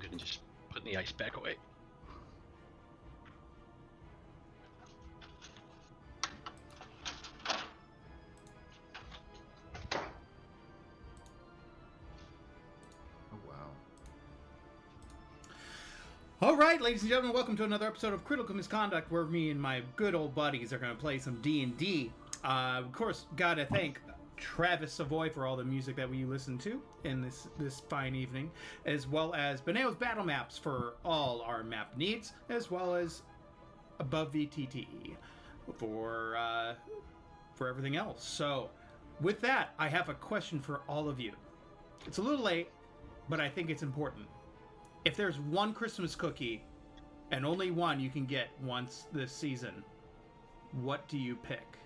gonna just put the ice back away. Oh, wow. All right, ladies and gentlemen, welcome to another episode of Critical Misconduct, where me and my good old buddies are going to play some D&D. Of course, gotta thank Travis Savoy for all the music that we listen to in this fine evening, as well as Beneo's Battle Maps for all our map needs, as well as Above VTTE for everything else. So, with that, I have a question for all of you. It's a little late, but I think it's important. If there's one Christmas cookie, and only one you can get once this season, what do you pick?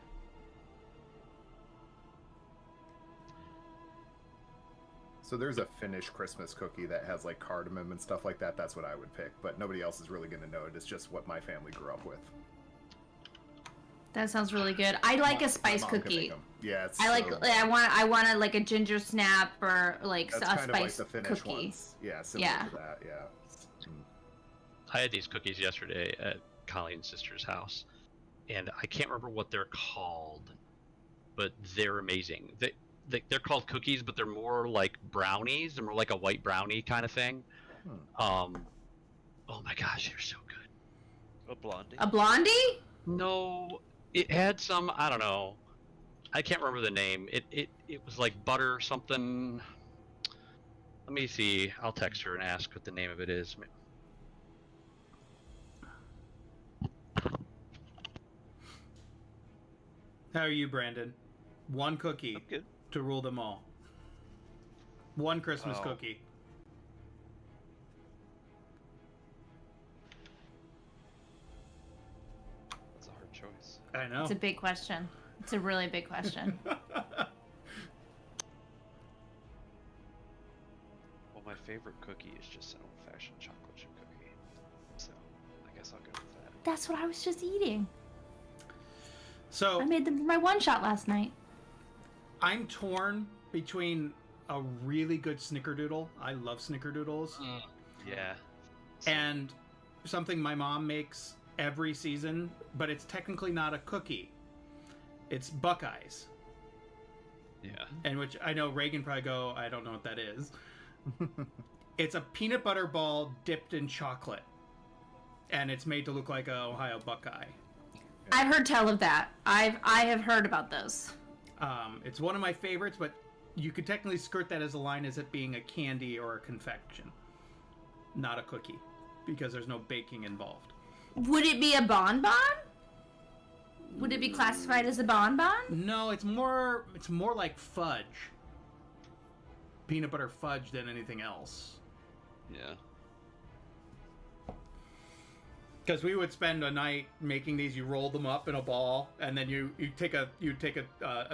So there's a Finnish Christmas cookie that has like cardamom and stuff like that. That's what I would pick, but nobody else is really going to know it. It's just what my family grew up with. That sounds really good. I like a spice My mom can make cookie. 'em. Yeah, it's I like. so- I want a, like a ginger snap or like That's a kind of like spice the Finnish cookie. ones. Yeah, similar Yeah. to that. Yeah. I had these cookies yesterday at Colleen's sister's house, and I can't remember what they're called, but they're amazing. They're called cookies, but they're more like brownies. They're more like a white brownie kind of thing. Oh my gosh, they're so good. A blondie? A blondie? No, it had some, I don't know. I can't remember the name. It was like butter something. Let me see. I'll text her and ask what the name of it is. How are you, Brandon? One cookie I'm good. to rule them all. One Christmas Oh. cookie. That's a hard choice. I know. It's a big question. It's a really big question. Well, my favorite cookie is just an old-fashioned chocolate chip cookie. So, I guess I'll go with that. That's what I was just eating. So I made them for my one shot last night. I'm torn between a really good snickerdoodle. I love snickerdoodles. Yeah. And something my mom makes every season, but it's technically not a cookie. It's Buckeyes. Yeah. And which I know Reagan probably go, I don't know what that is. It's a peanut butter ball dipped in chocolate. And it's made to look like a Ohio Buckeye. I've heard tell of that. I have heard about those. It's one of my favorites, but you could technically skirt that as a line as it being a candy or a confection, not a cookie, because there's no baking involved. Would it be a bonbon? Would it be classified as a bonbon? No, it's more like fudge, peanut butter fudge than anything else. Yeah. Because we would spend a night making these. You roll them up in a ball, and then you take a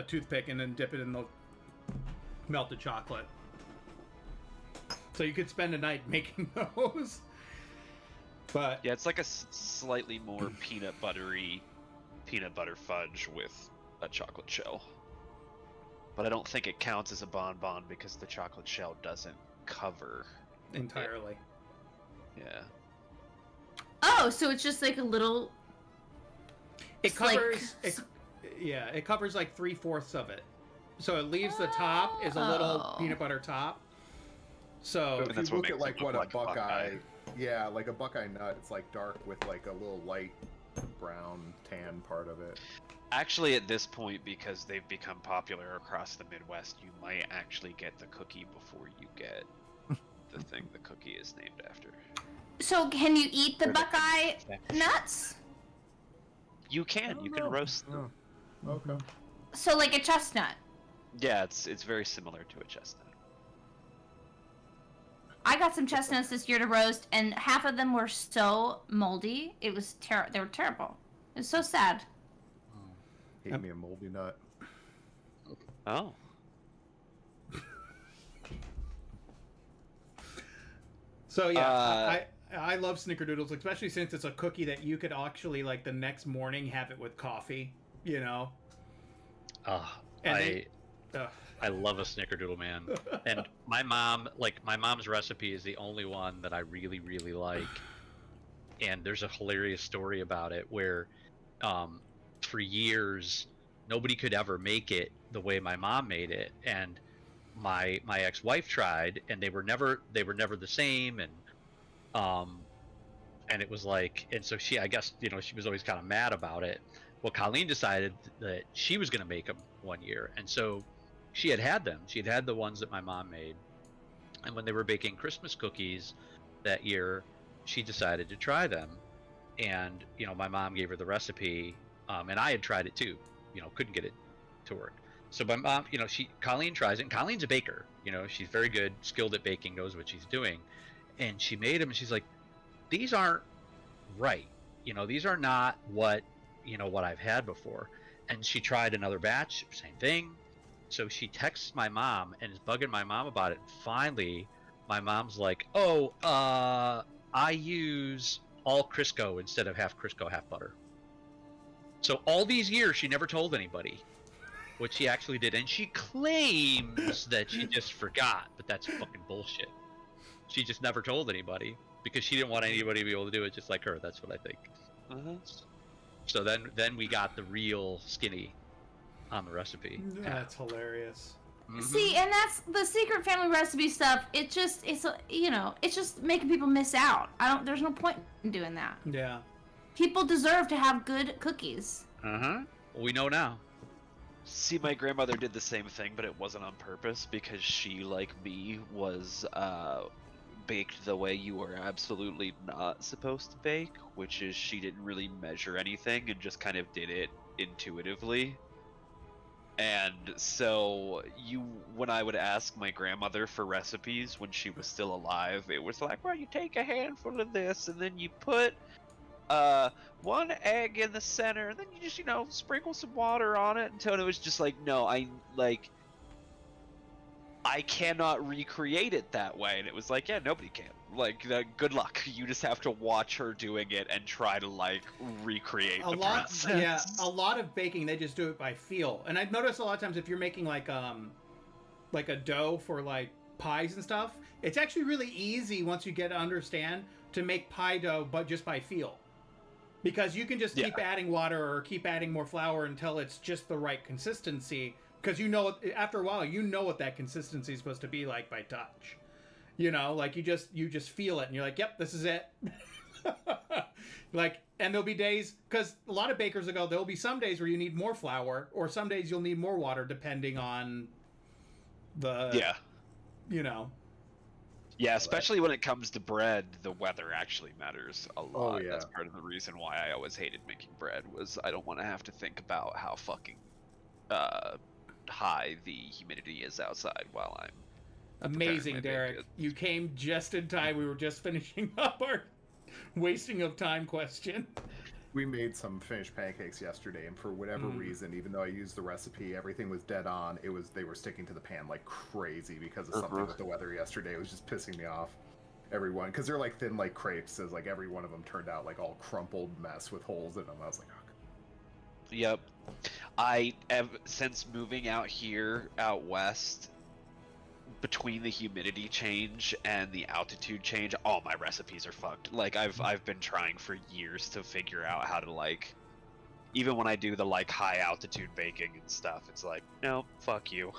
toothpick and then dip it in the melted chocolate. So you could spend a night making those. But Yeah, it's like a slightly more peanut buttery peanut butter fudge with a chocolate shell. But I don't think it counts as a bonbon because the chocolate shell doesn't cover entirely. Yeah. Oh, so it's just like a little. It It's like- covers. It covers like 3/4 of it. So it leaves the top is a little Oh. peanut butter top. So So if that's you what look at makes like it what look a like a Buckeye, Buckeye. yeah, like a Buckeye nut, it's like dark with like a little light brown tan part of it. Actually, at this point, because they've become popular across the Midwest, you might actually get the cookie before you get the thing the cookie is named after. So can you eat the Or the Buckeye confection. nuts? You can. You can roast them. Oh, okay. So like a chestnut. Yeah, it's very similar to a chestnut. I got some chestnuts this year to roast, and half of them were so moldy. It was They were terrible. It was so sad. Hate me a moldy nut. Oh. So yeah, I love snickerdoodles, especially since it's a cookie that you could actually like the next morning have it with coffee, you know. Ah, And I they- Ugh. I love a snickerdoodle, man. And my mom's recipe is the only one that I really, really like. And there's a hilarious story about it where, for years, nobody could ever make it the way my mom made it. And my ex-wife tried, and they were never the same. And it was like, and so I guess, she was always kind of mad about it. Well, Colleen decided that she was going to make them one year. And so she had them. She had the ones that my mom made. And when they were baking Christmas cookies that year, she decided to try them. And, my mom gave her the recipe. And I had tried it too, couldn't get it to work. So my mom, Colleen tries it, and Colleen's a baker. She's very good, skilled at baking, knows what she's doing. And she made them, and she's like, these aren't right. These are not what I've had before. And she tried another batch, same thing. So she texts my mom and is bugging my mom about it. Finally, my mom's like, I use all Crisco instead of half Crisco, half butter. So all these years, she never told anybody what she actually did. And she claims that she just forgot, but that's fucking bullshit. She just never told anybody because she didn't want anybody to be able to do it just like her. That's what I think. So then we got the real skinny on the recipe. That's hilarious. Mm-hmm. See, and that's the secret family recipe stuff. It's just making people miss out. There's no point in doing that. Yeah. People deserve to have good cookies. We know now. See, my grandmother did the same thing, but it wasn't on purpose because she, like me, was baked the way you are absolutely not supposed to bake, which is she didn't really measure anything and just kind of did it intuitively. And so when I would ask my grandmother for recipes when she was still alive, it was like, well, you take a handful of this and then you put one egg in the center and then you just, sprinkle some water on it until it was just like, no, I cannot recreate it that way. And it was like, yeah, nobody can. Like, good luck. You just have to watch her doing it and try to, recreate the process. Yeah, a lot of baking, they just do it by feel. And I've noticed a lot of times if you're making, like a dough for, pies and stuff, it's actually really easy once you get to understand to make pie dough, but just by feel. Because you can just keep adding water or keep adding more flour until it's just the right consistency. Because after a while, what that consistency is supposed to be like by touch. You just feel it and you're like, yep, this is it. And there'll be days, because a lot of bakers will go, there'll be some days where you need more flour or some days you'll need more water depending on the, Yeah, especially when it comes to bread, the weather actually matters a lot. Oh, yeah. That's part of the reason why I always hated making bread, was I don't want to have to think about how fucking high the humidity is outside while I'm amazing, Derek. You came just in time. We were just finishing up our wasting of time question. We made some finished pancakes yesterday, and for whatever reason, even though I used the recipe, everything was dead on. They were sticking to the pan like crazy because of something with the weather yesterday. It was just pissing me off. Everyone, because they're like thin like crepes, as like every one of them turned out like all crumpled mess with holes in them. I was like, oh. Yep. Since moving out west, between the humidity change and the altitude change, all my recipes are fucked. Like I've been trying for years to figure out how to even when I do the high altitude baking and stuff, it's like, no, fuck you.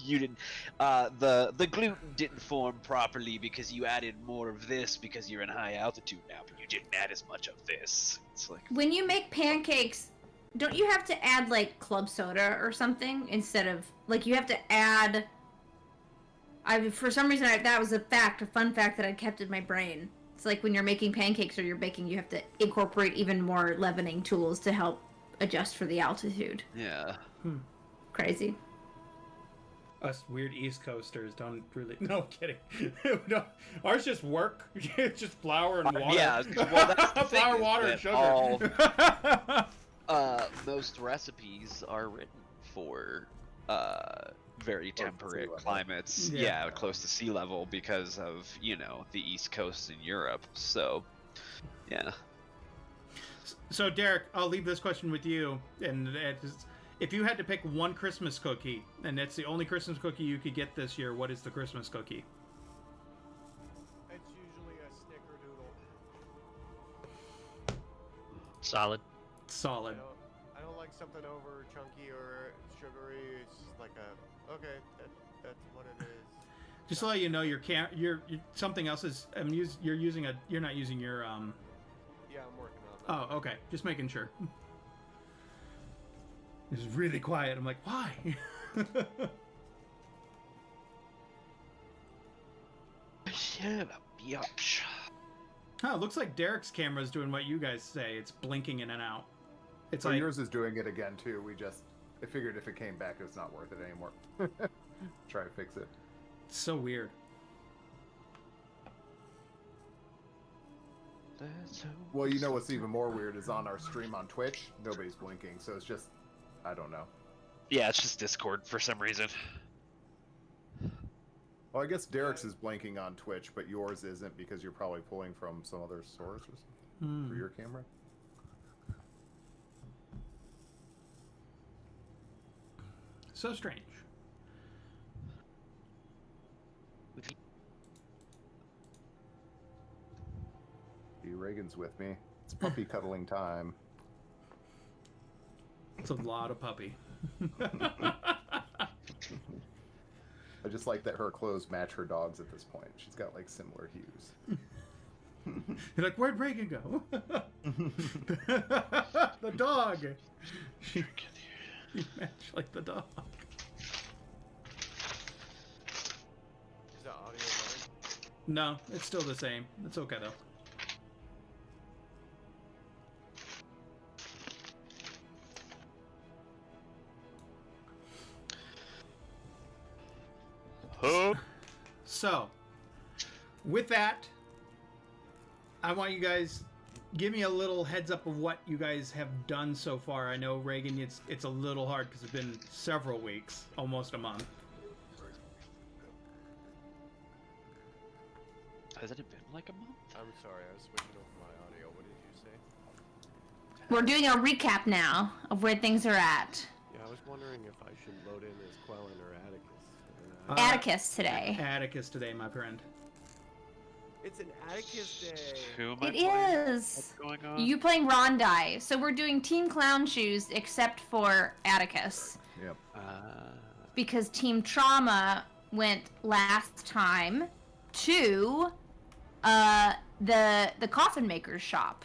You didn't the gluten didn't form properly because you added more of this because you're in high altitude now, but you didn't add as much of this. It's like, when you make pancakes, don't you have to add club soda or something instead of you have to add? For some reason, that was a fun fact that I kept in my brain. It's like when you're making pancakes or you're baking, you have to incorporate even more leavening tools to help adjust for the altitude. Yeah. Crazy. Us weird East Coasters don't really... No, I'm kidding. No, ours just work. It's just flour and water. Yeah, well, that's the thing, flour, water, and sugar. Most recipes are written for very temperate climates, close to sea level because of the East Coast in Europe. So So Derek, I'll leave this question with you, and If you had to pick one Christmas cookie, and it's the only Christmas cookie you could get this year, what is the Christmas cookie? It's usually a snickerdoodle. Solid. Solid. I don't like something over chunky or sugary. It's just like okay, that's what it is. Just to let you know, you're something else is. You're using a. You're not using your. Yeah, I'm working on that. Oh, okay. Just making sure. It was really quiet. I'm like, why? Oh, it looks like Derek's camera's doing what you guys say. It's blinking in and out. It's So like yours is doing it again too. I figured if it came back, it's not worth it anymore. Try to fix it. so weird. Well, you know what's even more weird is on our stream on Twitch, nobody's blinking, so it's just, I don't know. Yeah, it's just Discord for some reason. Well, I guess Derek's is blinking on Twitch, but yours isn't because you're probably pulling from some other source or something for your camera. So strange. Reagan's with me. It's puppy cuddling time. It's a lot of puppy. I just like that her clothes match her dog's at this point. She's got like similar hues. You're like, where'd Reagan go? The dog. You match like the dog. Is that audio better? No, it's still the same. It's okay though. So, with that, I want you guys give me a little heads up of what you guys have done so far. I know Reagan, it's a little hard because it's been several weeks, almost a month. Has it been like a month? I'm sorry, I was switching over my audio. What did you say? We're doing a recap now of where things are at. Yeah, I was wondering if I should load in as Quellen or Atticus. Atticus today. Atticus today, my friend. It's an Atticus day. Who am I It playing? is. What's going on? You playing Rondai. So we're doing Team Clown Shoes except for Atticus. Yep. Because Team Trauma went last time to the coffin maker's shop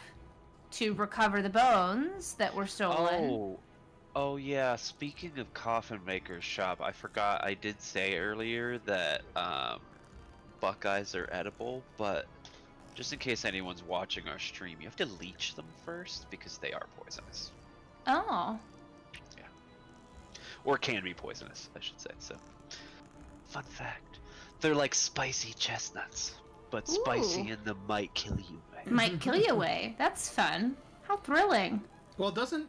to recover the bones that were stolen. Oh yeah, speaking of Coffin Maker's shop, I forgot I did say earlier that Buckeyes are edible, but just in case anyone's watching our stream, you have to leech them first because they are poisonous. Oh. Yeah. Or can be poisonous, I should say. So, fun fact. They're like spicy chestnuts, but spicy Ooh. in them might kill you. Might kill you away. That's fun. How thrilling. Well, doesn't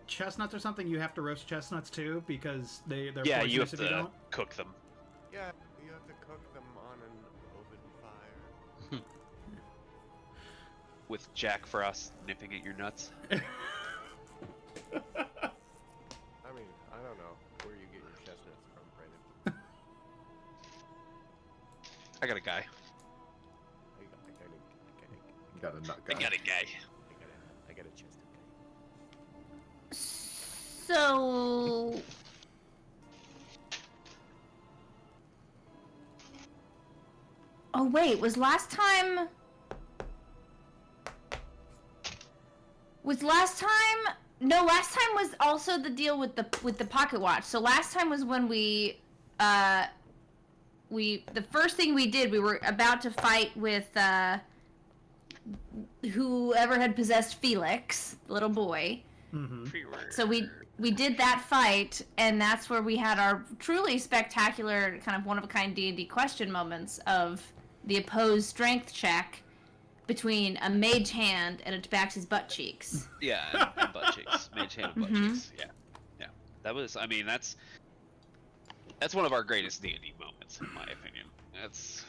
chestnuts or something, you have to roast chestnuts too because they're Yeah, poisonous you have if you to don't? cook them. Yeah, you have to cook them on an open fire. With Jack Frost nipping at your nuts. I mean, I don't know where you get your chestnuts from, Brandon. I got a guy. You got a nut I guy. got a guy. I got a chestnut guy. So. Oh wait, was last time? No, last time was also the deal with the pocket watch. So last time was when the first thing we did, we were about to fight with whoever had possessed Felix, the little boy. Mm-hmm. So we did that fight, and that's where we had our truly spectacular, kind of one-of-a-kind D&D question moments of the opposed strength check between a mage hand and a Tabaxi's butt cheeks. Yeah, and butt cheeks. Mage hand and butt cheeks. Yeah. Yeah. That was, I mean, that's one of our greatest D&D moments, in my opinion. That's...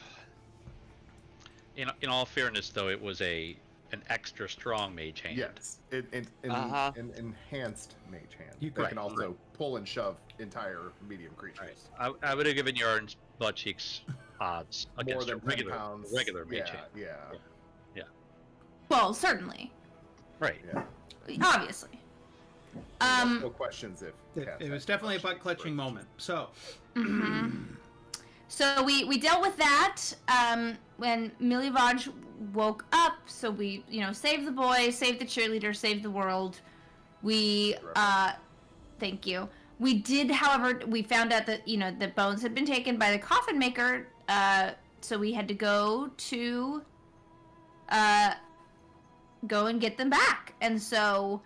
In all fairness, though, it was a an extra strong mage hand. Yes, an enhanced mage hand. You They could- can also pull and shove entire medium creatures. I would have given Yarn's butt cheeks odds More against than a 10 regular pounds. regular mage yeah, hand. yeah, Well, certainly, Right. yeah. obviously. No questions if It was definitely a butt clutching moment. So, So we dealt with that when Milivaj woke up. So we saved the boy, saved the cheerleader, saved the world. We thank you. We did, however, we found out that the bones had been taken by the coffin maker. So we had to go and get them back. And so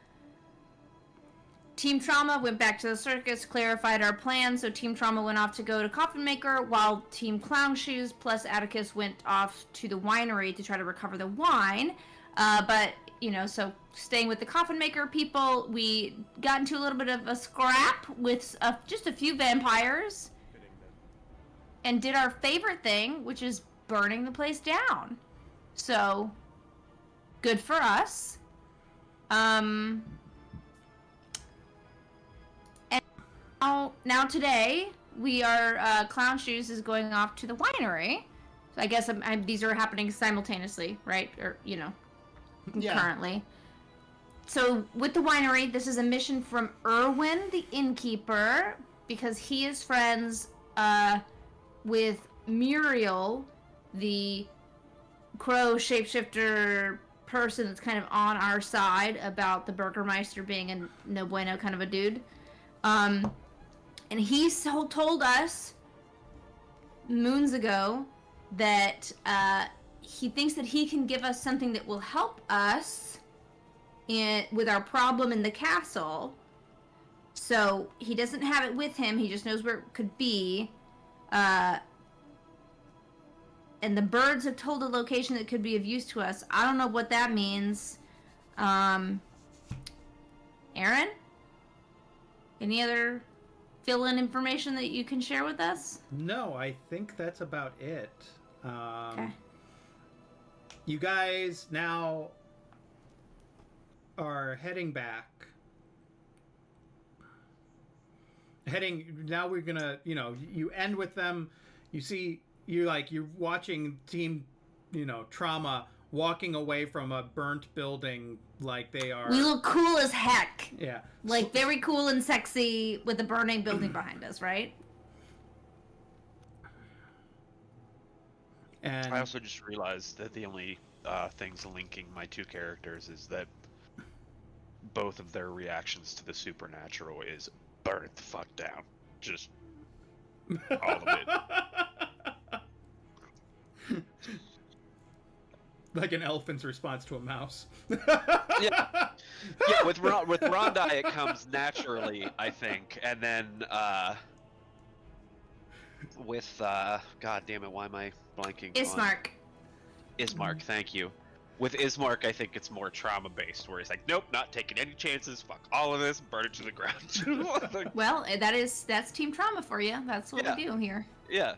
Team Trauma went back to the circus, clarified our plan. So Team Trauma went off to go to Coffin Maker, while Team Clown Shoes plus Atticus went off to the winery to try to recover the wine. But so staying with the Coffin Maker people, we got into a little bit of a scrap with just a few vampires, and did our favorite thing, which is burning the place down. So good for us. And now today we are Clown Shoes is going off to the winery. So I guess these are happening simultaneously, right? Or concurrently. So with the winery, this is a mission from Erwin, the innkeeper, because he is friends with Muriel, the crow shapeshifter person that's kind of on our side about the Burgermeister being a no bueno kind of a dude. And he told us moons ago that he thinks that he can give us something that will help us with our problem in the castle. So he doesn't have it with him. He just knows where it could be. And the birds have told a location that could be of use to us. I don't know what that means. Aaron? Any other fill-in information that you can share with us? no, I think that's about it. Okay. You guys now are heading back. Now we're gonna, you end with them. You see, you're watching Team, Trauma walking away from a burnt building like they are. We look cool as heck. Yeah. Like, very cool and sexy with a burning building behind us, right? And I also just realized that the only things linking my two characters is that both of their reactions to the supernatural is burn it the fuck down. Just all of it. like an elephant's response to a mouse. Yeah, with Rondai it comes naturally, I think, and then with God damn it, why am I blanking? Ismark. Ismark, thank you. With Ismark, I think it's more trauma based, where he's like, nope, not taking any chances. Fuck all of this, burn it to the ground. Well, that's Team Trauma for you. That's what we do here. Yeah.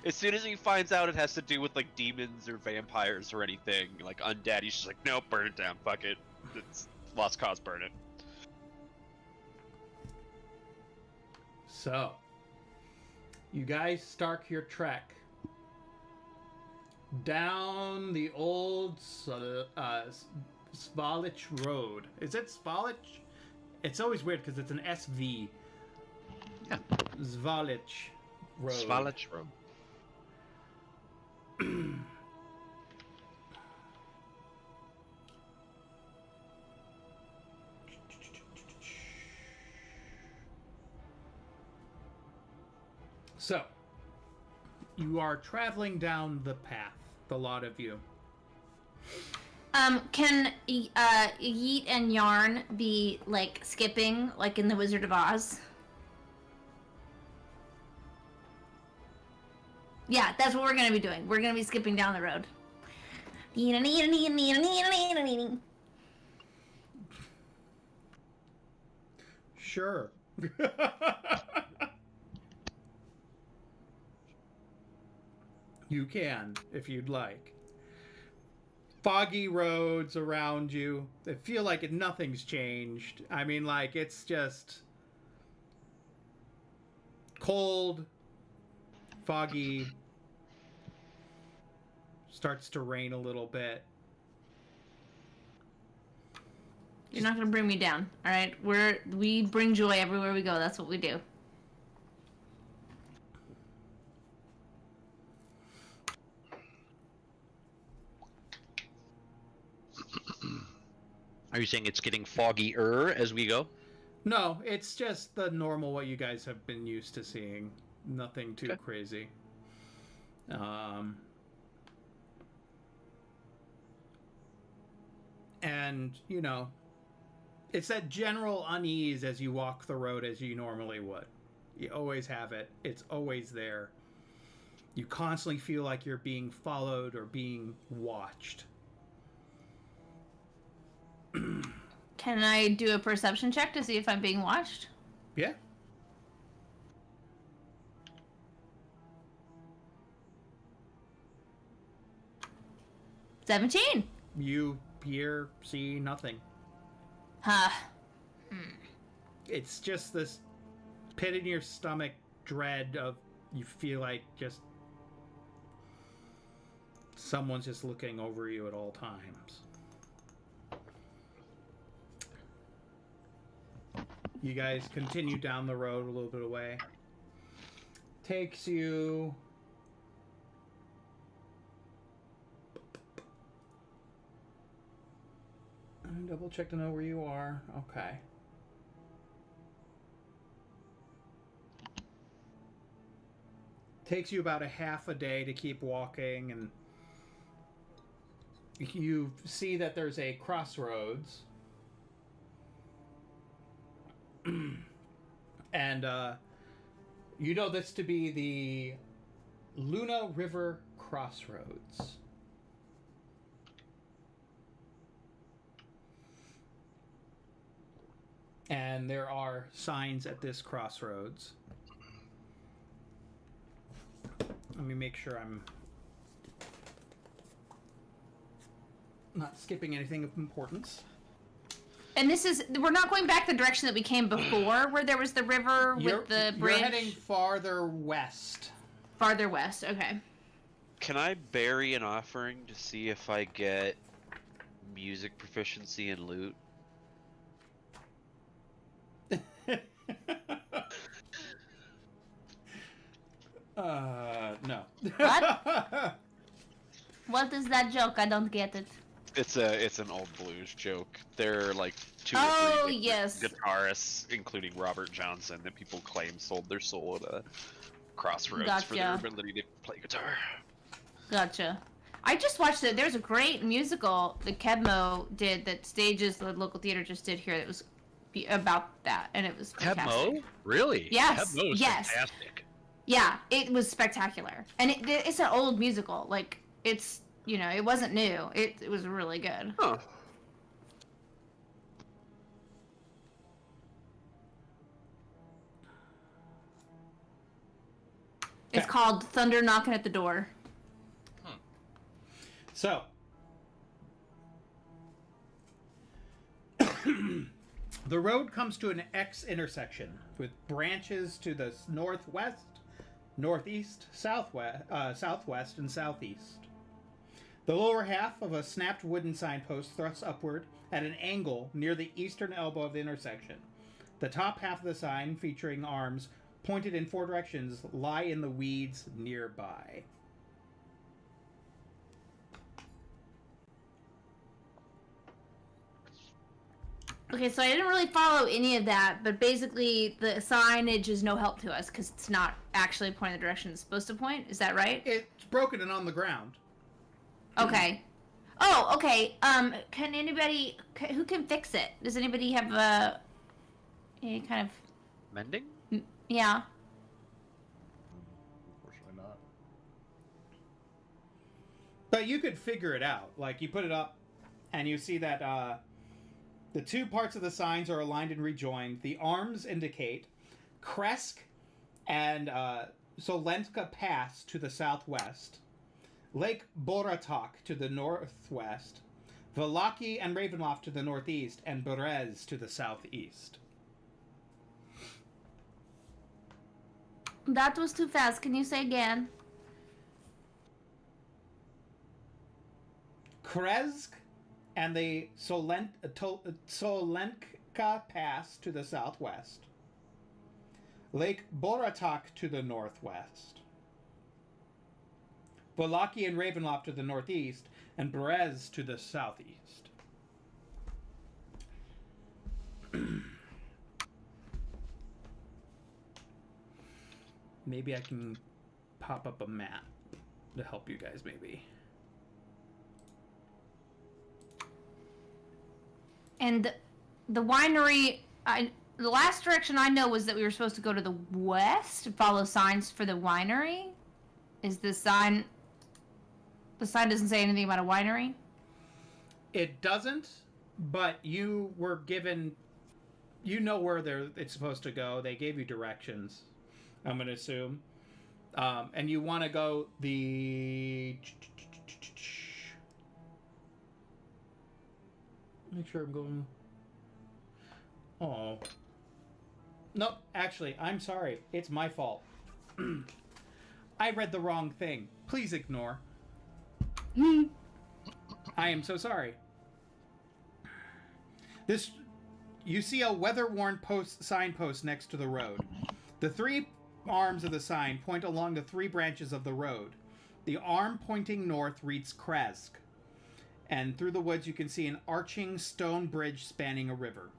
As soon as he finds out it has to do with like demons or vampires or anything, like undead, he's just like, nope, burn it down, fuck it. It's lost cause, burn it. So, you guys start your trek down the old Svalich Road. Is it Svalich? It's always weird because it's an SV. Yeah. Svalich Road. Svalich Road. So, you are traveling down the path, the lot of you. Can Yeet and Yarn be like skipping, like in the Wizard of Oz? Yeah, that's what we're gonna be doing. We're gonna be skipping down the road. Sure. You can, if you'd like. foggy roads around you. They feel like nothing's changed. I mean, like, it's just cold, foggy, starts to rain a little bit. You're not gonna bring me down, all right? We bring joy everywhere we go. That's what we do. Are you saying it's getting foggier as we go? No, it's just the normal what you guys have been used to seeing. Nothing too Okay. crazy. And, you know, it's that general unease as you walk the road as you normally would. You always have it. It's always there. You constantly feel like you're being followed or being watched. Can I do a perception check to see if I'm being watched? Yeah. $17. You hear, see nothing. Huh. It's just this pit in your stomach dread of you feel like just someone's just looking over you at all times. You guys continue down the road a little bit away. Takes you double check to know where you are. Okay. Takes you about a half a day to keep walking, and you see that there's a crossroads. And you know this to be the Luna River Crossroads. And there are signs at this crossroads. Let me make sure I'm not skipping anything of importance. And we're not going back the direction that we came before, where there was the river with the bridge. You're heading farther west. Farther west, okay. Can I bury an offering to see if I get music proficiency and loot? No. What? What is that joke? I don't get it. It's an old blues joke. There are like two or Oh, three yes. guitarists, including Robert Johnson, that people claim sold their soul at a crossroads for their Gotcha. ability to play guitar. Gotcha. I just watched it. There's a great musical that Kebmo did that Stages, the local theater, just did here that was about that, and it was fantastic. Kebmo? Really? Yes, Kebmo is yes. fantastic. Yeah, it was spectacular. And it's an old musical. Like, it's, you know, it wasn't new. It was really good. Huh. It's called Thunder Knocking at the Door. So, the road comes to an X intersection with branches to the northwest, northeast, southwest, and southeast. The lower half of a snapped wooden signpost thrusts upward at an angle near the eastern elbow of the intersection. The top half of the sign, featuring arms pointed in 4 directions, lie in the weeds nearby. Okay, so I didn't really follow any of that, but basically the signage is no help to us because it's not actually pointing the direction it's supposed to point. Is that right? It's broken and on the ground. Okay. Oh, okay. Can anybody who can fix it? Does anybody have any kind of Mending? yeah? Unfortunately not. But you could figure it out. Like, you put it up, and you see that the 2 parts of the signs are aligned and rejoined. The arms indicate Kresk and Solenska Pass to the southwest. Lake Boratok to the northwest, Valaki and Ravenloft to the northeast, and Berez to the southeast. That was too fast. Can you say again? Krezk and the Solenka Pass to the southwest. Lake Boratok to the northwest. Valaki and Ravenloft to the northeast, and Berez to the southeast. Maybe I can pop up a map to help you guys, maybe. And the winery, the last direction I know was that we were supposed to go to the west, follow signs for the winery. Is the sign... The sign doesn't say anything about a winery? It doesn't, but you were given... You know where it's supposed to go. They gave you directions, I'm going to assume. And you want to go the... Make sure I'm going... Oh. Nope, actually, I'm sorry. It's my fault. I read the wrong thing. Please ignore. I am so sorry. You see a weather-worn signpost next to the road. The three arms of the sign point along the three branches of the road. The arm pointing north reads Krezk, and through the woods you can see an arching stone bridge spanning a river.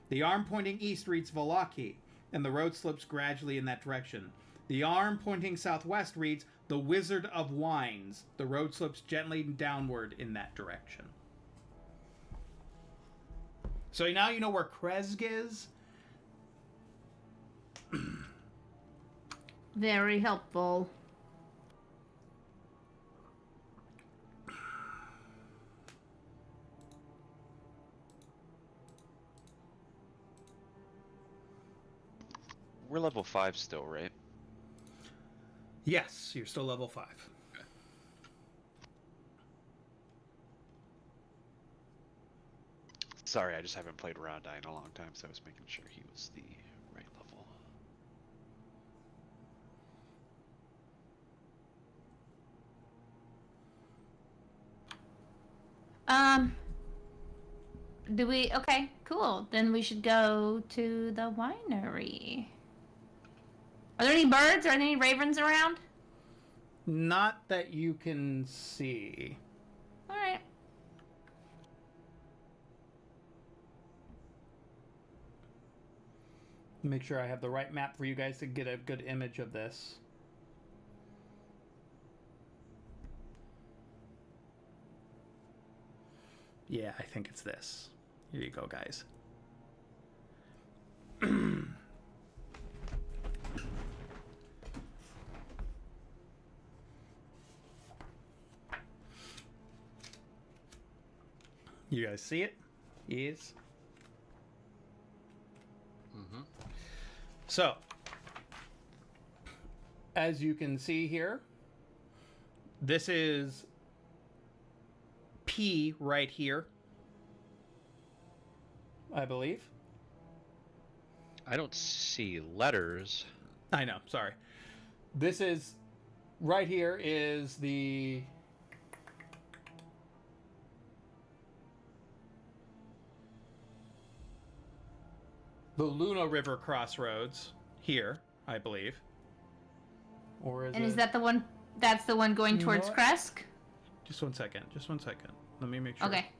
The arm pointing east reads Valaki, and the road slopes gradually in that direction. The arm pointing southwest reads The Wizard of Wines. The road slopes gently downward in that direction. So now you know where Krezk is. Very helpful. We're level 5 still, right? Yes, you're still level 5. Okay. Sorry, I just haven't played Rondai in a long time, so I was making sure he was the right level. Okay, cool. Then we should go to the winery. Are there any birds or any ravens around? Not that you can see. Alright. Make sure I have the right map for you guys to get a good image of this. Yeah, I think it's this. Here you go, guys. You guys see it? Yes. Mm-hmm. So, as you can see here, this is P right here, I believe. I don't see letters. I know, sorry. This is, right here is the... The Luna River crossroads here, I believe. Or is And it... is that the one? That's the one going You towards know what? Krezk? Just one second. Just one second. Let me make sure. Okay.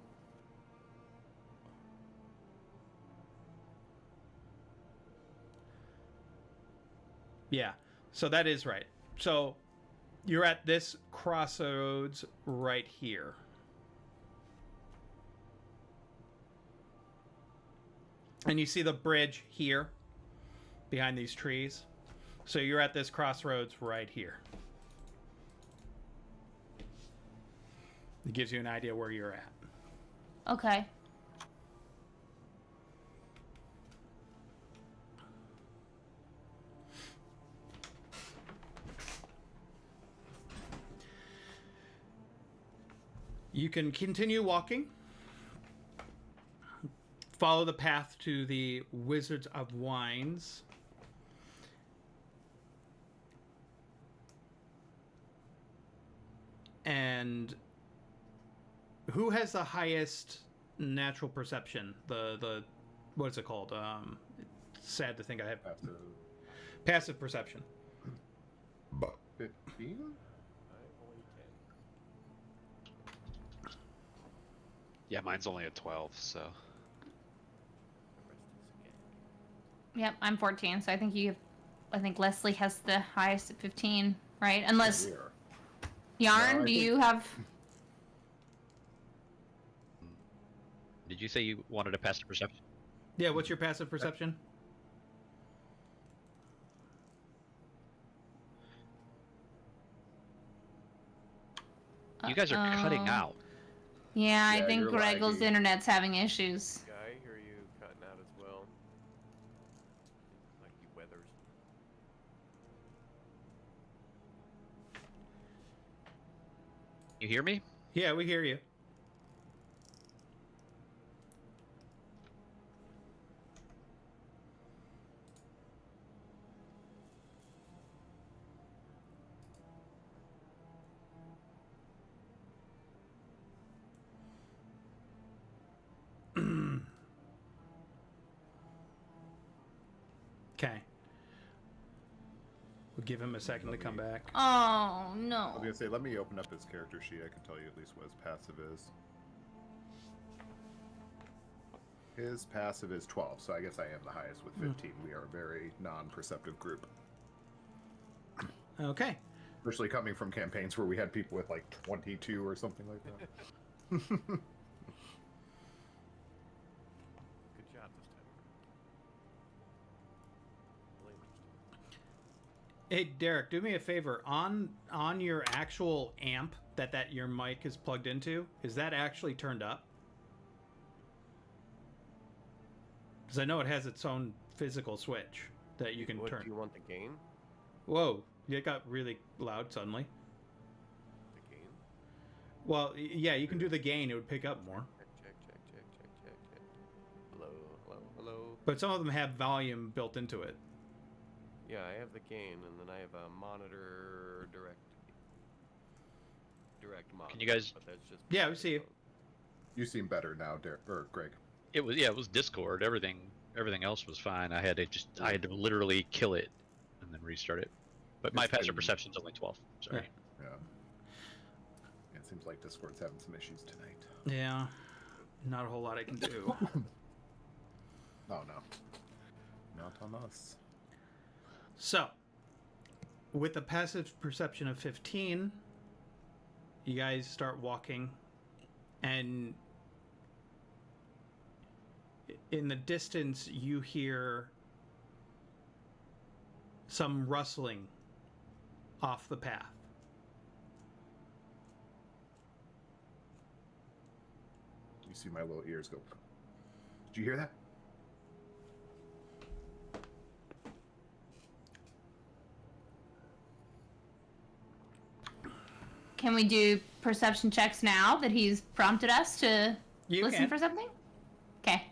Yeah. So that is right. So you're at this crossroads right here. And you see the bridge here behind these trees. So you're at this crossroads right here. It gives you an idea where you're at. Okay. You can continue walking. Follow the path to the Wizards of Wines. And who has the highest natural perception? The what's it called? It's sad to think I have passive perception. 15? Only 10. Yeah, mine's only a 12, so. The rest is again. Yep, I'm 14, so I think Leslie has the highest at 15, right? Unless Here. Yarn, No, I do think- you have? Did you say you wanted a passive perception? Yeah, what's your passive perception? You guys are cutting Uh-oh. out. Yeah, I Yeah, think you're Gregel's laggy. internet's having issues. Yeah, I hear you cutting out as well. Like you weathers. You hear me? Yeah, we hear you. Okay. We'll give him a second to come back. Oh I was no. gonna say, let me open up his character sheet. I can tell you at least what his passive is. His passive is 12, so I guess I am the highest with 15. We are a very non-perceptive group. Okay. Especially coming from campaigns where we had people with like 22 or something like that. Good job this time. Really interesting. Hey Derek, do me a favor. On your actual amp that your mic is plugged into, is that actually turned up? Because I know it has its own physical switch that you can What, turn. do you want the gain? Whoa, it got really loud suddenly. The gain? Well, yeah, you can do the gain; it would pick up more. Check. Hello. But some of them have volume built into it. Yeah, I have the gain, and then I have a monitor direct monitor. Can you guys- But that's just Yeah, we see you. You seem better now, Derek or Greg. It was Discord. Everything else was fine. I had to literally kill it and then restart it. But my It's passive been- perception's only 12. Sorry. Yeah. It seems like Discord's having some issues tonight. Yeah, not a whole lot I can do. Oh no. Not on us. So, with a passive perception of 15, you guys start walking, and in the distance, you hear some rustling off the path. You see my little ears go. Did you hear that? Can we do perception checks now that he's prompted us to You listen can. for something? Okay.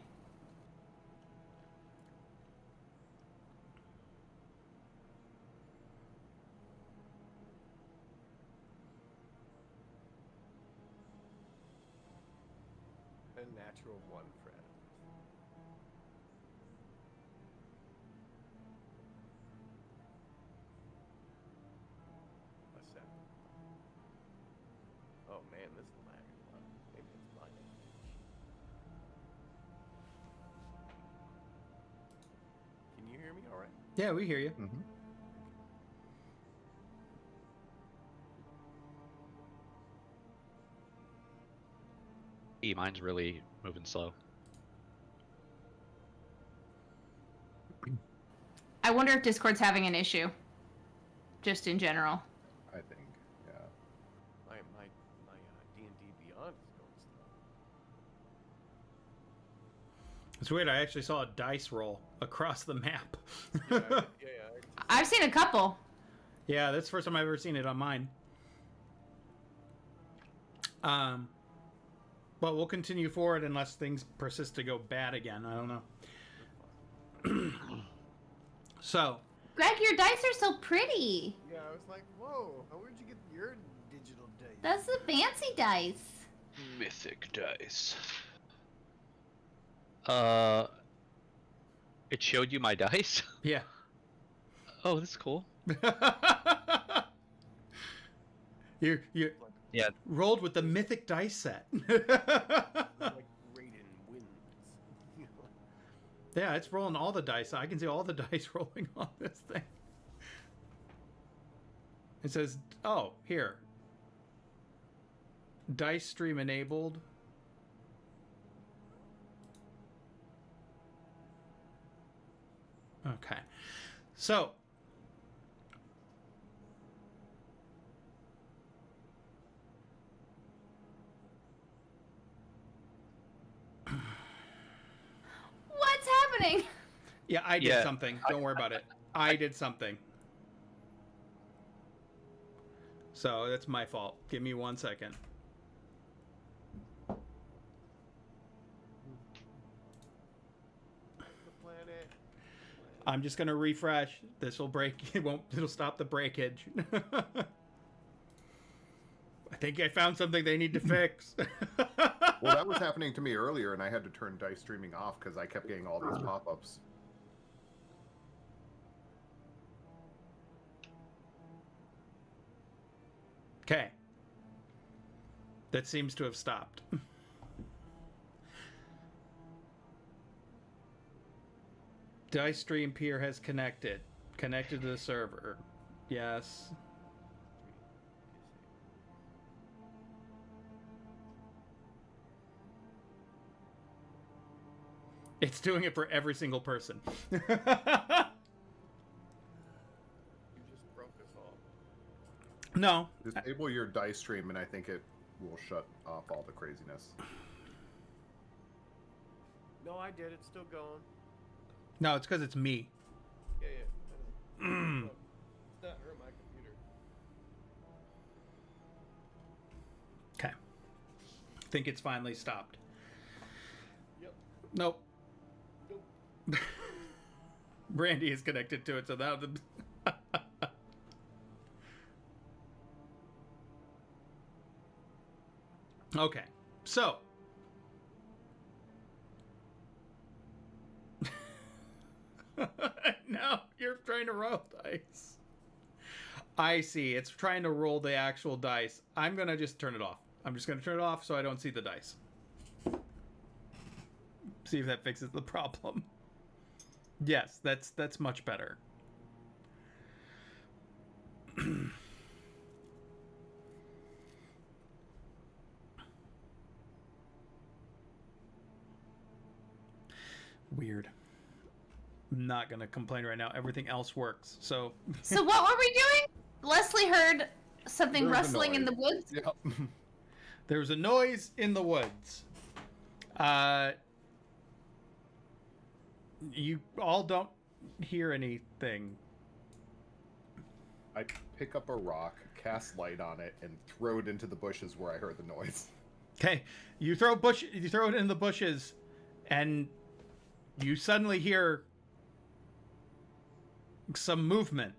a natural one, Fred. A 7. Oh man, this is lagging a lot. Maybe it's my age. Can you hear me all right? Yeah, we hear you. Mm-hmm. Mine's really moving slow. I wonder if Discord's having an issue. Just in general. I think, yeah. My D&D Beyond is going slow. It's weird. I actually saw a dice roll across the map. Yeah, yeah. I've seen a couple. Yeah, that's the first time I've ever seen it on mine. But we'll continue forward unless things persist to go bad again. I don't know. So, Greg, your dice are so pretty. Yeah, I was like, whoa, where'd you get your digital dice? That's the fancy dice. Mythic dice. It showed you my dice. yeah. Oh, that's cool. you Yeah. rolled with the mythic dice set. Like Raiden wins. Yeah, it's rolling all the dice. I can see all the dice rolling on this thing. It says, oh, here. Dice stream enabled. Okay. So. What's happening? Yeah, I did Yeah. something. Don't worry about it. I did something. So that's my fault. Give me 1 second. The planet. I'm just gonna refresh. This will break. It'll stop the breakage. I think I found something they need to fix. Well, that was happening to me earlier, and I had to turn dice streaming off because I kept getting all these pop-ups. Okay. That seems to have stopped. Dice Stream Peer has connected. Connected to the server. Yes. It's doing it for every single person. You just broke us all. No. Disable your dice stream, and I think it will shut off all the craziness. No, I did. It's still going. No, it's because it's me. Yeah, yeah. I know. Look, it's not hurt my computer. Okay. I think it's finally stopped. Yep. Nope. Nope. Brandy is connected to it, so that was... Okay, so... No, you're trying to roll dice. I see, it's trying to roll the actual dice. I'm gonna just turn it off. I'm just gonna turn it off so I don't see the dice. See if that fixes the problem. Yes, that's much better. Weird. I'm not gonna complain right now. Everything else works. So So what were we doing? Leslie heard something There was a rustling in the noise. woods. Yep. there was a noise in the woods. You all don't hear anything. I pick up a rock, cast light on it, and throw it into the bushes where I heard the noise. Okay, you throw it in the bushes, and you suddenly hear some movement.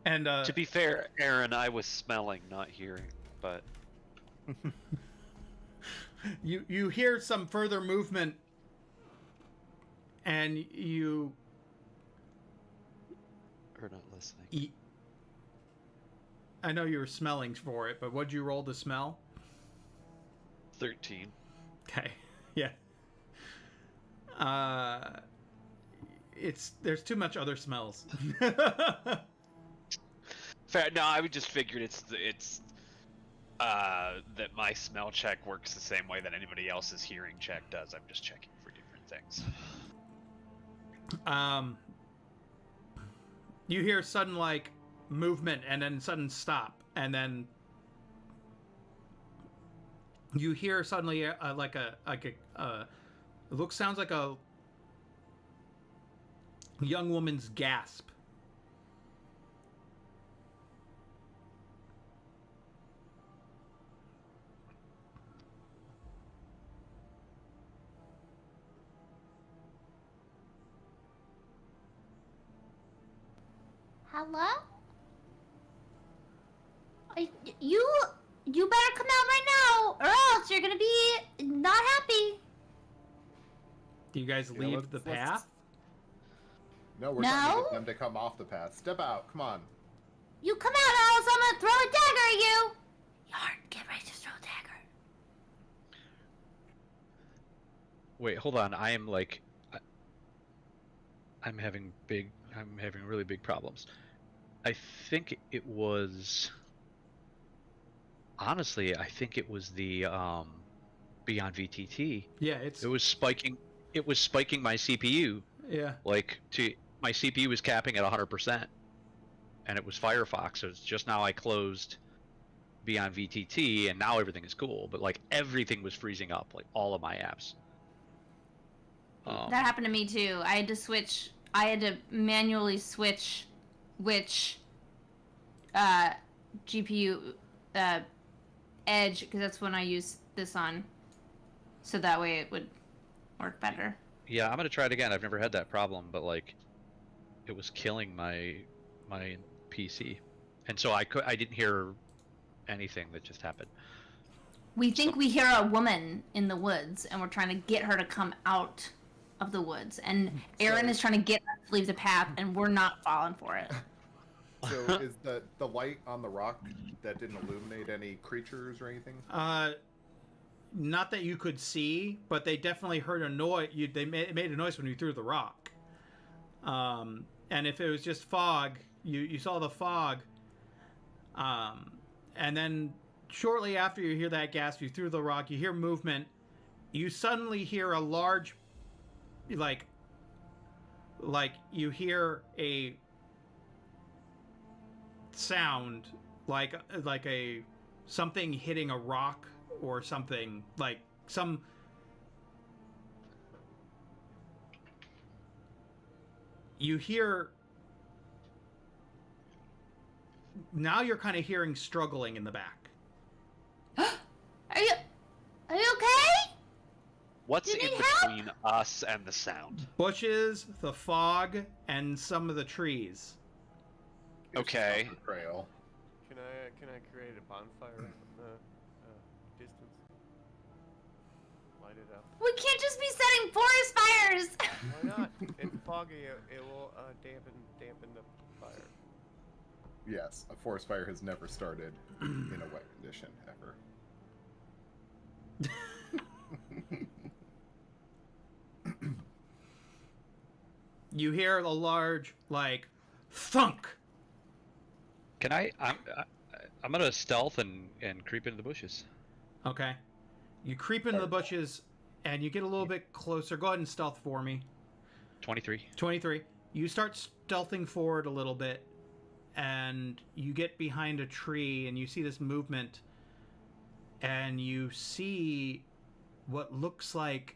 And To be fair, Aaron, I was smelling, not hearing, but you hear some further movement, and you are not listening. I know you were smelling for it, but what'd you roll to smell? 13. Okay. Yeah. There's too much other smells. Fair. No, I would just figured it's that my smell check works the same way that anybody else's hearing check does. I'm just checking for different things. You hear sudden movement and then sudden stop, and then you hear suddenly it sounds like a young woman's gasp. Hello? You better come out right now, or else you're gonna be not happy. Do you guys Yeah, leave the let's- path? No, we're trying to No? get them to come off the path. Step out. Come on. You come out, or else I'm gonna throw a dagger at you. Yarn, get ready to throw a dagger. Wait, hold on. I am like, I'm having really big problems. I think it was. Honestly, I think it was the Beyond VTT. Yeah, it's It was spiking. It was spiking my CPU. yeah. Like my CPU was capping at 100%, and it was Firefox. So it's just now I closed Beyond VTT, and now everything is cool. But like everything was freezing up, like all of my apps. That happened to me too. I had to manually switch which GPU Edge, because that's when I use this on, so that way it would work better. Yeah, I'm gonna try it again. I've never had that problem, but like, it was killing my PC, and so I didn't hear anything that just happened. We think we hear a woman in the woods, and we're trying to get her to come out of the woods, and Aaron is trying to get us to leave the path, and we're not falling for it. So is the light on the rock that didn't illuminate any creatures or anything? Not that you could see, but they definitely heard a noise. They made a noise when you threw the rock. And if it was just fog, you saw the fog. And then shortly after you hear that gasp, you threw the rock. You hear movement. You suddenly hear a large, like you hear a sound like a something hitting a rock or something, like some you hear. Now you're kind of hearing struggling in the back. Are you okay? What's Do you in need help? between us and the sound? Bushes, the fog, and some of the trees. Okay. Trail. Can I create a bonfire in the distance? Light it up. We can't just be setting forest fires. Why not? It's foggy. It will dampen the fire. Yes, a forest fire has never started in a wet condition ever. You hear a large, like, thunk. Can I'm gonna stealth and creep into the bushes. Okay. You creep into the bushes, and you get a little bit closer. Go ahead and stealth for me. 23. 23. You start stealthing forward a little bit, and you get behind a tree, and you see this movement, and you see what looks like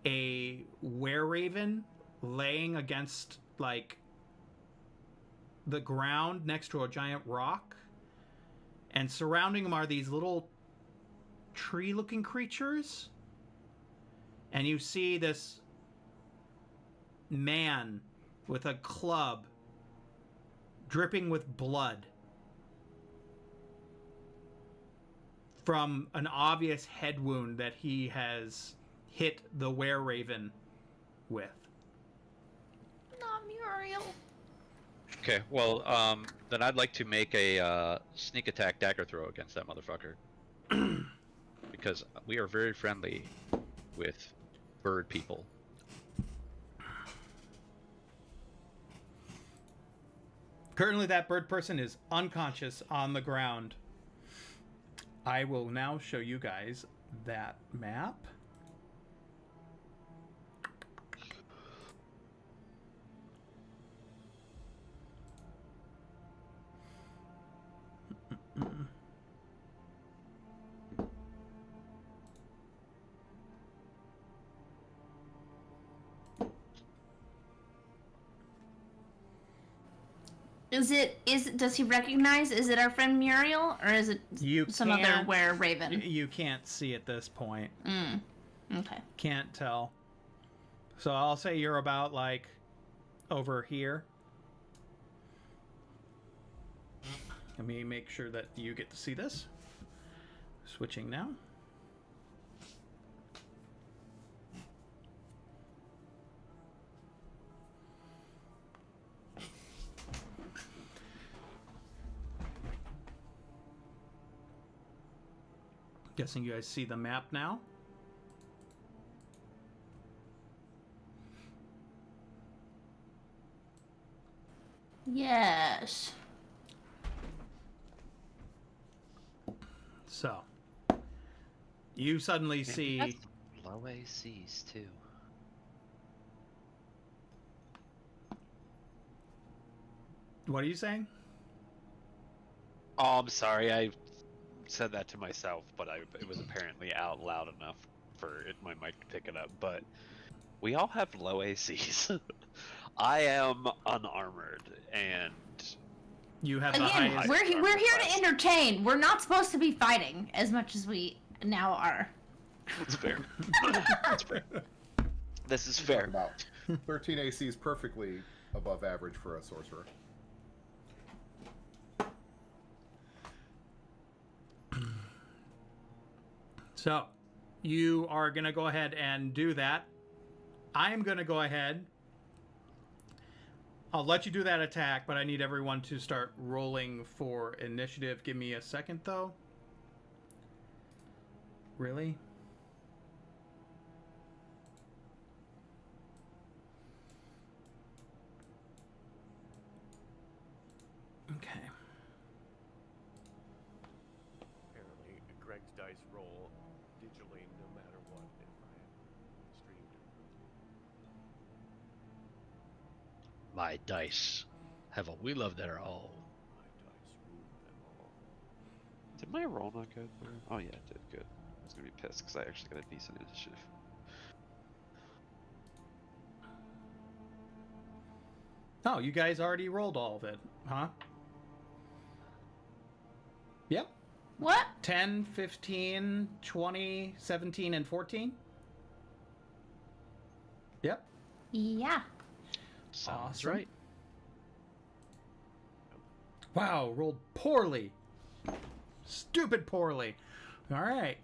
a were-raven laying against, like, the ground next to a giant rock, and surrounding them are these little tree-looking creatures, and you see this man with a club dripping with blood from an obvious head wound that he has hit the were-raven with. Not Muriel. Okay, well, then I'd like to make a sneak attack dagger throw against that motherfucker. Because we are very friendly with bird people. Currently, that bird person is unconscious on the ground. I will now show you guys that map. Does he recognize? Is it our friend Muriel, or is it You some other can't- were-raven? You can't see at this point. Okay. Can't tell. So I'll say you're about like over here. Let me make sure that you get to see this. Switching now. Guessing you guys see the map now. Yes. So, you suddenly see Low ACs too. What are you saying? Oh, I'm sorry. I said that to myself, but it was apparently out loud enough for my mic to pick it up. But we all have low ACs. I am unarmored, and You have the Again, highest. we're here to entertain. We're not supposed to be fighting as much as we now are. it's fair. It's fair. This is fair. About 13 AC is perfectly above average for a sorcerer. So, you are going to go ahead and do that. I am going to go ahead. I'll let you do that attack, but I need everyone to start rolling for initiative. Give me a second, though. Really? Okay. Apparently, Greg's dice roll digitally no matter what if I streamed. My dice have a wheel of their own. My dice rule them all. Did my roll not go through? Oh yeah, it did. Good. I was gonna be pissed because I actually got a decent initiative. Oh, you guys already rolled all of it, huh? Yep. What? 10, 15, 20, 17, and 14? Yep. Yeah. Sounds Awesome. right. Wow, rolled poorly. Stupid poorly. All right.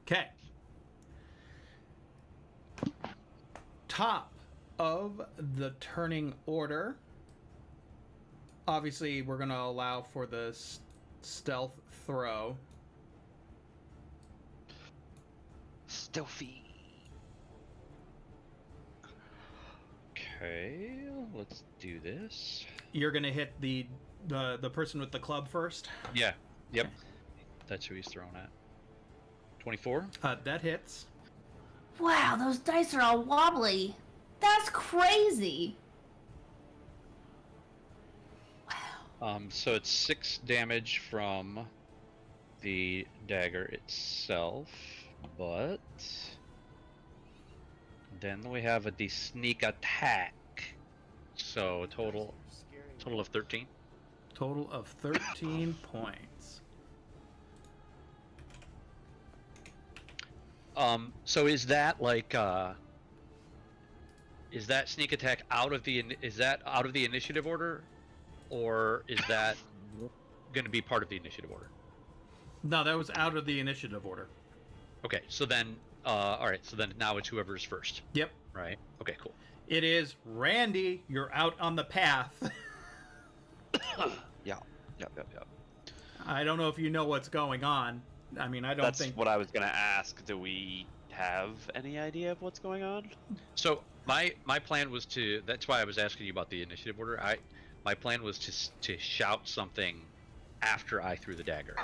Okay. Top of the turning order. Obviously, we're going to allow for the stealth throw. Stealthy. Okay, let's do this. You're going to hit the person with the club first. Yeah. Yep. That's who he's throwing at. 24. That hits. Wow, those dice are all wobbly. That's crazy. So it's 6 damage from the dagger itself, but then we have the sneak attack. So total of 13. Total of 13 points. So is that like is that sneak attack out of the initiative order, or is that going to be part of the initiative order? No, that was out of the initiative order. Okay, so then all right, so then now it's whoever's first, Yep. right? Okay, cool. It is Randy. You're out on the path. Yeah. Yep. I don't know if you know what's going on. I mean, I don't That's think. what I was gonna ask. Do we have any idea of what's going on? So my plan was to. That's why I was asking you about the initiative order. My plan was to shout something after I threw the dagger.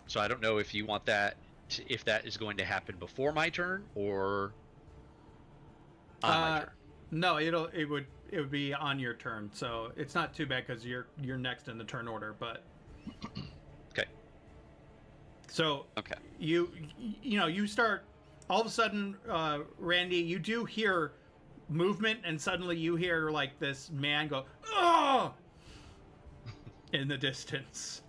So I don't know if you want that, if that is going to happen before my turn or on my turn. No, it would be on your turn. So it's not too bad because you're next in the turn order. But Okay. so Okay. you start all of a sudden, Randy, you do hear movement, and suddenly you hear like this man go, "Oh!" in the distance.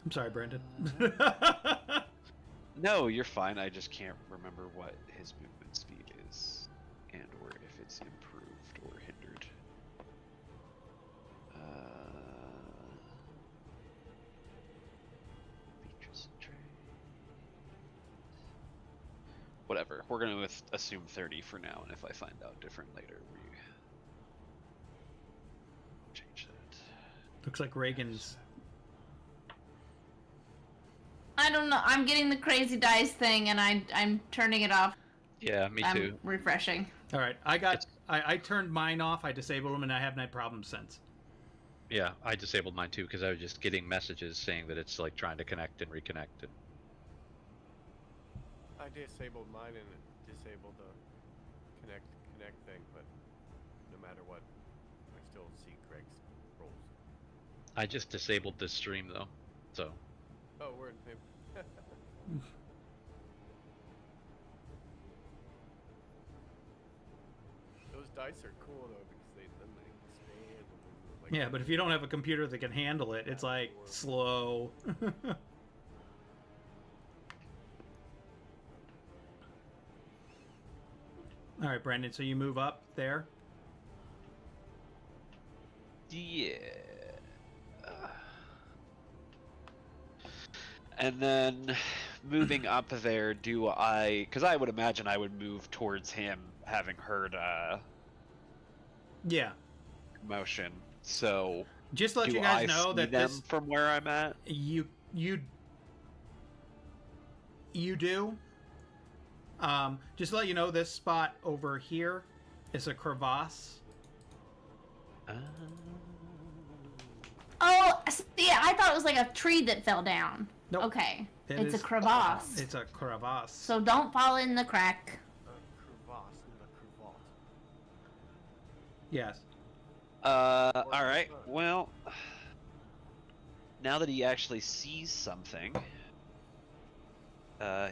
I'm sorry, Brandon. No, you're fine. I just can't remember what his movement speed is, and or if it's improved or hindered. Features and traits. Whatever. We're gonna assume 30 for now, and if I find out different later, we change that. Looks like Reagan's. I don't know. I'm getting the crazy dice thing, and I'm turning it off. Yeah, me I'm too. refreshing. All right, I turned mine off. I disabled them, and I haven't had problems since. Yeah, I disabled mine too because I was just getting messages saying that it's like trying to connect and reconnect. And... I disabled mine and it disabled the connect thing, but no matter what, I still see Craig's rolls. I just disabled this stream though, so. Oh, we're in him. Those dice are cool though because they expand and then, like, Yeah, but if you don't have a computer that can handle it, it's like slow. All right, Brandon. So you move up there. Yeah. And then moving up there, do I... Because I would imagine I would move towards him, having heard Yeah. motion. So Just to let do you guys I know see that them this from where I'm at? you do. Just to let you know, this spot over here is a crevasse. Oh, yeah. I thought it was like a tree that fell down. Nope. Okay. It It's a is- crevasse. It's a crevasse. So don't fall in the crack. crevasse, not a cravat. Yes. Alright, well... Now that he actually sees something...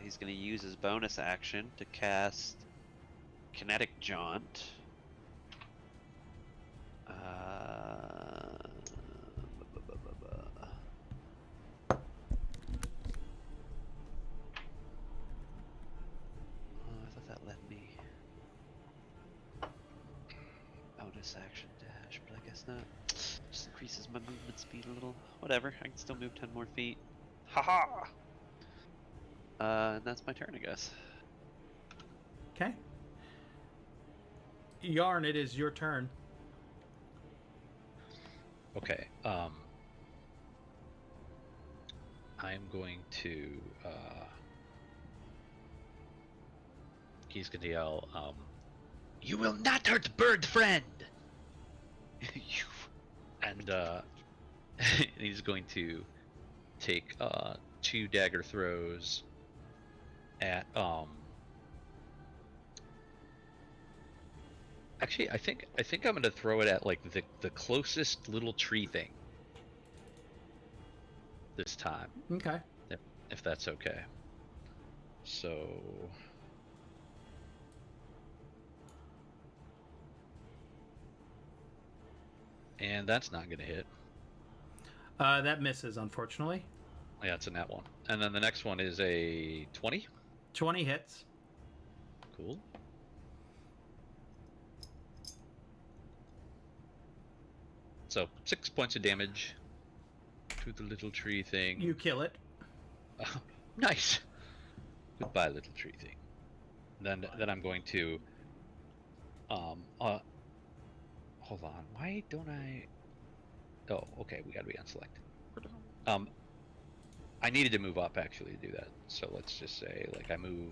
he's gonna use his bonus action to cast Kinetic Jaunt. I thought that let me bonus action dash, but I guess not. Just increases my movement speed a little. Whatever, I can still move 10 more feet. Haha! And that's my turn, I guess. Okay. Yarn, it is your turn. Okay. I'm going to. He's gonna yell. You will not hurt bird friend. You. And he's going to take 2 dagger throws at Actually, I think I'm gonna throw it at like the closest little tree thing this time, Okay. if that's okay. So and that's not gonna hit. That misses, unfortunately. Yeah, it's a nat one. And then the next one is a 20. 20 hits. Cool. So 6 points of damage to the little tree thing. You kill it. Nice. Goodbye, little tree thing. Then I'm going to hold on. Why don't I? Oh, okay. We gotta be on select. I needed to move up actually to do that. So let's just say like I move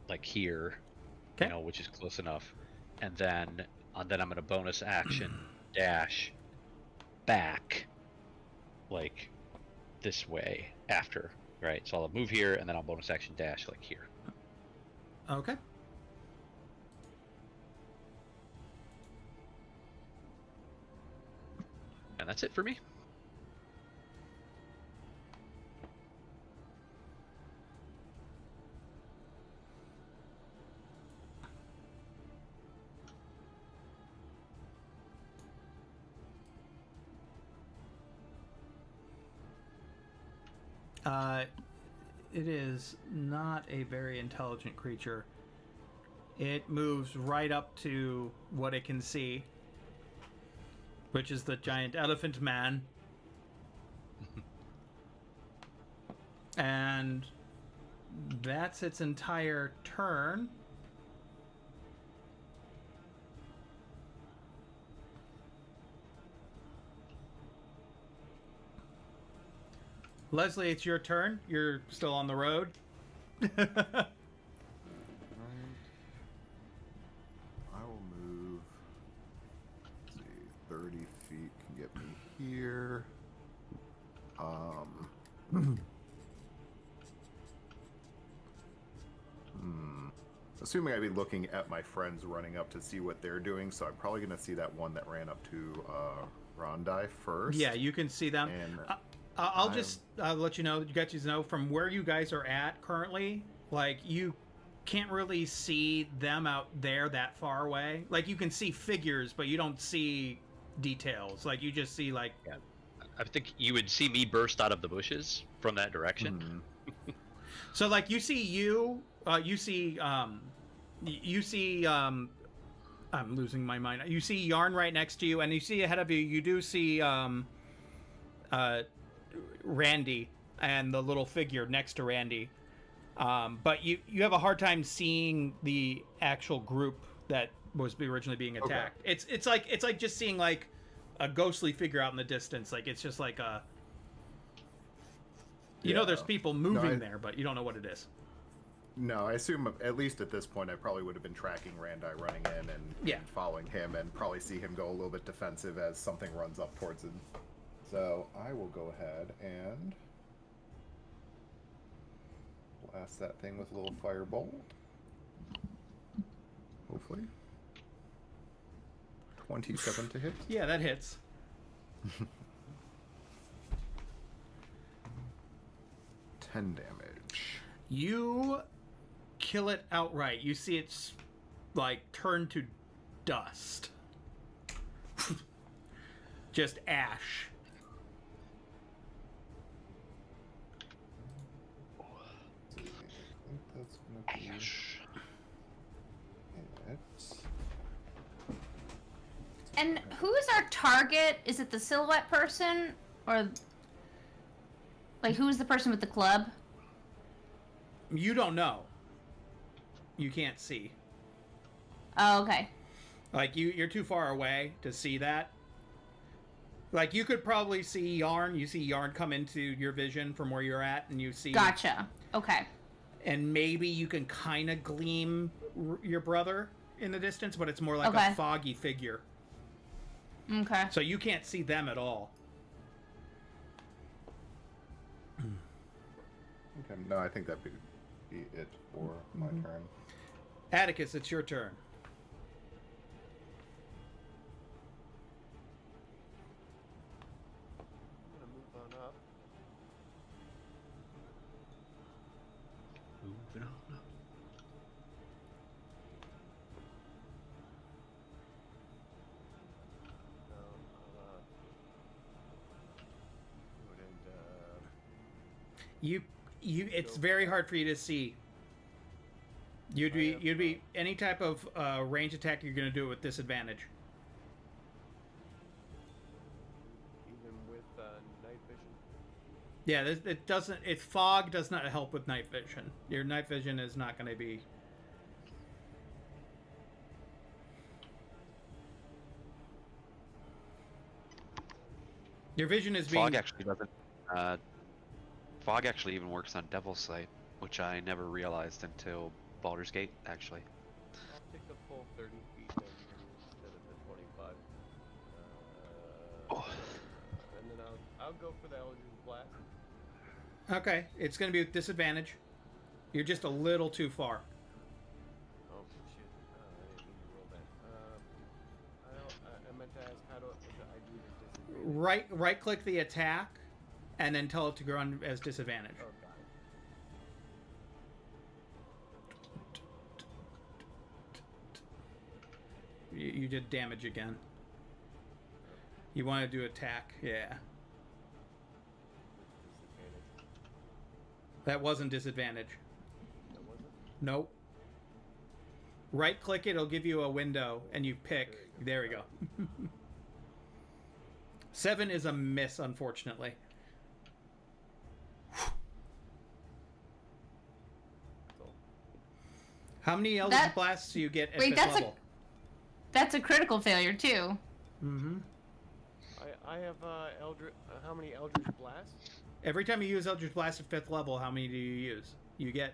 like here, Okay. you know, which is close enough, and then I'm gonna bonus action dash back like this way after, right? So I'll move here, and then I'll bonus action dash like here. Okay. And that's it for me. It is not a very intelligent creature. It moves right up to what it can see, which is the giant elephant man. And that's its entire turn. Leslie, it's your turn. You're still on the road. Right. I will move. Let's see, 30 feet can get me here. Assuming I'd be looking at my friends running up to see what they're doing, so I'm probably going to see that one that ran up to Rondai first. Yeah, you can see them. And I'll just let you know, from where you guys are at currently, like, you can't really see them out there that far away. Like, you can see figures, but you don't see details. Like, you just see, like... Yeah. I think you would see me burst out of the bushes from that direction. So, like, you see I'm losing my mind. You see Yarn right next to you, and you see ahead of you, you do see Randy and the little figure next to Randy. But you have a hard time seeing the actual group that was originally being attacked. Okay. It's like just seeing like a ghostly figure out in the distance. Like, it's just like a... You know there's people moving there, but you don't know what it is. No, I assume at least at this point I probably would have been tracking Randai running in and following him, and probably see him go a little bit defensive as something runs up towards him. So I will go ahead and blast that thing with a little firebolt. Hopefully. 27 to hit. Yeah, that hits. 10 damage. You kill it outright. You see it's like turn to dust. Just ash. I think that's gonna be it. And who is our target? Is it the silhouette person, or like who is the person with the club? You don't know. You can't see. Oh, okay. Like, you're too far away to see that. Like, you could probably see Yarn. You see Yarn come into your vision from where you're at, and you see... Gotcha. Okay. And maybe you can kind of gleam your brother in the distance, but it's more like a foggy figure. Okay. So you can't see them at all. Okay, no, I think that'd be it for my turn. Atticus, it's your turn. I'm gonna move on up. Moving on up. It's very hard for you to see. You'd be any type of range attack, you're going to do it with disadvantage. Even with night vision? Yeah, it doesn't. Fog does not help with night vision. Your night vision is not going to be. Your vision is being. Fog actually doesn't. Fog actually even works on Devil's Sight, which I never realized until Baldur's Gate, actually. I'll take the full 30 feet then instead of the 25. And then I'll go for the Eldritch Blast. Okay, it's going to be with disadvantage. You're just a little too far. Oh shit! I didn't mean to roll that. I meant to ask how do I do the disadvantage? Right click the attack, and then tell it to go on as disadvantage. Oh, got it. You did damage again. You want to do attack, yeah. Disadvantage. That wasn't disadvantage. That wasn't. Nope. Right click it, it'll give you a window, and you pick. There we go. 7 is a miss, unfortunately. So, How many Eldritch That- Blasts do you get at Wait, 5th that's level? That's a critical failure too. Mm-hmm. I have how many Eldritch Blasts? Every time you use Eldritch Blast at 5th level, how many do you use? You get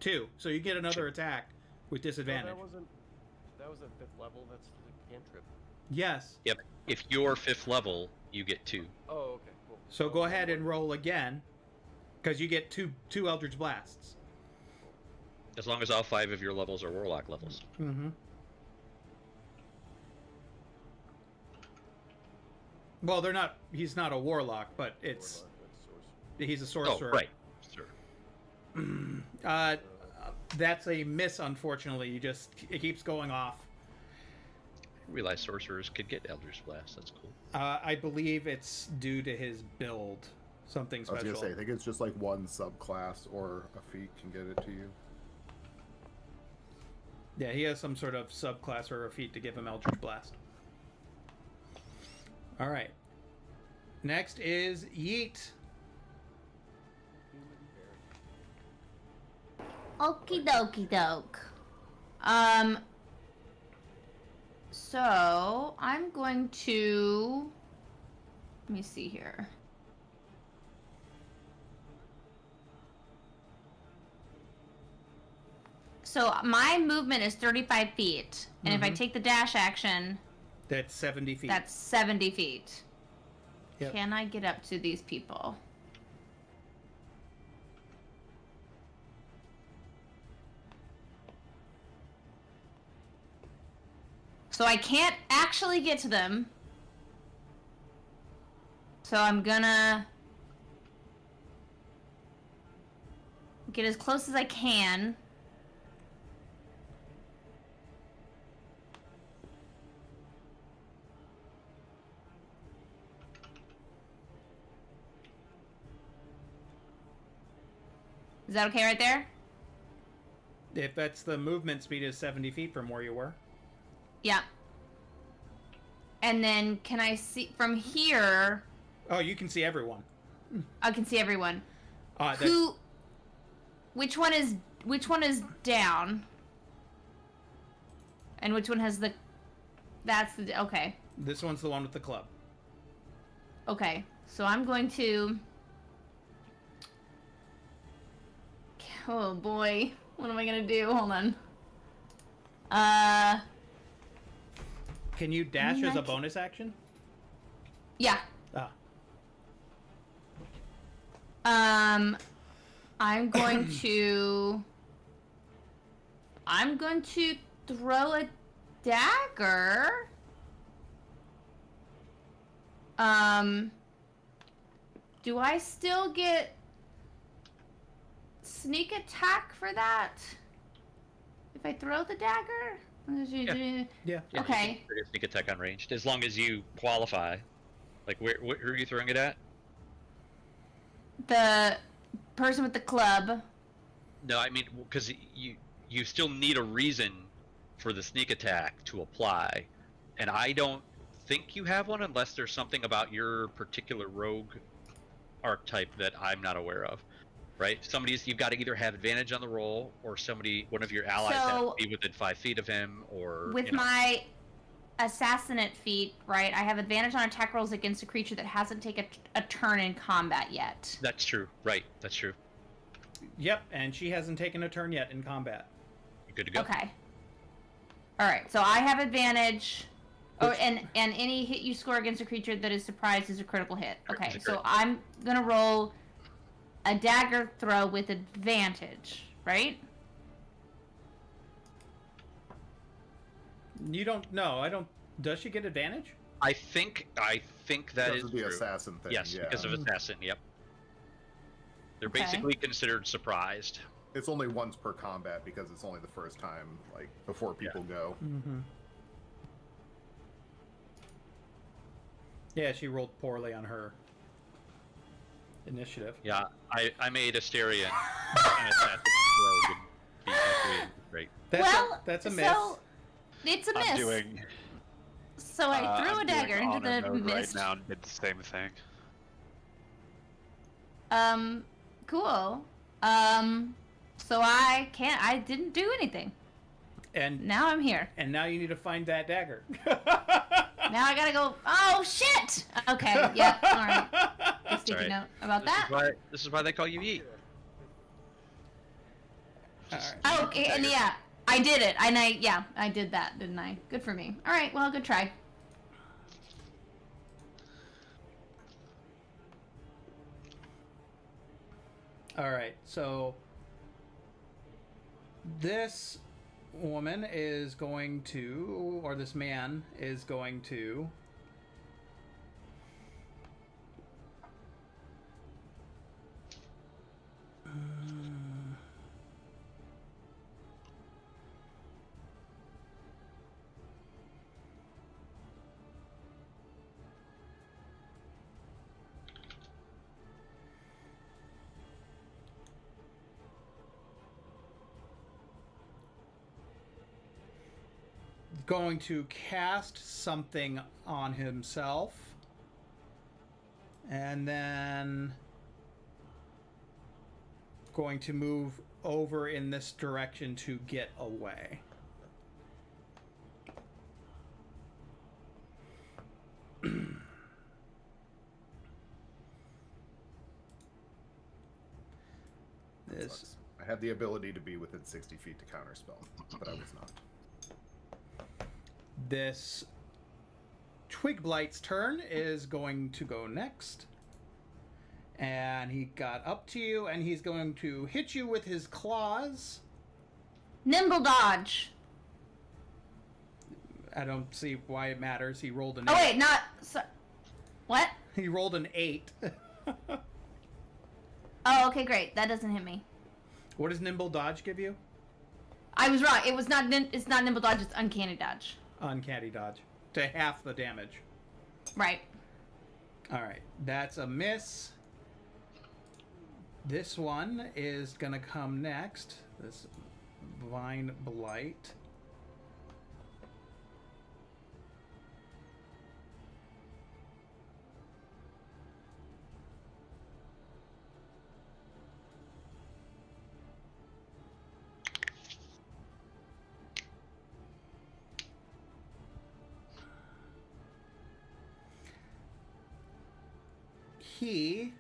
2. So you get another attack with disadvantage. No, that was at 5th level. That's the cantrip. Yes. Yep. If you're 5th level, you get 2. Oh, okay, cool. So go ahead and roll again, because you get two Eldritch Blasts. As long as all 5 of your levels are Warlock levels. Mm-hmm. Well, they're not. He's not a warlock, but it's Warlock, that's sorcerer. he's a Oh, sorcerer. right. Sure. That's a miss. Unfortunately, it keeps going off. I realize sorcerers could get Eldritch Blast. That's cool. I believe it's due to his build. Something I was special. gonna say, I think it's just like one subclass or a feat can get it to you. Yeah, he has some sort of subclass or a feat to give him Eldritch Blast. All right. Next is Yeet. Human bear. Okie dokie doke. So I'm going to. Let me see here. So my movement is 35 feet, and if I Mhm. take the dash action, That's 70 feet. that's 70 feet. Yep. Can I get up to these people? So I can't actually get to them. So I'm gonna get as close as I can. Is that okay right there? If that's the movement speed is 70 feet from where you were. Yeah. And then can I see from here? Oh, you can see everyone. I can see everyone. That- Who? Which one is down? And which one has the? That's the okay. This one's the one with the club. Okay, so I'm going to. Oh boy, what am I gonna do? Hold on. Can you dash mean, as I a can- bonus action? Yeah. Ah. I'm going to. I'm going to throw a dagger. Do I still get sneak attack for that? If I throw the dagger? Yeah. Yeah, Okay. you can trigger sneak attack on ranged, as long as you qualify. Like, where are you throwing it at? The person with the club. No, I mean, because you still need a reason for the sneak attack to apply, and I don't think you have one unless there's something about your particular rogue archetype that I'm not aware of. Right? You've got to either have advantage on the roll, or one of your allies has So- to be within 5 feet of him, or With my assassinate feat, right, I have advantage on attack rolls against a creature that hasn't taken a turn in combat yet. That's true. Right? That's true. Yep, and she hasn't taken a turn yet in combat. You're good to go. Okay. Alright, so I have advantage. And any hit you score against a creature that is surprised is a critical hit. Okay, Is a so crit. I'm gonna roll a dagger throw with advantage, right? You don't know. I don't. Does she get advantage? I think that Because is of the true. assassin thing. Yes, yeah. because of assassin. Yep. They're Okay. basically considered surprised. It's only once per combat because it's only the first time, like, before people go. Mm-hmm. Yeah, she rolled poorly on her initiative. Yeah, I made Asterion an assassin rogue and beat me great. That's a miss. So it's a miss. I'm doing. So I threw I'm a dagger doing into honor the mode mist. right now and did the same thing. Cool. So I didn't do anything. And Now I'm here. now you need to find that dagger. Now I gotta go. Oh shit! Okay, yeah, alright. Just take Alright. a note about that. This is why they call you Yeet. Alright. Oh, okay, and yeah, I did it. And I did that, didn't I? Good for me. Alright, well, good try. Alright, so this woman is going to, or this man is going to going to cast something on himself, and then going to move over in this direction to get away. This I had the ability to be within 60 feet to counterspell, but I was not. This Twigblight's turn is going to go next. And he got up to you, and he's going to hit you with his claws. Nimble dodge. I don't see why it matters. He rolled an Oh 8. wait, not what? He rolled an 8. Oh, okay, great. That doesn't hit me. What does Nimble Dodge give you? I was wrong. It was not. It's not nimble dodge. It's uncanny dodge. Uncanny Dodge. To half the damage. Right. Alright, that's a miss. This one is gonna come next. This Vine Blight. He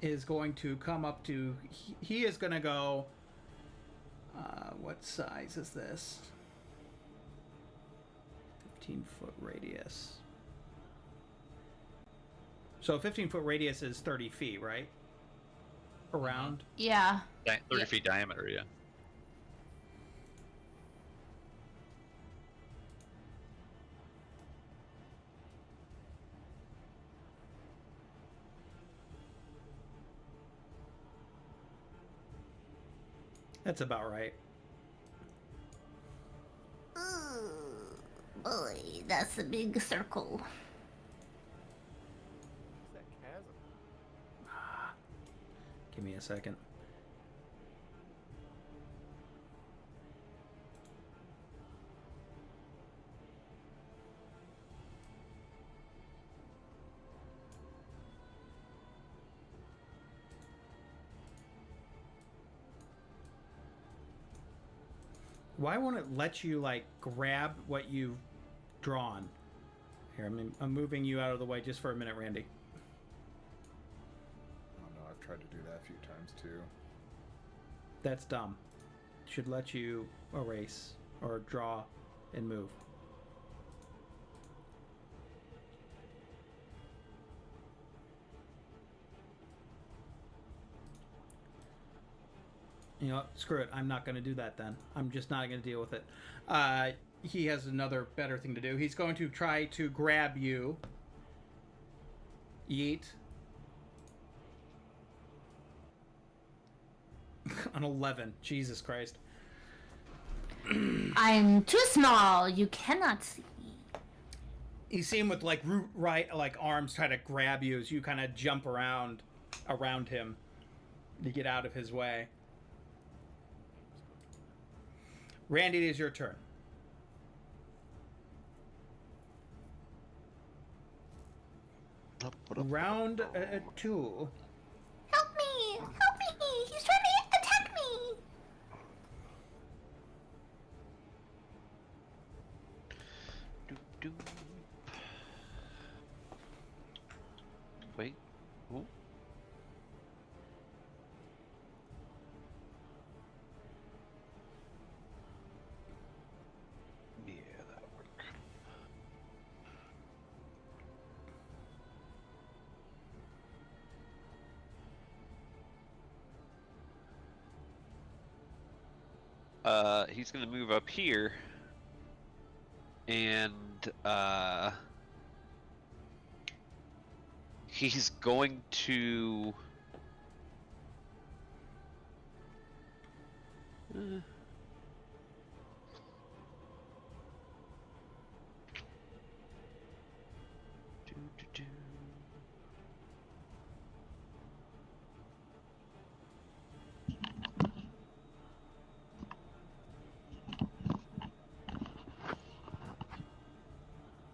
is going to come up to, he is going to go, what size is this? 15-foot radius. So a 15-foot radius is 30 feet, right? Around? Yeah. 30 Yeah. feet diameter, yeah. That's about right. Boy, that's a big circle. What's that chasm? Give me a second. Why won't it let you, like, grab what you've drawn? Here, I'm moving you out of the way just for a minute, Randy. Oh no, I've tried to do that a few times too. That's dumb. Should let you erase. or draw and move. You know what? Screw it. I'm not going to do that then. I'm just not going to deal with it. He has another better thing to do. He's going to try to grab you. Yeet. An 11. Jesus Christ. I'm too small. You cannot see. You see him with like arms try to grab you as you kind of jump around him to get out of his way. Randy, it is your turn. Round 2. Help me! Help me! He's trying to attack me! Wait. Ooh. Yeah, that'll work. He's gonna move up here, and he's going to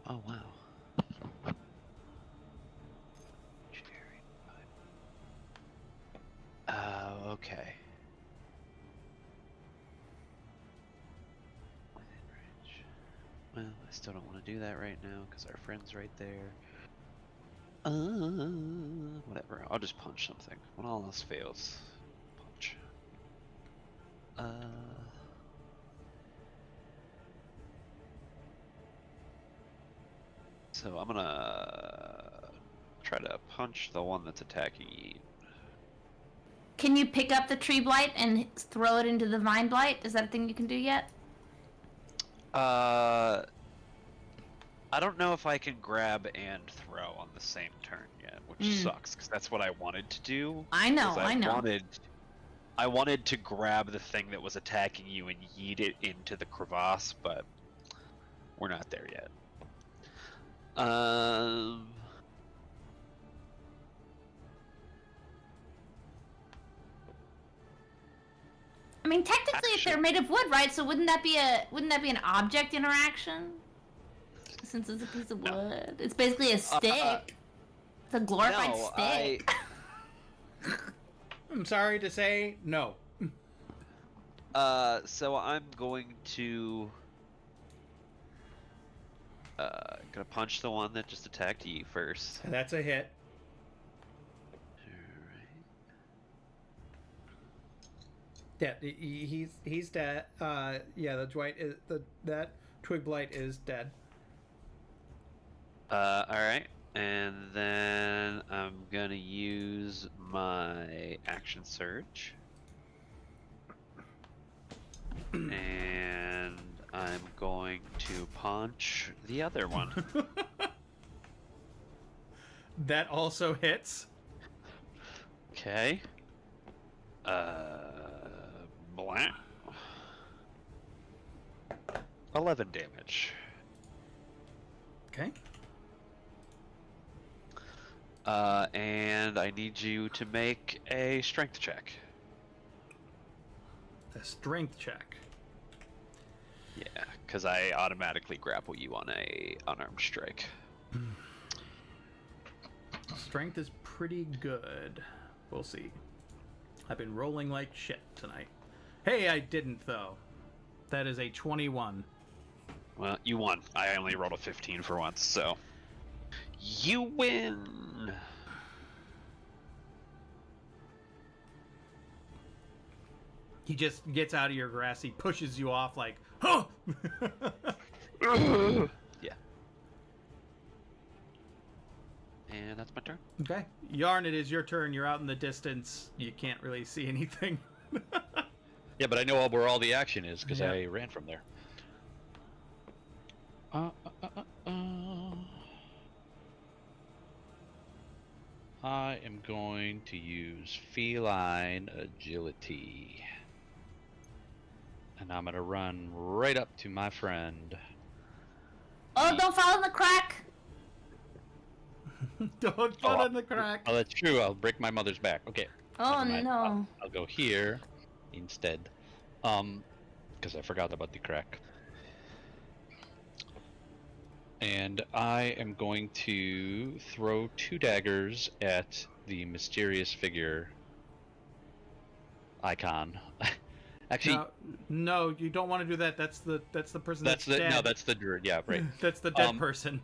Oh wow. Okay. Within range. Well, I still don't want to do that right now because our friend's right there. Whatever. I'll just punch something. When all else fails, punch. So I'm gonna try to punch the one that's attacking Yeet. Can you pick up the tree blight and throw it into the vine blight? Is that a thing you can do yet? I don't know if I can grab and throw on the same turn yet, which sucks because that's what I wanted to do. I know. I wanted to grab the thing that was attacking you and yeet it into the crevasse, but we're not there yet. I mean, technically, if they're made of wood, right? So wouldn't that be an object interaction? Since it's a piece of wood, it's basically a stick. It's a glorified stick. I'm sorry to say, no. So I'm going to gonna punch the one that just attacked you first. That's a hit. Yeah, he's dead. Yeah, the Dwight is that twig blight is dead. All right, and then I'm gonna use my action surge, and I'm going to punch the other one. That also hits. Okay. Blah. 11 damage. Okay. And I need you to make a strength check. A strength check. Yeah, because I automatically grapple you on a unarmed strike. Strength is pretty good. We'll see. I've been rolling like shit tonight. Hey, I didn't though. That is a 21. Well, you won. I only rolled a 15 for once, so you win. He just gets out of your grasp. He pushes you off like, huh! Yeah. And that's my turn. Okay. Yarn, it is your turn. You're out in the distance. You can't really see anything. Yeah, but I know where all the action is because Yeah. I ran from there. I am going to use feline agility. And I'm going to run right up to my friend. Oh, don't fall in the crack. Don't fall in the crack. Oh, that's true. I'll break my mother's back. Okay. Oh Never mind. no. I'll go here instead. Because I forgot about the crack. And I am going to throw 2 daggers at the mysterious figure icon. Actually, No, you don't want to do that. That's the person that's dead. no, that's the druid. Yeah, right. That's the dead person.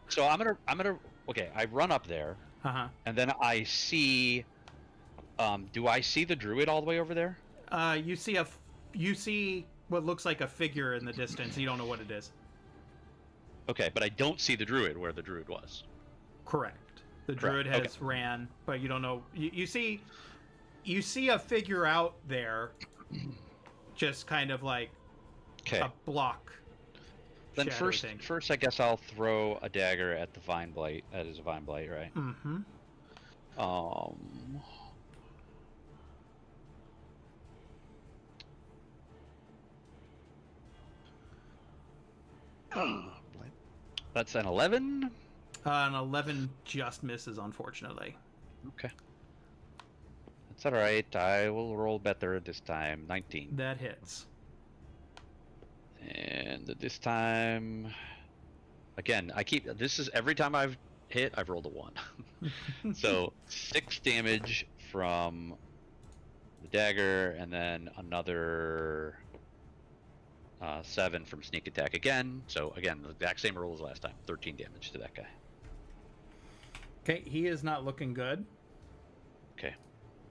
So I'm gonna. Okay, I run up there, and then I see. Do I see the druid all the way over there? You see what looks like a figure in the distance. You don't know what it is. Okay, but I don't see the druid where the druid was. Correct. The Correct. druid has Okay. ran, but you don't know. You see a figure out there, just kind of like Okay. a block. Then shadow thing. first, I guess I'll throw a dagger at the vine blight. That is a vine blight, right? Mm-hmm. That's an 11. An 11 just misses, unfortunately. Okay. That's all right. I will roll better this time. 19. That hits. And this time, again, this is every time I've hit, I've rolled a 1. So 6 damage from the dagger, and then another 7 from sneak attack again. So again, the exact same roll as last time. 13 damage to that guy. Okay, he is not looking good. Okay.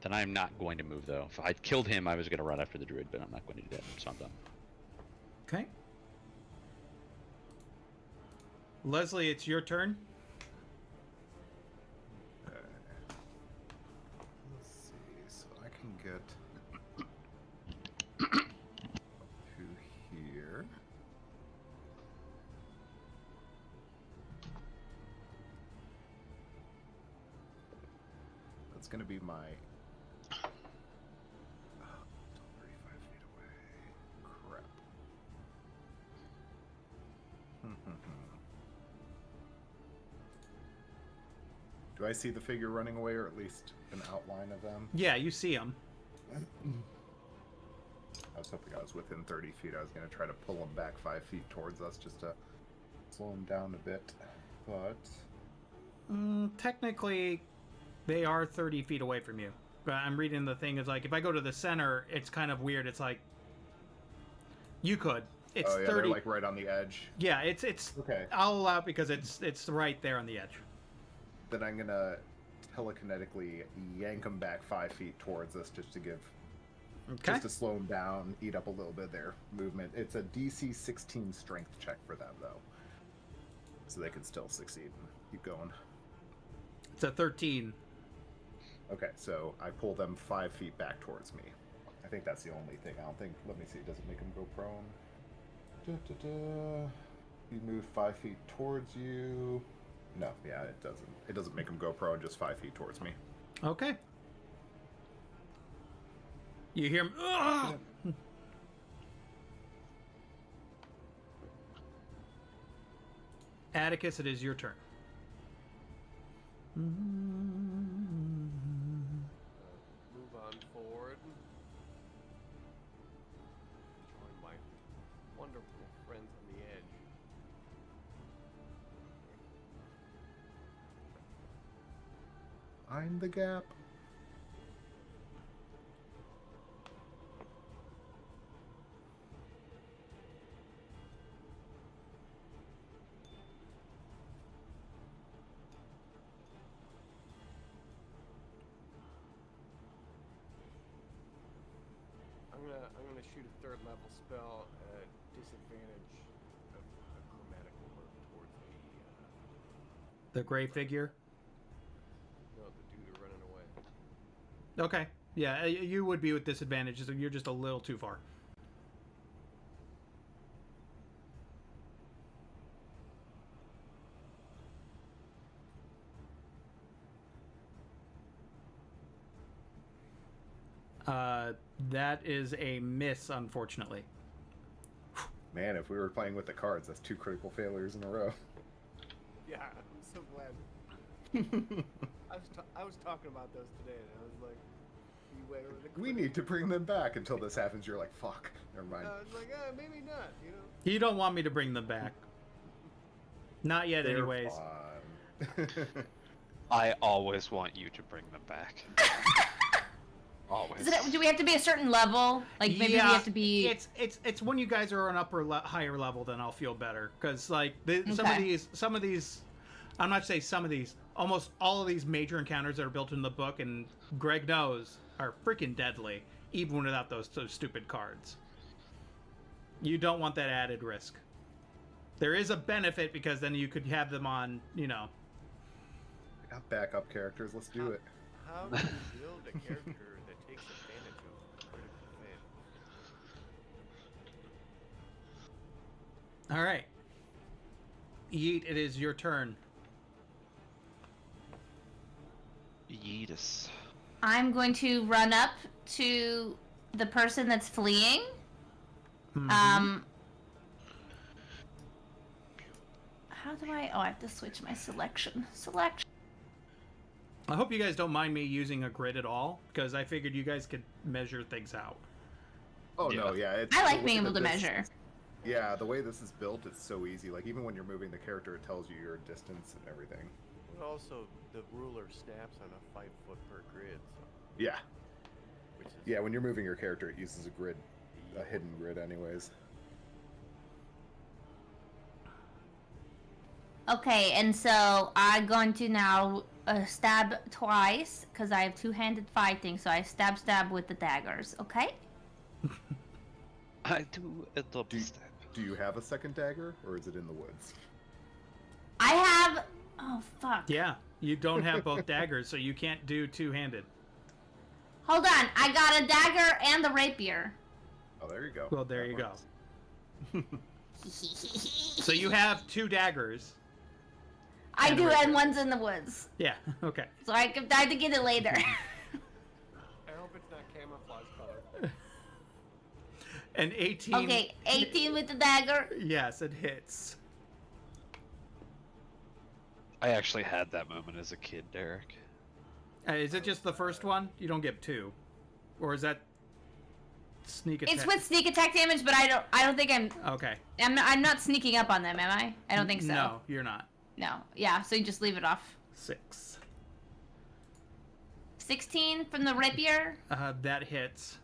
Then I'm not going to move though. If I killed him, I was going to run after the druid, but I'm not going to do that. So I'm done. Okay. Leslie, it's your turn. Let's see. So I can get to here. That's going to be my. Oh, still 35 feet away. Crap. Do I see the figure running away, or at least an outline of them? Yeah, you see him. I was hoping I was within 30 feet. I was going to try to pull him back 5 feet towards us just to slow him down a bit. But Technically, they are 30 feet away from you. But I'm reading the thing. It's like, if I go to the center, it's kind of weird. It's like, you could. It's oh yeah, 30. they're like right on the edge. Yeah, it's Okay. I'll allow it because it's right there on the edge. Then I'm gonna telekinetically yank him back 5 feet towards us just to give, Okay. just to slow him down, eat up a little bit of their movement. It's a DC 16 strength check for them though, so they can still succeed and keep going. It's a 13. Okay, so I pull them 5 feet back towards me. I think that's the only thing. I don't think. Let me see. Does it make him go prone? You move 5 feet towards you. No, yeah, it doesn't. It doesn't make him go prone. Just 5 feet towards me. Okay. You hear him. "Ugh!" Atticus, it is your turn. Move on forward. Join my wonderful friends on the edge. Find the gap. I'm gonna to shoot a 3rd level spell at disadvantage of a chromatic orb towards The gray figure. no, the dude running away. Okay. Yeah, you would be with disadvantage. So you're just a little too far. That is a miss, unfortunately. Man, if we were playing with the cards, that's 2 critical failures in a row. Yeah, I'm so glad. I was talking about those today, and I was like, beware of the We need to bring them back. Until this happens, you're like, fuck. Never mind. I was like, maybe not, you know? You don't want me to bring them back. Not yet, They're anyways. fun. I always want you to bring them back. Always. Do we have to be a certain level? Like maybe we have to be. It's when you guys are on higher level, then I'll feel better. Because like some of these, I'm not saying some of these, almost all of these major encounters that are built in the book, and Greg knows, are freaking deadly, even without those stupid cards. You don't want that added risk. There is a benefit because then you could have them on, I got backup characters. Let's do it. How do you build a character that takes advantage of critical fail? All right. Yeet, it is your turn. Yeetus. I'm going to run up to the person that's fleeing. Mhm. How do I? Oh, I have to switch my selection. I hope you guys don't mind me using a grid at all, because I figured you guys could measure things out. Oh no, yeah. It's, I like the being way able that to this- measure. Yeah, the way this is built, it's so easy. Like even when you're moving the character, it tells you your distance and everything. But also, the ruler snaps on a 5 foot per grid, so, Yeah. which is Yeah, when you're moving your character, it uses a grid, a hidden grid, anyways. Okay, and so I'm going to now stab twice because I have two-handed fighting. So I stab with the daggers. Okay. I do a double stab. Do you have a second dagger, or is it in the woods? I have. Oh fuck. Yeah, you don't have both daggers, so you can't do two-handed. Hold on, I got a dagger and the rapier. Oh, there you go. Well, there That you go. works. So you have 2 daggers. I and a do, rapier. and one's in the woods. Yeah, okay. So I have to get it later. I hope it's not camouflage color. An 18. Okay, 18 with the dagger. Yes, it hits. I actually had that moment as a kid, Derek. Is it just the first one? You don't get 2, or is that sneak attack? It's with sneak attack damage, but I don't think Okay. I'm not sneaking up on them, am I? I don't think so. No, you're not. No. Yeah, so you just leave it off. 6. 16 from the rapier. That hits.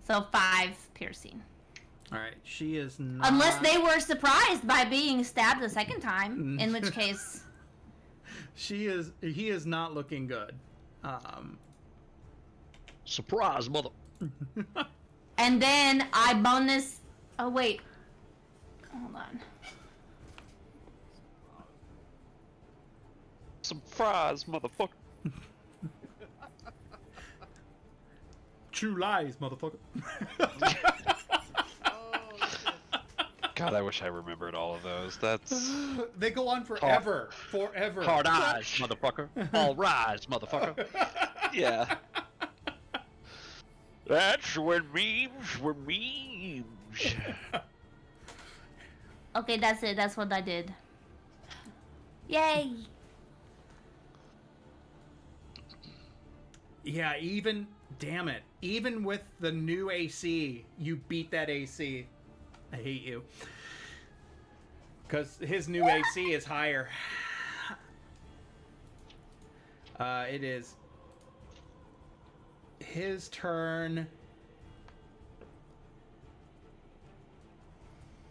So 5 piercing. All right, she is not. Unless they were surprised by being stabbed a second time, in which case. He is not looking good. Surprise, mother. And then I bonus. Oh wait. Hold on. Surprise, motherfucker. True lies, motherfucker. God, I wish I remembered all of those. That's They go on forever. Forever. Hard eyes, motherfucker. All rise, motherfucker. yeah. That's when memes were memes. Okay, that's it. That's what I did. Yay! Yeah, damn it. Even with the new AC, you beat that AC. I hate you. Because his new AC is higher. It is his turn.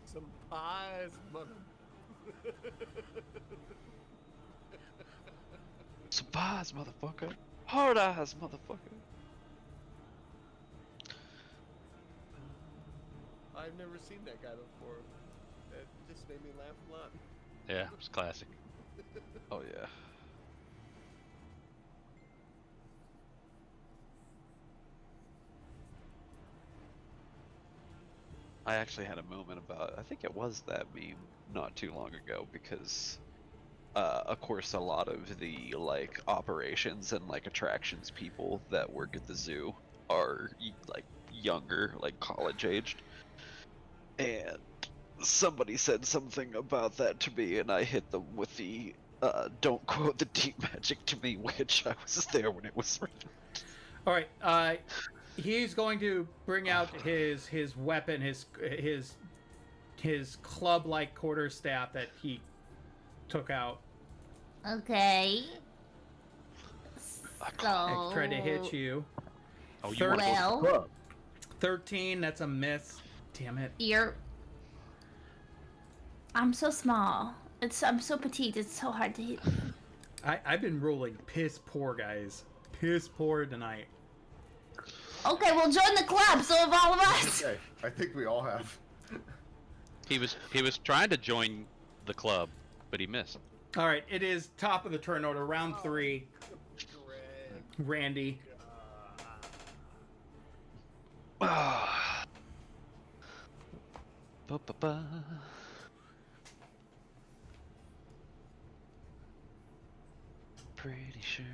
Some pies, mother. Surprise, motherfucker. Hard eyes, motherfucker. I've never seen that guy before. That just made me laugh a lot. Yeah, it's classic. Oh yeah. I actually had a moment about, I think it was that meme not too long ago, because of course a lot of the like operations and like attractions people that work at the zoo are like younger, like college aged, and somebody said something about that to me, and I hit them with the don't quote the deep magic to me, which I was there when it was written. All right. He's going to bring out his weapon, his club-like quarterstaff that he took out. Okay. I So. tried to hit you. Oh, you want to go to the Well, club? 13. That's a miss. Damn it. I'm so small. I'm so petite. It's so hard to hit. I've been rolling piss poor, guys. Piss poor tonight. Okay, well, join the club. So have all of us. Okay, I think we all have. He was trying to join the club, but he missed. All right, it is top of the turn order, round 3. Greg. Randy. Ba-ba-ba. Pretty sure,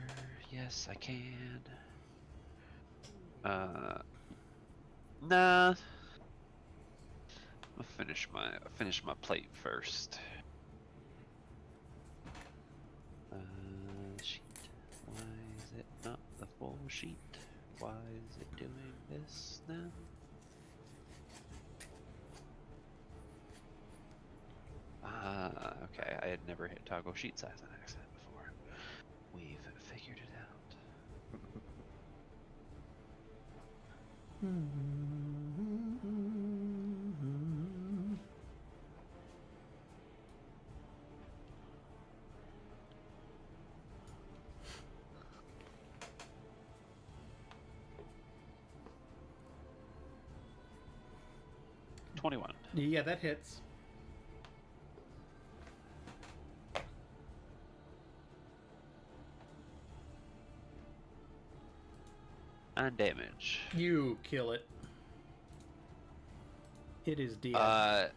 yes I can. Nah. I'll finish my plate first. Sheet. Why is it not the full sheet? Why is it doing this now? Okay, I had never hit toggle sheet size on accident before. We've figured it out. $21. Yeah, that hits. And damage. You kill it. It is dead.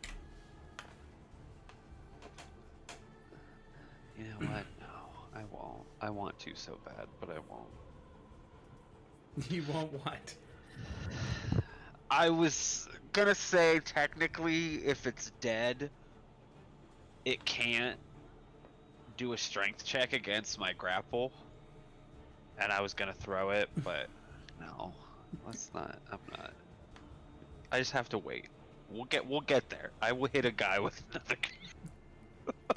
You know what? No, I won't. I want to so bad, but I won't. You won't what? I was gonna say technically, if it's dead, it can't do a strength check against my grapple, and I was gonna throw it, but no, let's not. I'm not. I just have to wait. We'll get there. I will hit a guy with another. I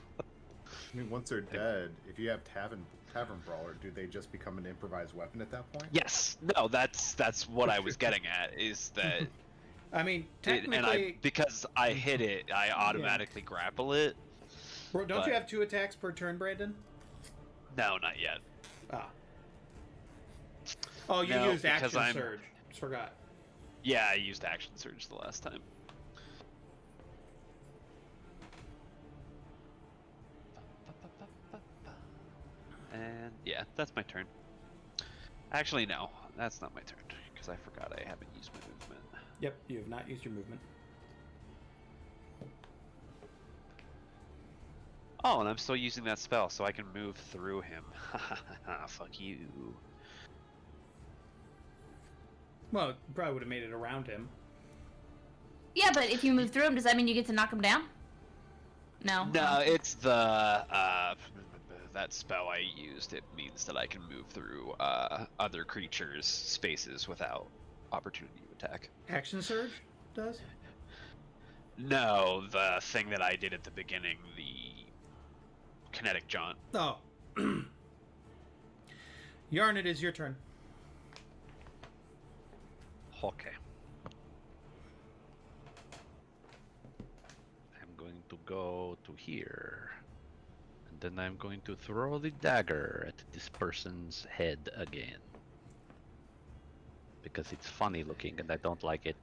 mean, once they're dead, if you have Tavern Brawler, do they just become an improvised weapon at that point? Yes. No, that's what I was getting at. Is that I mean, technically, because I hit it, I automatically grapple it. Don't you have 2 attacks per turn, Brandon? No, not yet. Ah. Oh, you No, used because action surge. Forgot. Yeah, I used action surge the last time. And yeah, that's my turn. Actually, no, that's not my turn because I forgot I haven't used my movement. Yep, you have not used your movement. Oh, and I'm still using that spell, so I can move through him. Fuck you. Well, you probably would have made it around him. Yeah, but if you move through him, does that mean you get to knock him down? No. No, it's the that spell I used. It means that I can move through other creatures' spaces without opportunity to attack. Action surge does? No, the thing that I did at the beginning, the kinetic jaunt. Oh. Yarn, it is your turn. Okay. I'm going to go to here. And then I'm going to throw the dagger at this person's head again. Because it's funny looking and I don't like it.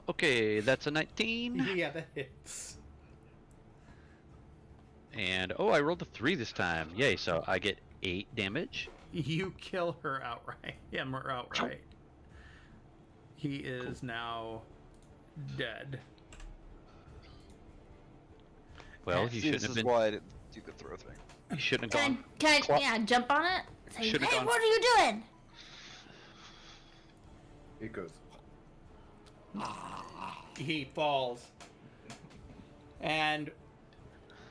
Okay, that's a 19. Yeah, that hits. And oh, I rolled a 3 this time. Yay! So I get 8 damage. You kill her outright. Him or outright. He is now dead. Well, you See, shouldn't this have is been. why I didn't do the throw thing. You shouldn't have gone. Can I Clock. yeah, jump on it? Say, Should've hey, gone- what are you doing? It goes. He falls. And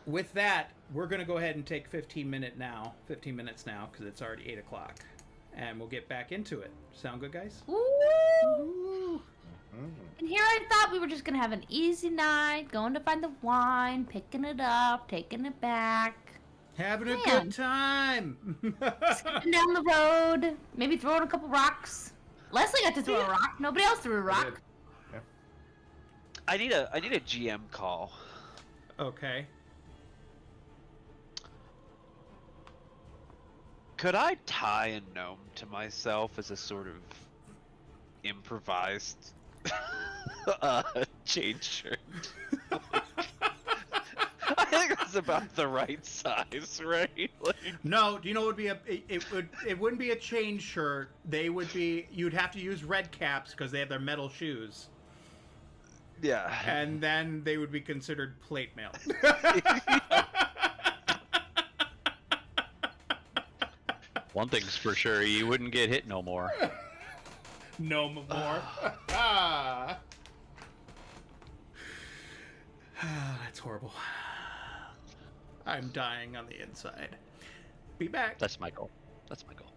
with that, we're going to go ahead and take 15 minutes now, because it's already 8 o'clock. And we'll get back into it. Sound good, guys? Ooh. Mm. And here I thought we were just gonna have an easy night, going to find the wine, picking it up, taking it back, Having a Man. good time. skipping down the road, maybe throwing a couple rocks. Leslie got to throw a rock. Nobody else threw a I rock. did. I need a GM call. Okay. Could I tie a gnome to myself as a sort of improvised chain shirt? I think that's about the right size, right? Like, No, do you know what would be it wouldn't be a chain shirt. You'd have to use red caps because they have their metal shoes. yeah. And then they would be considered plate mail. One thing's for sure, you wouldn't get hit no more. No more. That's horrible. I'm dying on the inside. Be back. That's my goal. That's my goal.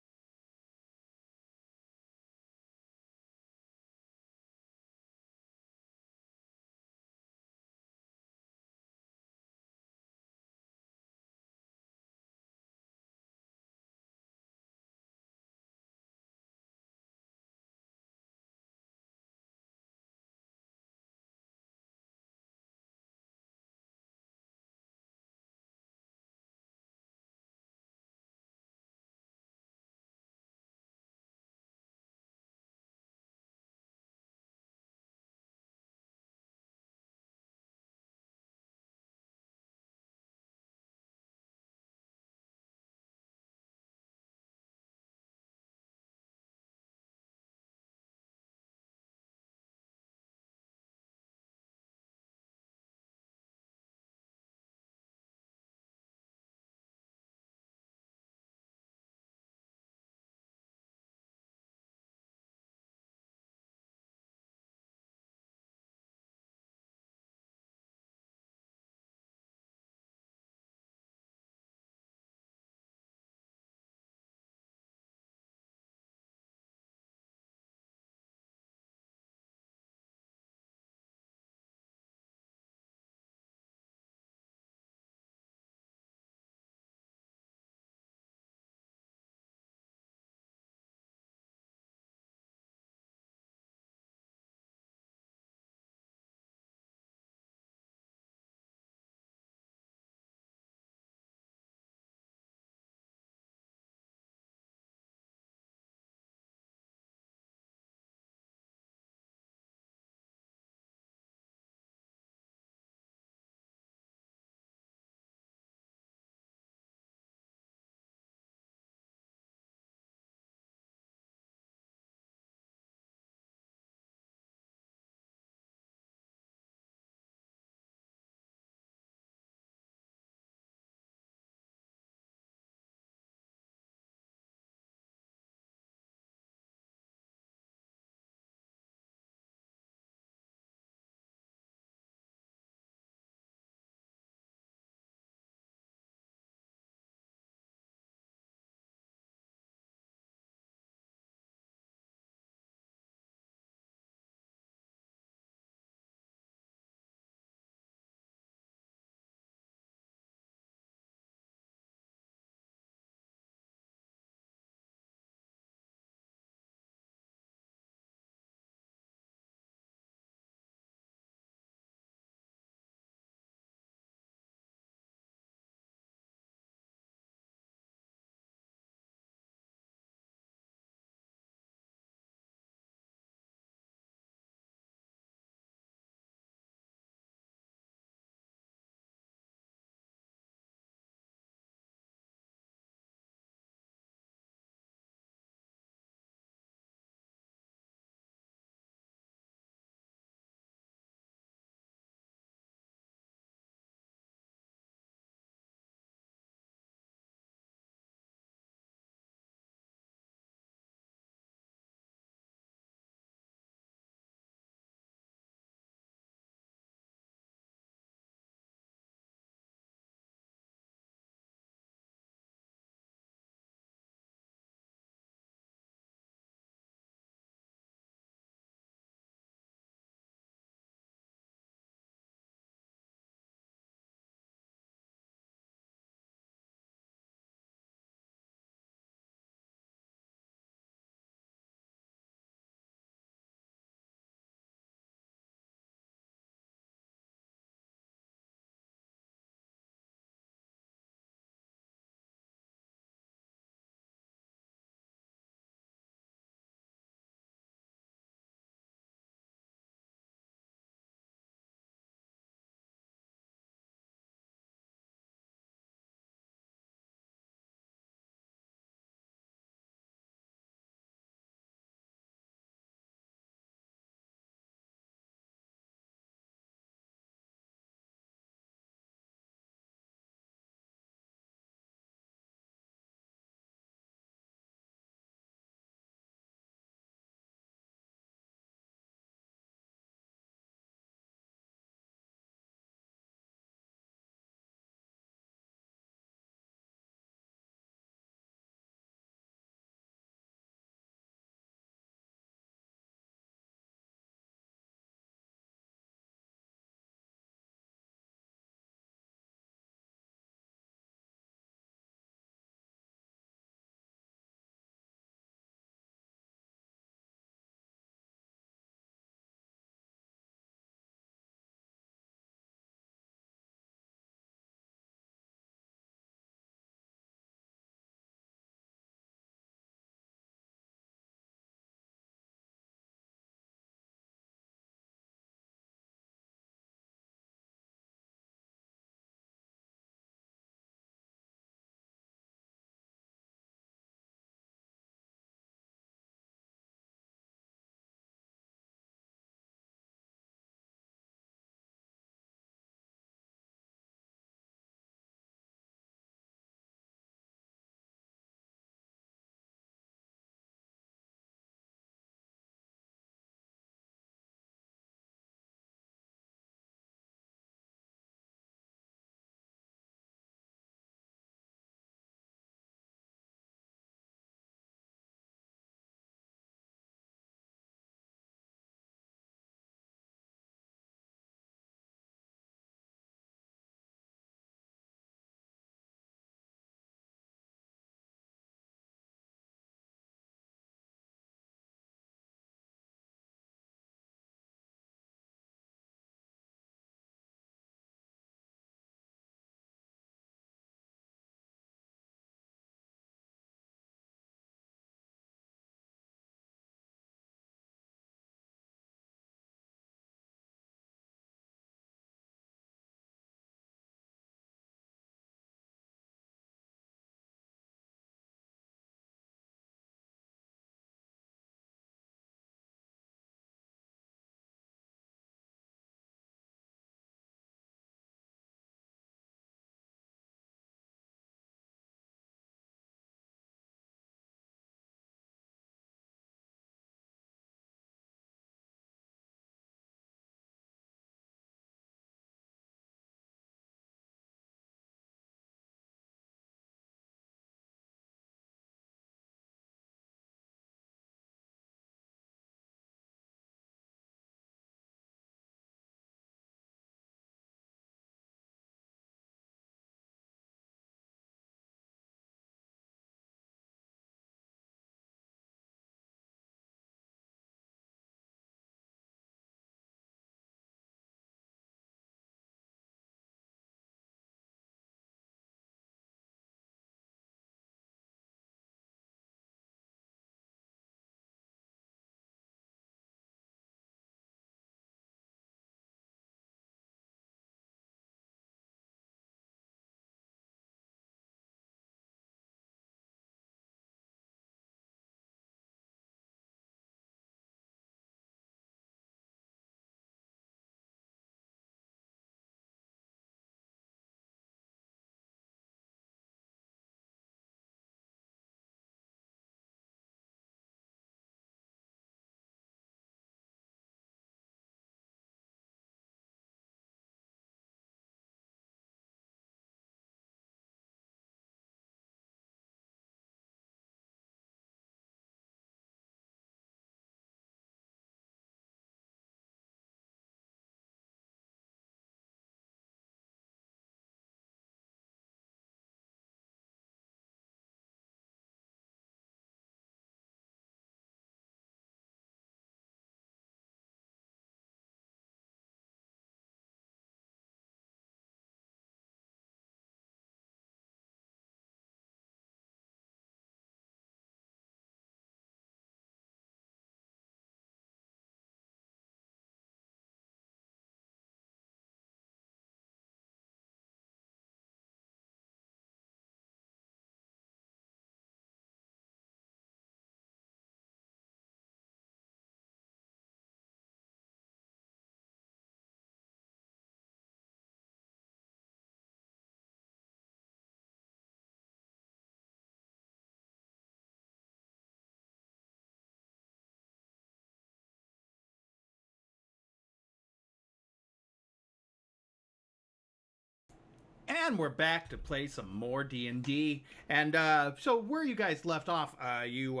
And we're back to play some more D&D. And so where you guys left off, you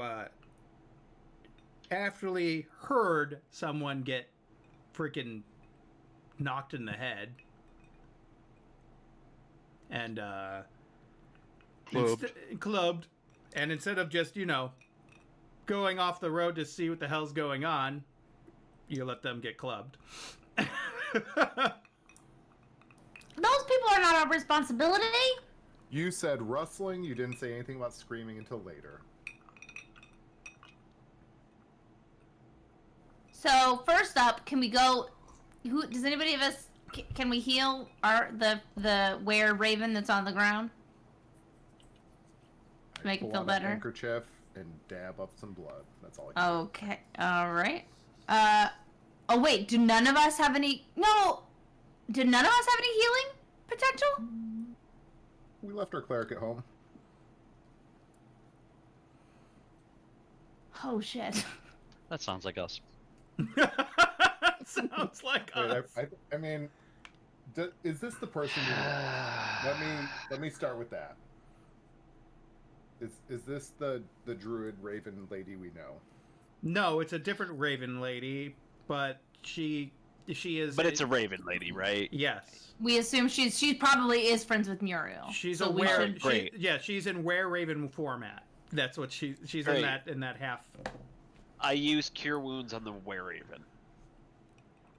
afterly heard someone get freaking knocked in the head. And clubbed. And instead of just, going off the road to see what the hell's going on, you let them get clubbed. Those people are not our responsibility. You said rustling. You didn't say anything about screaming until later. So first up, can we go? Does anybody of us? Can we heal the were raven that's on the ground? To make it feel better. Handkerchief and dab up some blood. That's all I can Okay. All right. Oh wait. Do none of us have any? No. Did none of us have any healing potential? We left our cleric at home. Oh shit. That sounds like us. Sounds like us. I mean, is this the person? Let me start with that. Is this the druid raven lady we know? No, it's a different raven lady, but she is. But it's a raven lady, right? Yes. We assume she probably is friends with Muriel. She's so aware. Great. She's in were raven format. That's what she's Great. in that half. I use Cure Wounds on the were-raven.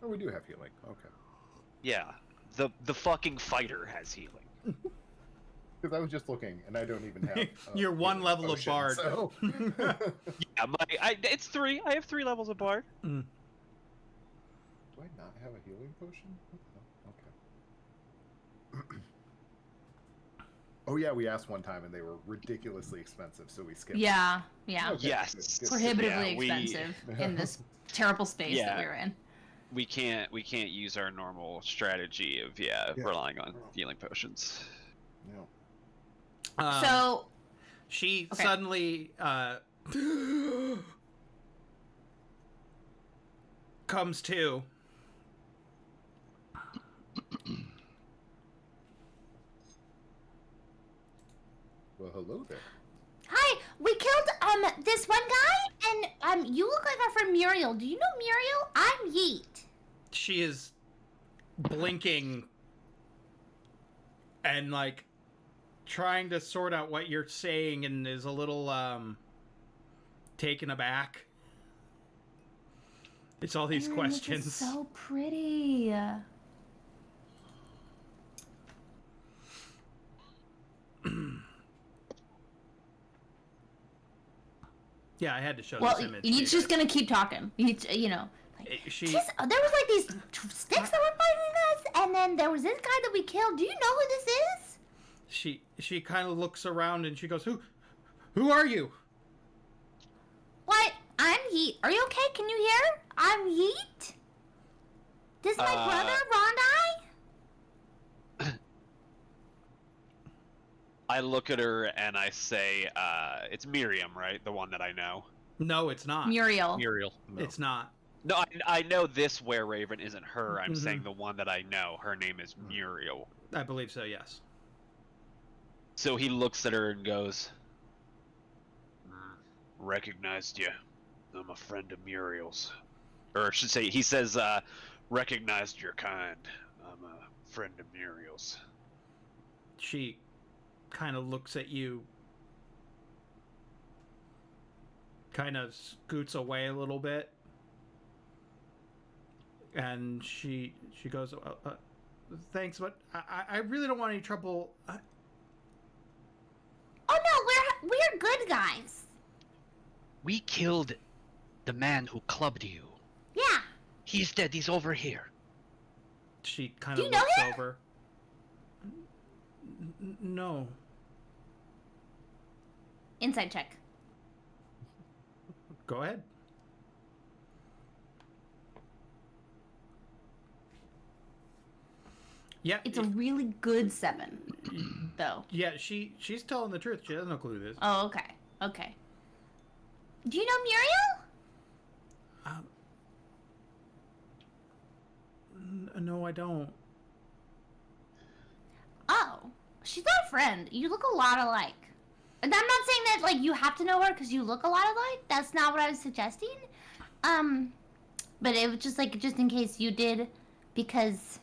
Oh, we do have healing. Okay. Yeah, the fucking fighter has healing. Because I was just looking, and I don't even have. You're one level potion, of bard. So... Yeah, it's 3. I have 3 levels of bard. Mm. Do I not have a healing potion? What the hell? Okay. Oh yeah, we asked one time, and they were ridiculously expensive, so we skipped. Yeah. Okay, Yes. good. Prohibitively Yeah, we- expensive in this terrible space that we're in. We can't use our normal strategy of relying on healing potions. No. So She Okay. suddenly comes to. Well, hello there. Hi, we killed this one guy, and you look like our friend Muriel. Do you know Muriel? I'm Yeet. She is blinking and like trying to sort out what you're saying, and is a little taken aback. It's all these questions. This is so pretty. Yeah, I had to show Well, this image. he's just gonna keep talking. He's, She Just, there was like these sticks that were fighting us, and then there was this guy that we killed. Do you know who this is? she kind of looks around and she goes, "Who are you?" What? I'm Yeet. Are you okay? Can you hear? I'm Yeet. This is my brother, Rondai. I look at her and I say, it's Miriam, right? The one that I know. No, it's not. Muriel. Muriel. No. It's not. No, I know this were-raven isn't her. I'm Mhm. saying the one that I know. Her name is Muriel. I believe so. Yes. So he looks at her and goes, recognized you. I'm a friend of Muriel's. Or I should say, he says, recognized your kind. I'm a friend of Muriel's. She kind of looks at you, kind of scoots away a little bit, and she goes, "Thanks, but I really don't want any trouble." Oh no, we're good guys. We killed the man who clubbed you. Yeah. He's dead. He's over here. She kind Do of you know looks him? over. No. Inside check. Go ahead. Yeah. It's a really good 7, though. Yeah, she's telling the truth. She has no clue who this is. Oh, okay. Okay. Do you know Muriel? No, I don't. Oh. She's our friend. You look a lot alike. And I'm not saying that like you have to know her because you look a lot alike. That's not what I was suggesting. But it was just like just in case you did, because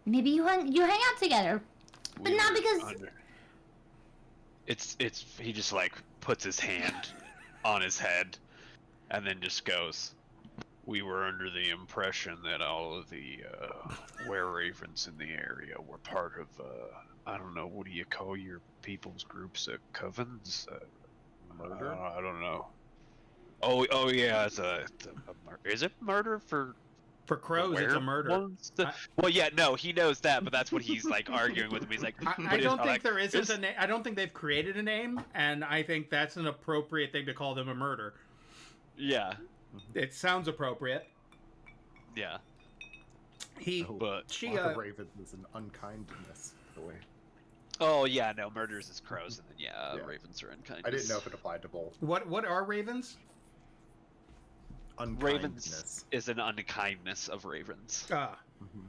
maybe you hang out together, but We not were because. under- It's he just like puts his hand on his head, and then just goes. We were under the impression that all of the were-ravens in the area were part of, I don't know, what do you call your people's groups? Covens? Murder? I don't know. Oh yeah, it's a is it murder for crows, it's a murder. werewolves? Well, yeah, no, he knows that, but that's what he's like arguing with him. He's like, I don't think there isn't a name. I don't think they've created a name, and I think that's an appropriate thing to call them a murder. Yeah, It sounds appropriate. yeah. He, But- she, Flock of ravens is an unkindness, by the way. Oh yeah, no, murders is crows, and then Yeah. ravens are unkindness. I didn't know if it applied to both. what are ravens? Unkindness. Ravens is an unkindness of ravens. Ah, Mhm.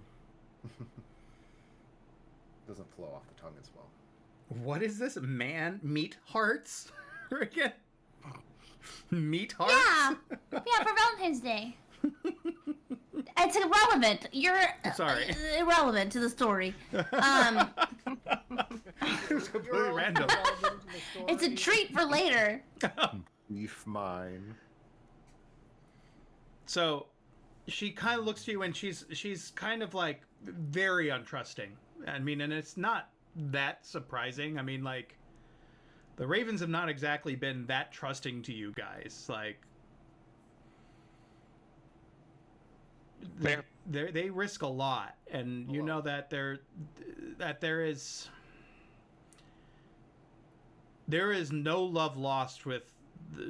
Doesn't flow off the tongue as well. what is this? Man, meat hearts? Again? Meat hearts? Yeah, yeah, for Valentine's Day. It's irrelevant. You're Sorry. irrelevant to the story. It was completely random. It's a treat for later. Beef mine. So, she kind of looks to you, and she's kind of like very untrusting. I mean, and it's not that surprising. I mean, like, the Ravens have not exactly been that trusting to you guys. Like, Fair. they risk a lot, and you know that there is no love lost with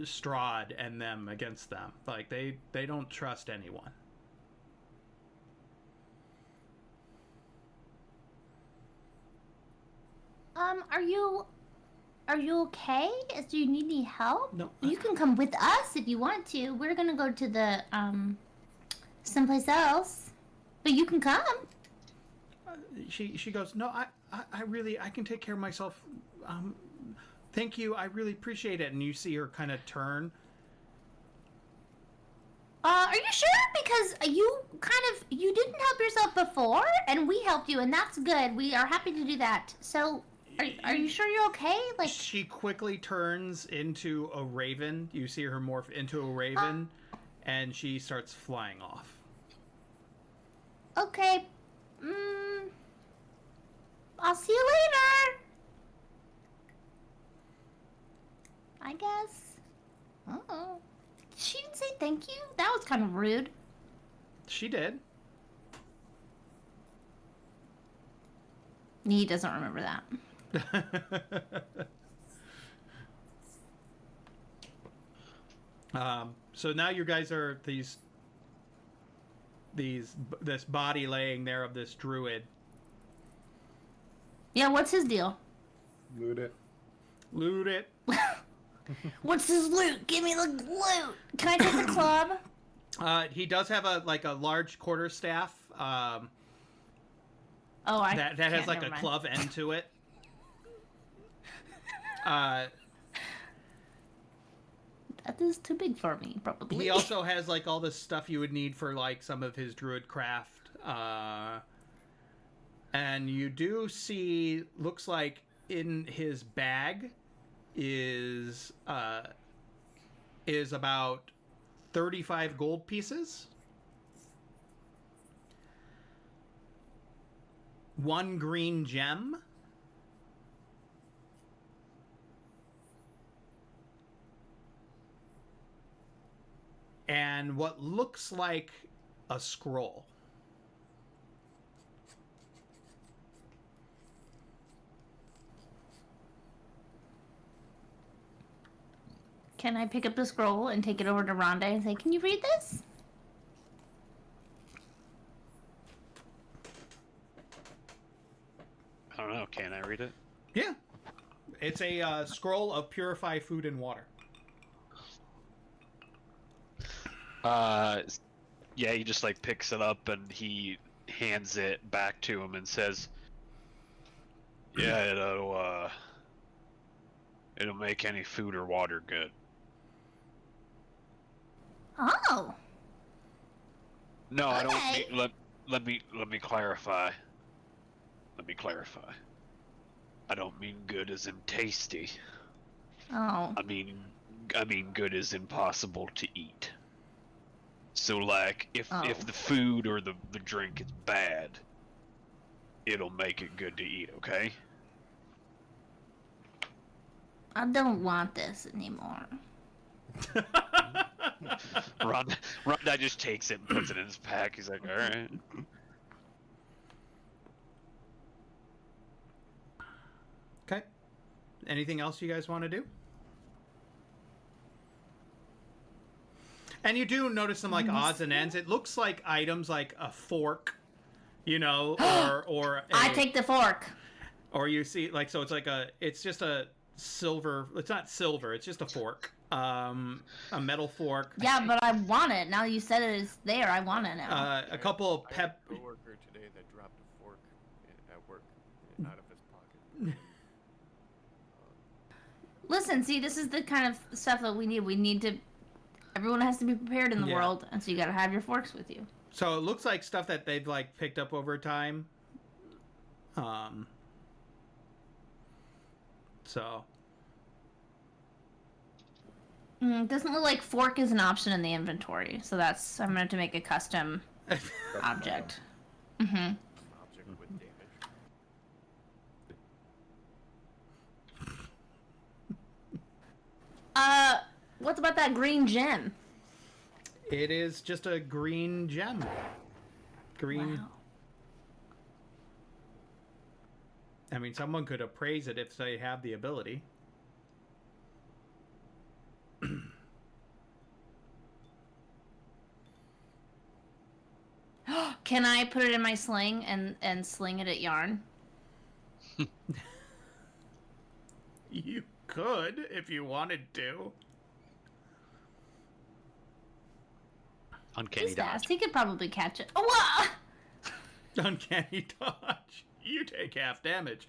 Strahd and them against them. Like, they don't trust anyone. Are you okay? Do you need any help? No. You can come with us if you want to. We're gonna go to the someplace else, but you can come. She goes, no, I really, I can take care of myself. Thank you, I really appreciate it. And you see her kind of turn. Are you sure? Because you didn't help yourself before, and we helped you, and that's good. We are happy to do that. So, are you sure you're okay? Like, She quickly turns into a raven. You see her morph into a raven, and she starts flying off. okay, I'll see you later. I guess. Oh, she didn't say thank you. That was kind of rude. She did. He doesn't remember that. So now you guys are this body laying there of this druid. Yeah, what's his deal? Loot it. Loot it. What's his loot? Give me the loot. Can I take the club? He does have a large quarterstaff. Oh, I That has can't, like a never mind. club end to it. That is too big for me, probably. He also has like all the stuff you would need for like some of his druid craft. And you do see, looks like in his bag is about 35 gold pieces. 1 green gem. And what looks like a scroll. Can I pick up the scroll and take it over to Rhonda and say, "Can you read this?" I don't know. Can I read it? Yeah. It's a scroll of purify food and water. Yeah, he just like picks it up and he hands it back to him and says, Yeah, it'll make any food or water good. Oh. No, I don't Okay. mean, let me clarify. Let me clarify. I don't mean good as in tasty. Oh. I mean good as impossible to eat. So like if the food or the drink is bad, it'll make it good to eat, okay? I don't want this anymore. Rondai just takes it and puts it in his pack. He's like, all right. Okay. Anything else you guys want to do? And you do notice some like odds and ends. It looks like items like a fork, you know, or I take the fork. or you see like so it's like it's just a silver. It's not silver. It's just a fork. A metal fork. Yeah, but I want it. Now you said it is there. I want it now. A couple of I had pep. a coworker today that dropped a fork at work out of his pocket. Listen, see, this is the kind of stuff that we need. We need to. Everyone has to be prepared in the Yeah. world, and so you got to have your forks with you. So it looks like stuff that they've like picked up over time. So Doesn't look like fork is an option in the inventory, so that's I'm gonna have to make a custom object. Mm-hmm. Object with damage. What about that green gem? it is just a green gem. Green. Wow. I mean, someone could appraise it if they have the ability. Can I put it in my sling and sling it at Yarn? You could if you wanted to. Uncanny He's dodge. fast. He could probably catch it. Oh, what? Uncanny dodge. You take half damage.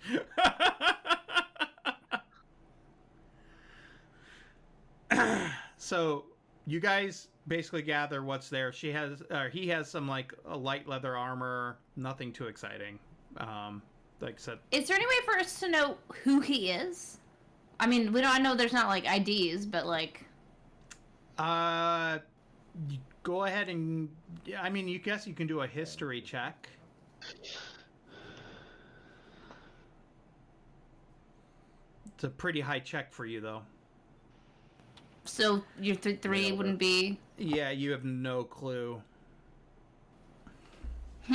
So you guys basically gather what's there. He has some like a light leather armor, nothing too exciting. Like I said, Is there any way for us to know who he is? I mean, we don't. I know there's not like IDs, but like. you go ahead and I mean, you guess you can do a history check. It's a pretty high check for you, though. So your three wouldn't be. Yeah, you have no clue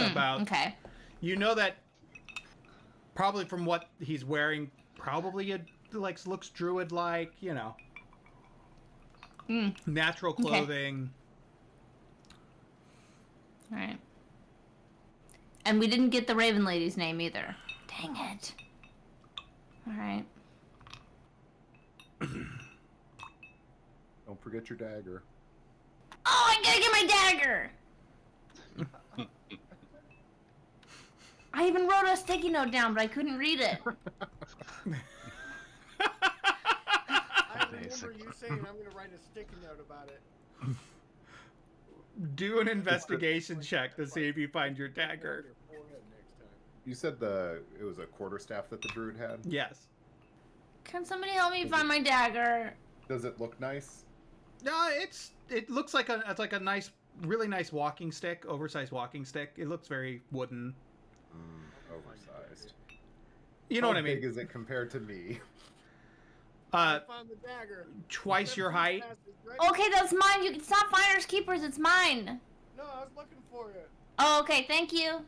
about. Okay. You know that probably from what he's wearing, probably it like looks druid-like. You know, natural Okay. clothing. All right. And we didn't get the Raven Lady's name either. Dang it. All right. Don't forget your dagger. Oh, I gotta get my dagger. I even wrote a sticky note down, but I couldn't read it. I remember you saying I'm gonna write a sticky note about it. Do an investigation check to see if you find your dagger. Your forehead next time. You said it was a quarterstaff that the druid had. Yes. Can somebody help me find my dagger? Does it look nice? No, it looks like it's like a nice, really nice walking stick, oversized walking stick. It looks very wooden. Oversized. You know How what I mean? big is it compared to me? I found the dagger. Twice your height. Okay, that's mine. It's not finders keepers. It's mine. No, I was looking for it. Oh, okay. Thank you.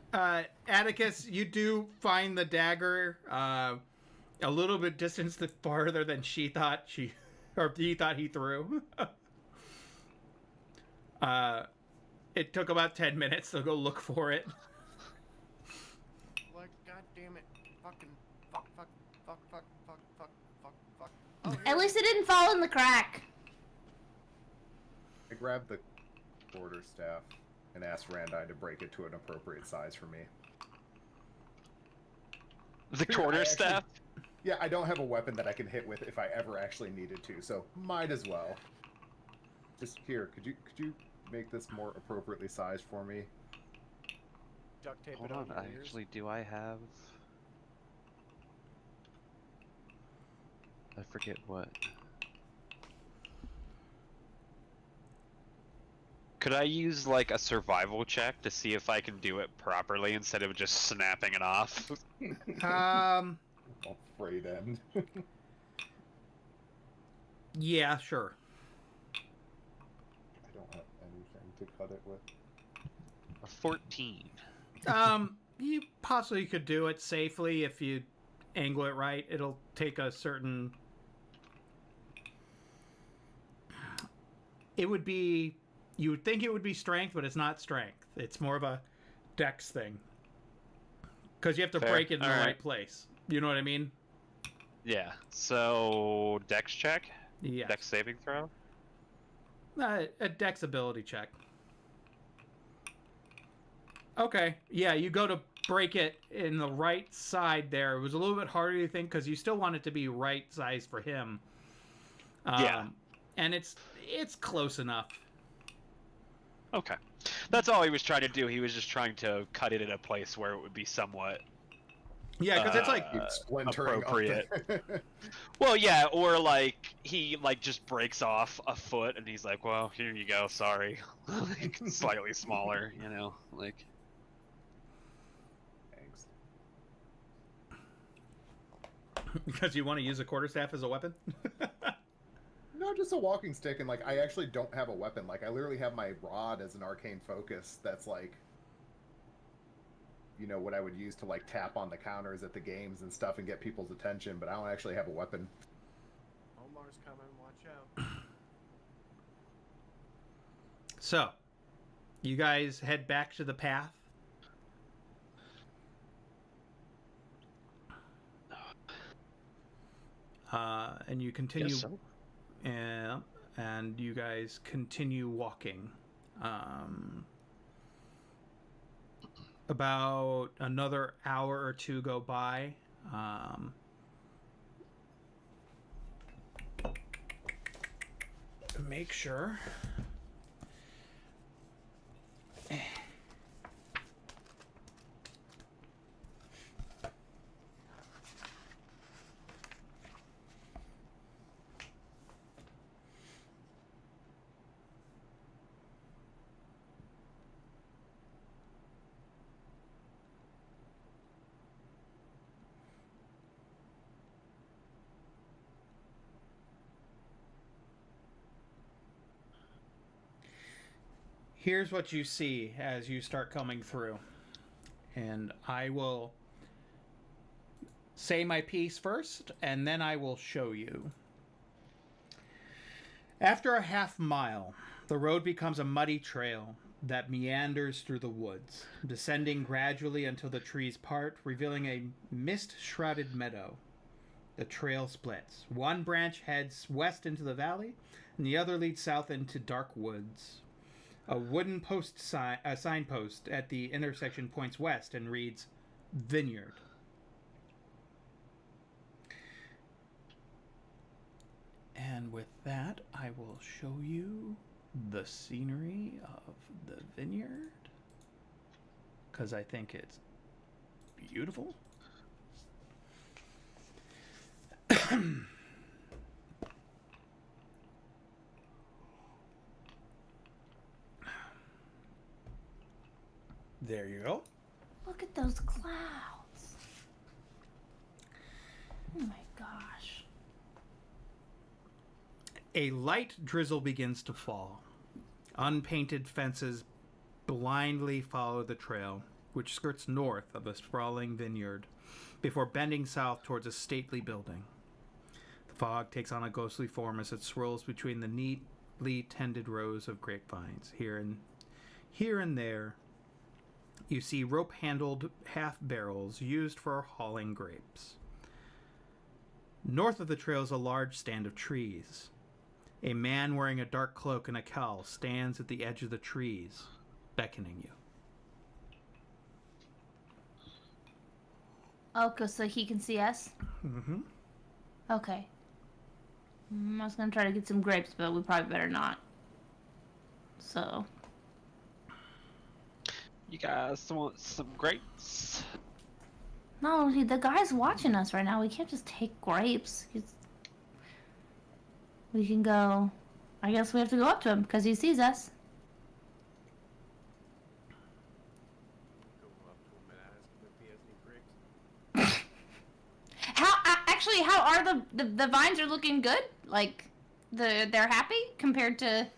Atticus, you do find the dagger a little bit distance farther than he thought he threw. It took about 10 minutes to go look for it. Like, god damn it. Fucking fuck. Oh, At least it didn't fall in the crack. I grabbed the quarterstaff and asked Randine to break it to an appropriate size for me. The Here, quarterstaff? Yeah, I don't have a weapon that I can hit with if I ever actually needed to, so might as well. Just here, could you make this more appropriately sized for me? Duct tape Hold it on, your ears. actually, do I have... I forget what. Could I use, like, a survival check to see if I can do it properly instead of just snapping it off? Afraid end. Yeah, sure. I don't have anything to cut it with. A 14. You possibly could do it safely if you angle it right. It'll take a certain... It would be... You would think it would be strength, but it's not strength. It's more of a dex thing. Because you have to Fair. break it in the Alright. right place. You know what I mean? Yeah, so dex check? Yeah. Dex saving throw? A dex ability check. Okay. Yeah, you go to break it in the right side there. It was a little bit harder to think because you still want it to be right size for him. Yeah. And it's close enough. Okay. That's all he was trying to do. He was just trying to cut it in a place where it would be somewhat Yeah, because it's like Keep splintering up appropriate. there. Well, yeah, or like he like just breaks off a foot and he's like, "Well, here you go. Sorry." Like, slightly smaller, you know, like. Thanks. because you want to use a quarterstaff as a weapon. No, just a walking stick, and like I actually don't have a weapon. Like I literally have my rod as an arcane focus. That's like, you know, what I would use to like tap on the counters at the games and stuff and get people's attention. But I don't actually have a weapon. Omar's coming. Watch out. So, you guys head back to the path. And you continue. Guess so. And you guys continue walking. About another hour or two go by. Make sure. Here's what you see as you start coming through. And I will say my piece first, and then I will show you. After a half mile, the road becomes a muddy trail that meanders through the woods, descending gradually until the trees part, revealing a mist-shrouded meadow. The trail splits. One branch heads west into the valley, and the other leads south into dark woods. A wooden signpost at the intersection points west and reads, Vineyard. And with that, I will show you the scenery of the vineyard, because I think it's beautiful. There you go. Look at those clouds. Oh my gosh. A light drizzle begins to fall. Unpainted fences blindly follow the trail, which skirts north of the sprawling vineyard, before bending south towards a stately building. The fog takes on a ghostly form as it swirls between the neatly tended rows of grapevines. Here and there, you see rope-handled half-barrels used for hauling grapes. North of the trail is a large stand of trees. A man wearing a dark cloak and a cowl stands at the edge of the trees, beckoning you. Okay, so he can see us? Mm-hmm. Okay. I was gonna try to get some grapes, but we probably better not. So. You guys want some grapes? No, the guy's watching us right now. We can't just take grapes. We can go. I guess we have to go up to him because he sees us. Go up to him and ask him if he has any grapes. Actually, how are the vines are looking good? Like, they're happy compared to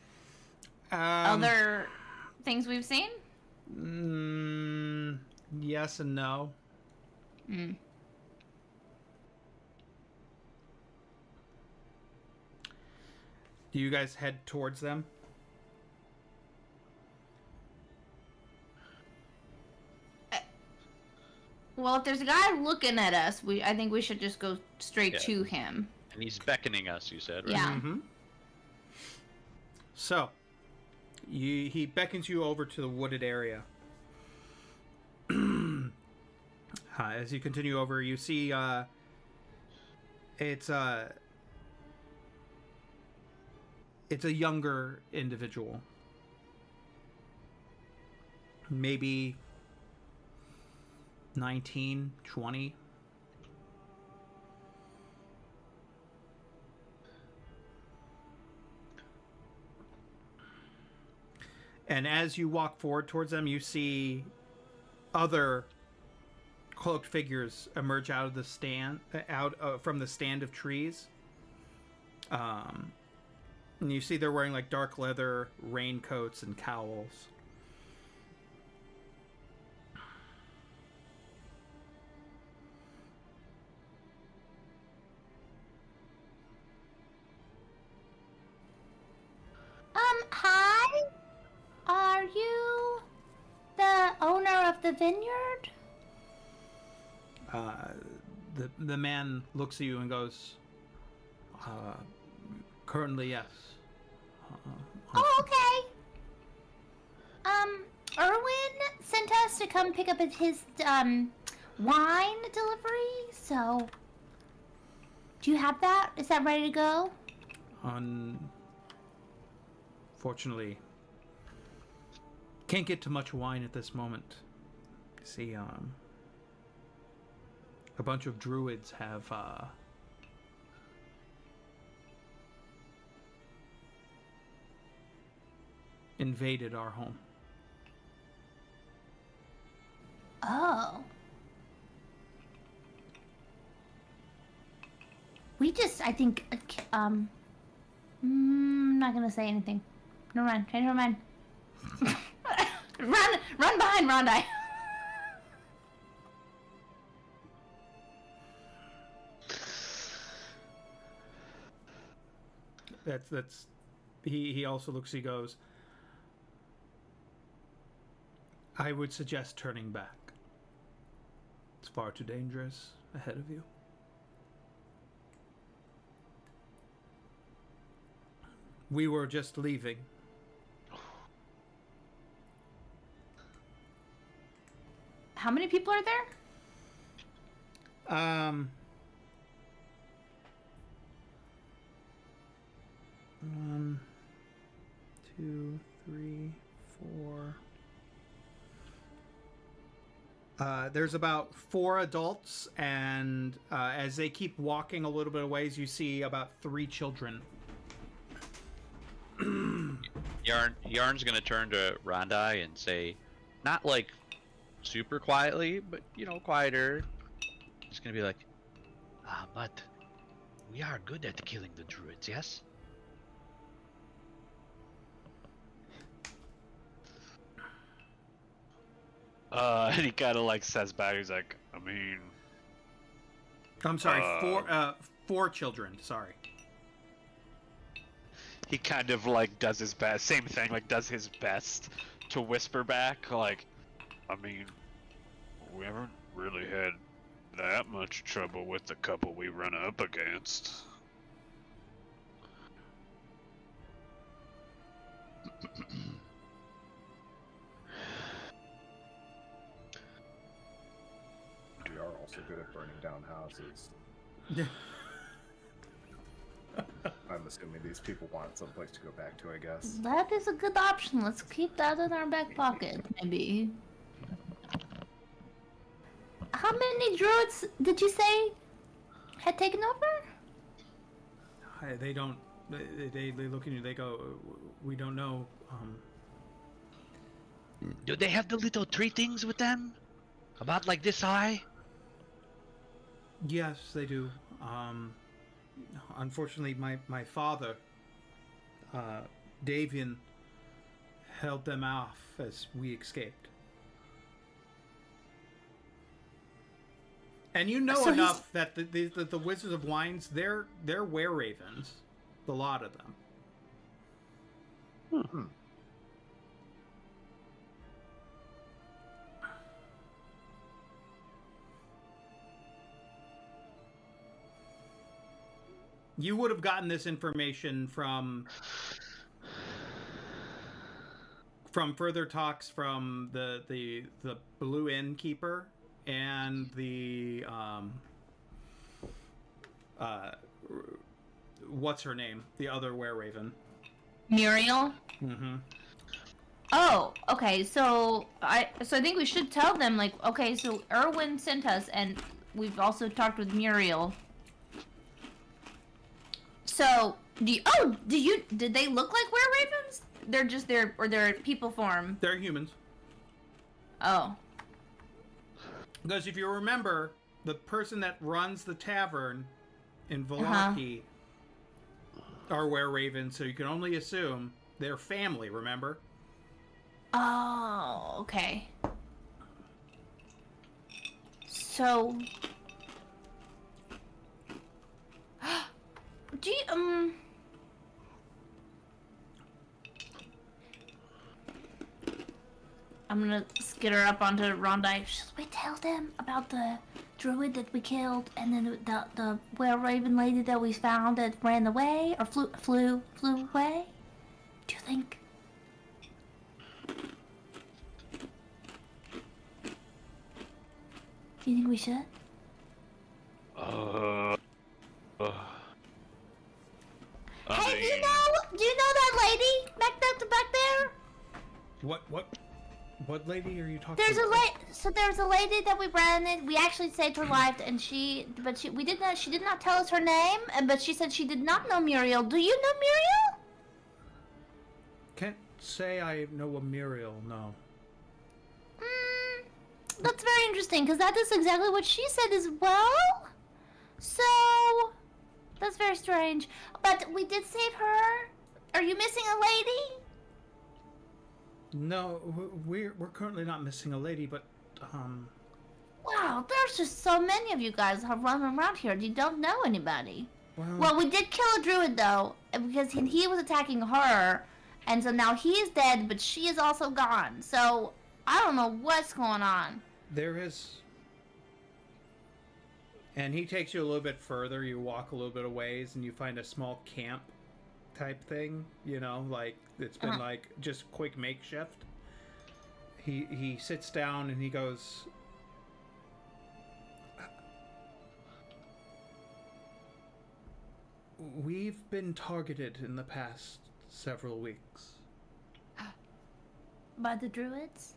other things we've seen. Yes and no. Mm. Do you guys head towards them? Well, if there's a guy looking at us, I think we should just go straight Yeah. to him. And he's beckoning us, you said, right? Yeah. Mm-hmm. So, he beckons you over to the wooded area. As you continue over, you see it's a younger individual, maybe 19, 20. And as you walk forward towards them, you see other cloaked figures emerge out of the stand, from the stand of trees. And you see they're wearing like dark leather raincoats and cowls. Hi. Are you the owner of the vineyard? The man looks at you and goes, currently, yes. Oh, okay. Erwin sent us to come pick up his wine delivery. So, do you have that? Is that ready to go? Unfortunately, can't get to much wine at this moment. See, a bunch of druids have invaded our home. Oh. I think, I'm not gonna say anything. No, run. Change my mind. Run behind Rondai. That's he also looks, he goes, I would suggest turning back. It's far too dangerous ahead of you. We were just leaving. How many people are there? 1, 2, 3, 4. There's about 4 adults, and as they keep walking a little bit of ways, you see about 3 children. Yarn's gonna turn to Rondai and say, not like super quietly, but quieter. He's gonna be like, but we are good at killing the druids, yes? And he kind of says back, he's like, I mean, I'm sorry, 4 children, sorry. he kind of does his best, same thing, does his best to whisper back, I mean, we haven't really had that much trouble with the couple we run up against. We are so good at burning down houses. Yeah. I'm assuming these people want someplace to go back to, I guess. That is a good option. Let's keep that in our back pocket, maybe. How many druids did you say had taken over? They don't. They look at you. They go, "We don't know." Do they have the little tree things with them? About like this high? Yes, they do. Unfortunately, my father, Davian, held them off as we escaped. And you know So enough that the Wizards of Wines, they're were-ravens, the lot of them. You would have gotten this information from further talks from the Blue Innkeeper and the what's her name? The other were-raven. Muriel? Mm-hmm. Oh, okay. So I think we should tell them, like, okay, so Erwin sent us, and we've also talked with Muriel. So did they look like were-ravens? They're people form. They're humans. Oh. Because if you remember, the person that runs the tavern in Vallaki are were-ravens, so you can only assume they're family, remember? Oh, okay. So do you, I'm gonna skitter up onto Rondai. Should we tell them about the druid that we killed, and then the were-raven lady that we found that ran away or flew away? Do you think? Do you think we should? Hey, do you know that lady back there? What lady are you talking There's about? there's a lady that we ran in. We actually saved her life, and she did not tell us her name, but she said she did not know Muriel. Do you know Muriel? Can't say I know a Muriel, no. That's very interesting, because that is exactly what she said as well. So that's very strange. But we did save her. Are you missing a lady? No, we're currently not missing a lady, but Wow, there's just so many of you guys running around here. You don't know anybody. Well, we did kill a druid though, because he was attacking her, and so now he's dead, but she is also gone. So I don't know what's going on. there is. And he takes you a little bit further. You walk a little bit of ways, and you find a small camp type thing. You know, like it's been like just quick makeshift. He sits down and he goes, "We've been targeted in the past several weeks By the druids?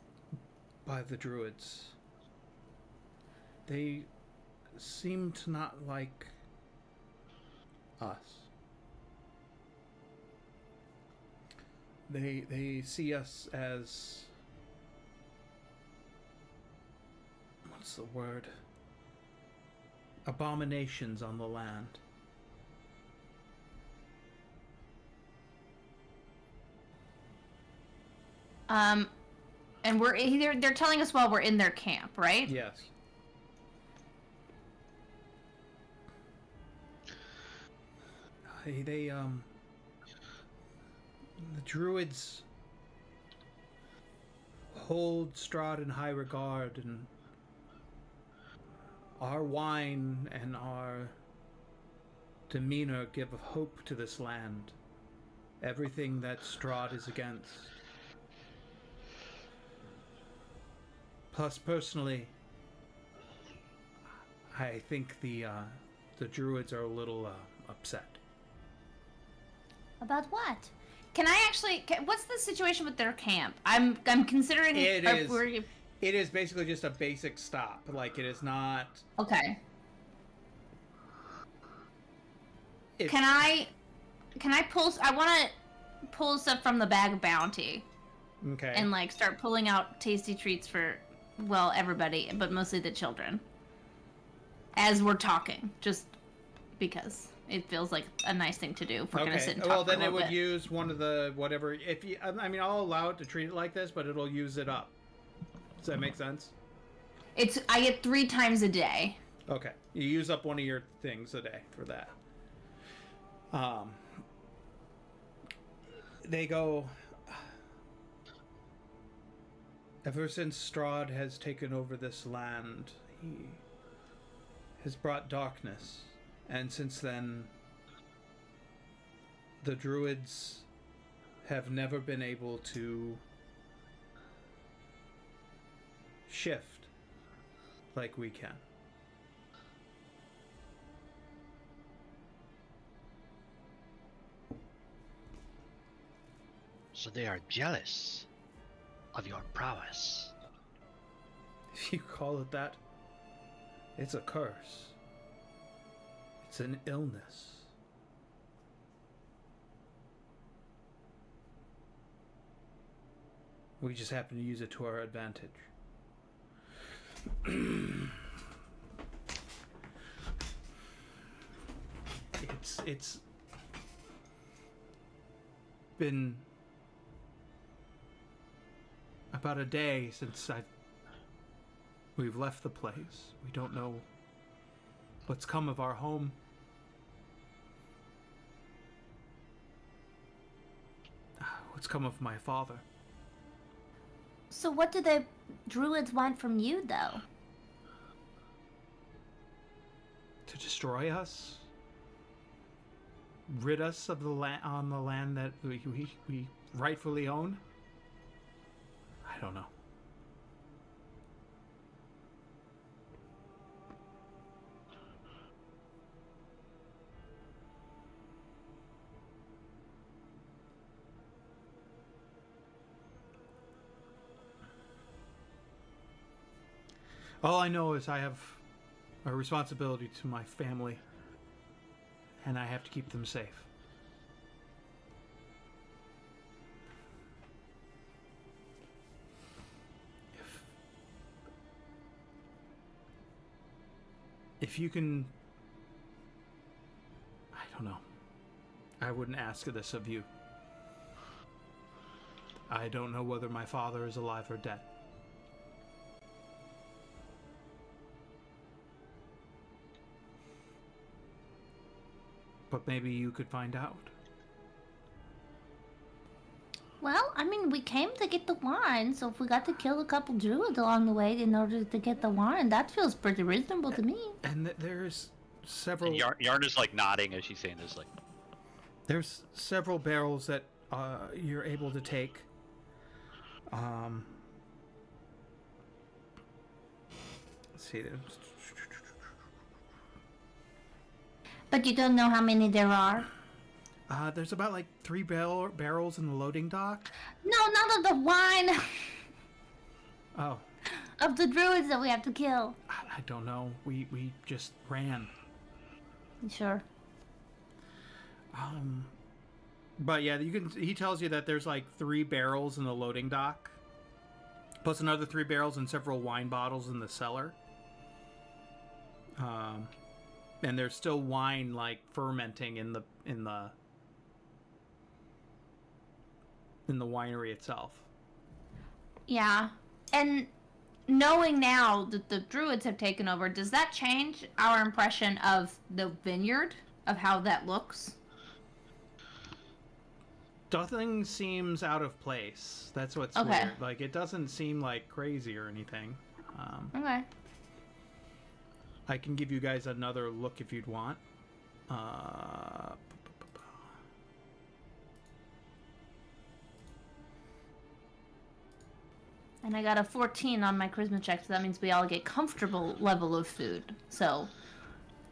by the druids. They seem to not like us. They see us as, what's the word? Abominations on the land. And they're telling us while we're in their camp, right? Yes. The druids hold Strahd in high regard, and our wine and our demeanor give hope to this land. Everything that Strahd is against. Plus, personally, I think the druids are a little upset. About what? Can I actually? What's the situation with their camp? I'm considering. It is basically just a basic stop. Like, it is not. Okay. It, Can I pull? I want to pull stuff from the bag of bounty Okay. and like start pulling out tasty treats for, well, everybody, but mostly the children. As we're talking, just because it feels like a nice thing to do if we're gonna sit and talk Well, for a then it little would bit. use one of the whatever. If you, I mean, I'll allow it to treat it like this, but it'll use it up. Does that make sense? I get 3 times a day. Okay. You use up one of your things a day for that. They go. Ever since Strahd has taken over this land, he has brought darkness. And since then, the druids have never been able to shift like we can. So they are jealous of your prowess. If you call it that, it's a curse. It's an illness. We just happen to use it to our advantage. It's been about a day since we've left the place. We don't know what's come of our home. What's come of my father. So what do the druids want from you, though? To destroy us? Rid us of the land on the land that we rightfully own? I don't know. All I know is I have a responsibility to my family, and I have to keep them safe. If you can... I don't know. I wouldn't ask this of you. I don't know whether my father is alive or dead. But maybe you could find out. Well, I mean, we came to get the wine, so if we got to kill a couple druids along the way in order to get the wine, that feels pretty reasonable to me. And there's several... And Yarn is like nodding as she's saying this, like... There's several barrels that you're able to take. Let's see. But you don't know how many there are? There's about like 3 barrels in the loading dock. No, not of the wine! Oh, Of the druids that we have to kill. I don't know. We just ran. Sure. But yeah, you can. He tells you that there's like 3 barrels in the loading dock, plus another 3 barrels and several wine bottles in the cellar. And there's still wine like fermenting in the winery itself. Yeah. And knowing now that the druids have taken over, does that change our impression of the vineyard, of how that looks? Nothing seems out of place. That's what's Okay. weird. Like, it doesn't seem like crazy or anything. Okay. I can give you guys another look if you'd want. And I got a 14 on my charisma check, so that means we all get comfortable level of food. So,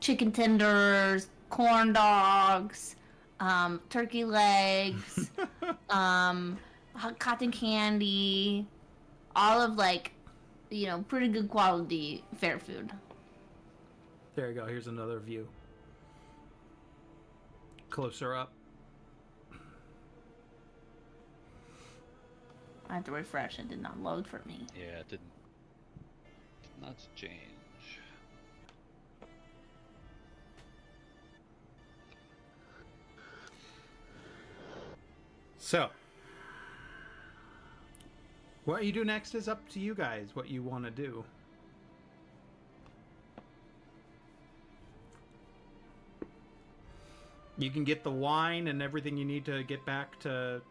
chicken tenders, corn dogs, turkey legs, cotton candy, all of like, you know, pretty good quality fair food. There you go. Here's another view. Closer up. I have to refresh. It did not load for me. Yeah, it did not change. So, what you do next is up to you guys, what you want to do. You can get the wine and everything you need to get back to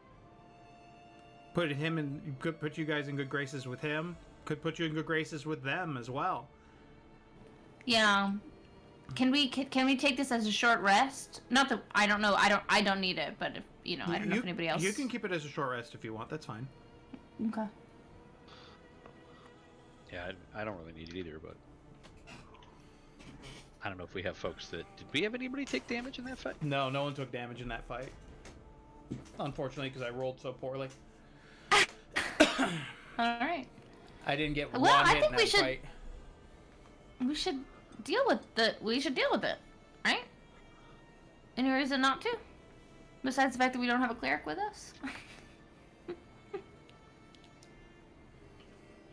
put you guys in good graces with him. Could put you in good graces with them as well. Yeah. Can we take this as a short rest? Not that I don't know. I don't need it, but if you know, I don't know if anybody else. You can keep it as a short rest if you want. That's fine. Okay. Yeah, I don't really need it either, but I don't know if we have folks that... Did we have anybody take damage in that fight? No one took damage in that fight. Unfortunately, because I rolled so poorly. All right. I didn't get Well, one I hit think in we that should- fight. We should deal with it, right? Any reason not to? Besides the fact that we don't have a cleric with us?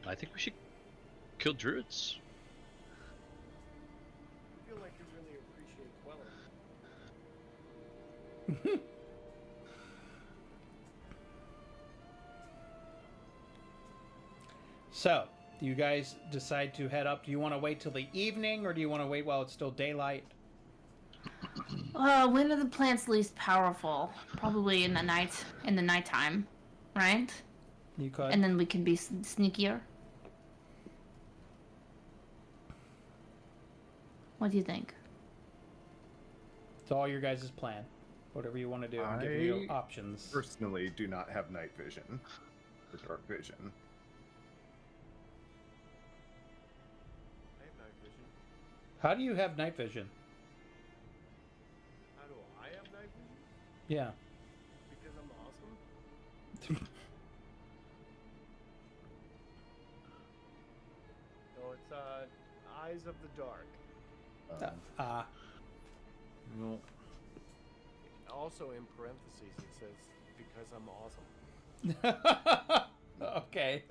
I think we should kill druids. I feel like you really appreciate Queller. So, do you guys decide to head up? Do you want to wait till the evening, or do you want to wait while it's still daylight? When are the plants least powerful? Probably in the nighttime, right? You could. And then we can be sneakier. What do you think? It's all your guys' plan. Whatever you want to do. I'm giving you options. Personally, do not have night vision or dark vision. I have night vision. How do you have night vision? How do I have night vision? Yeah. Because I'm awesome? No, it's Eyes of the Dark. No. Also in parentheses it says because I'm awesome. Okay.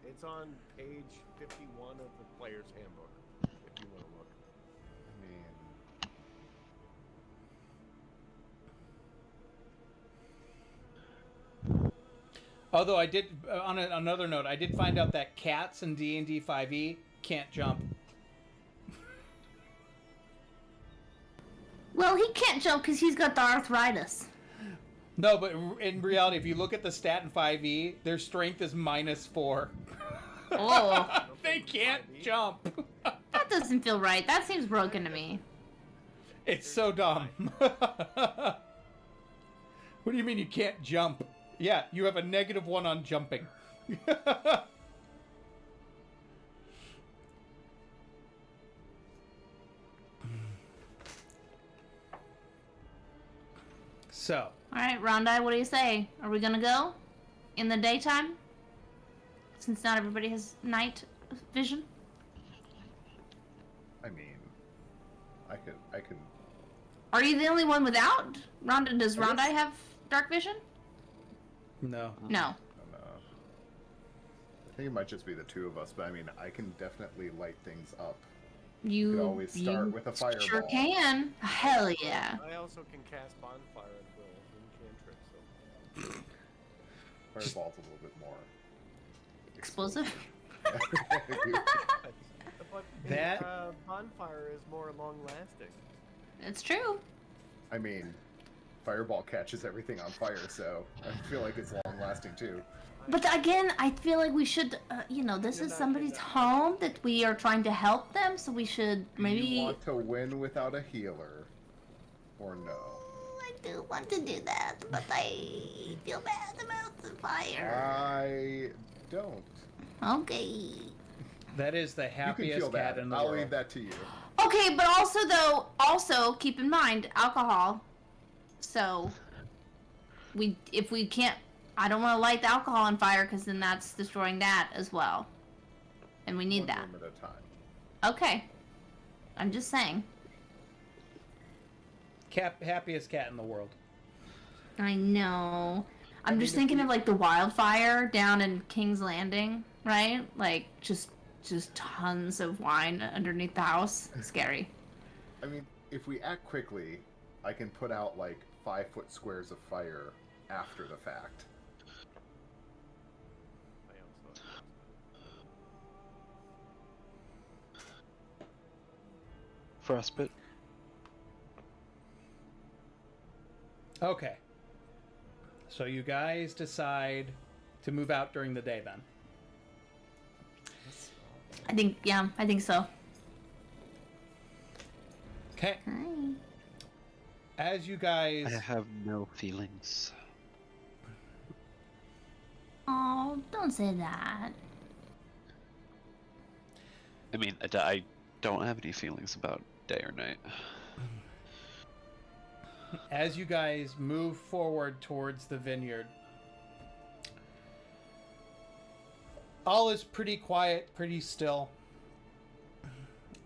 It's on page 51 of the player's handbook. If you want to look. I mean, Although I did, on another note, I did find out that cats in D&D 5e can't jump. Well, he can't jump because he's got the arthritis. No, but in reality, if you look at the stat in 5e, their strength is -4. Oh. They can't jump. That doesn't feel right. That seems broken to me. It's so dumb. What do you mean you can't jump? Yeah, you have a -1 on jumping. So, All right, Rondai, what do you say? Are we gonna go in the daytime? Since not everybody has night vision. I mean, I could. Are you the only one without? Rhonda, does Rondai have dark vision? no. No. I don't know. I think it might just be the two of us, but I mean, I can definitely light things up. You could always start with a fireball. Sure can. Hell yeah. I also can cast Bonfire at will in cantrip, so. Fireball's a little bit more Explosive. But That- Bonfire is more long lasting. It's true. I mean, fireball catches everything on fire, so I feel like it's long lasting too. But again, I feel like we should, this is somebody's home that we are trying to help them, so we should Do maybe. you want to win without a healer, or no? I do want to do that, but I feel bad about the fire. I don't. Okay. That is the You can happiest feel cat that. in the I'll world. leave that to you. Okay, but also keep in mind alcohol. So, if we can't, I don't want to light the alcohol on fire because then that's destroying that as well, and we need One that. room at a time. Okay. I'm just saying. Happiest cat in the world. I know. I'm mean, just if thinking we- of like the wildfire down in King's Landing, right? Like just tons of wine underneath the house. Scary. I mean, if we act quickly, I can put out like 5-foot squares of fire after the fact. I also Frostbite. Okay. So you guys decide to move out during the day then. I think so. Okay. Hi. As you guys I have no feelings. Oh, don't say that. I mean, I don't have any feelings about day or night. as you guys move forward towards the vineyard, all is pretty quiet, pretty still.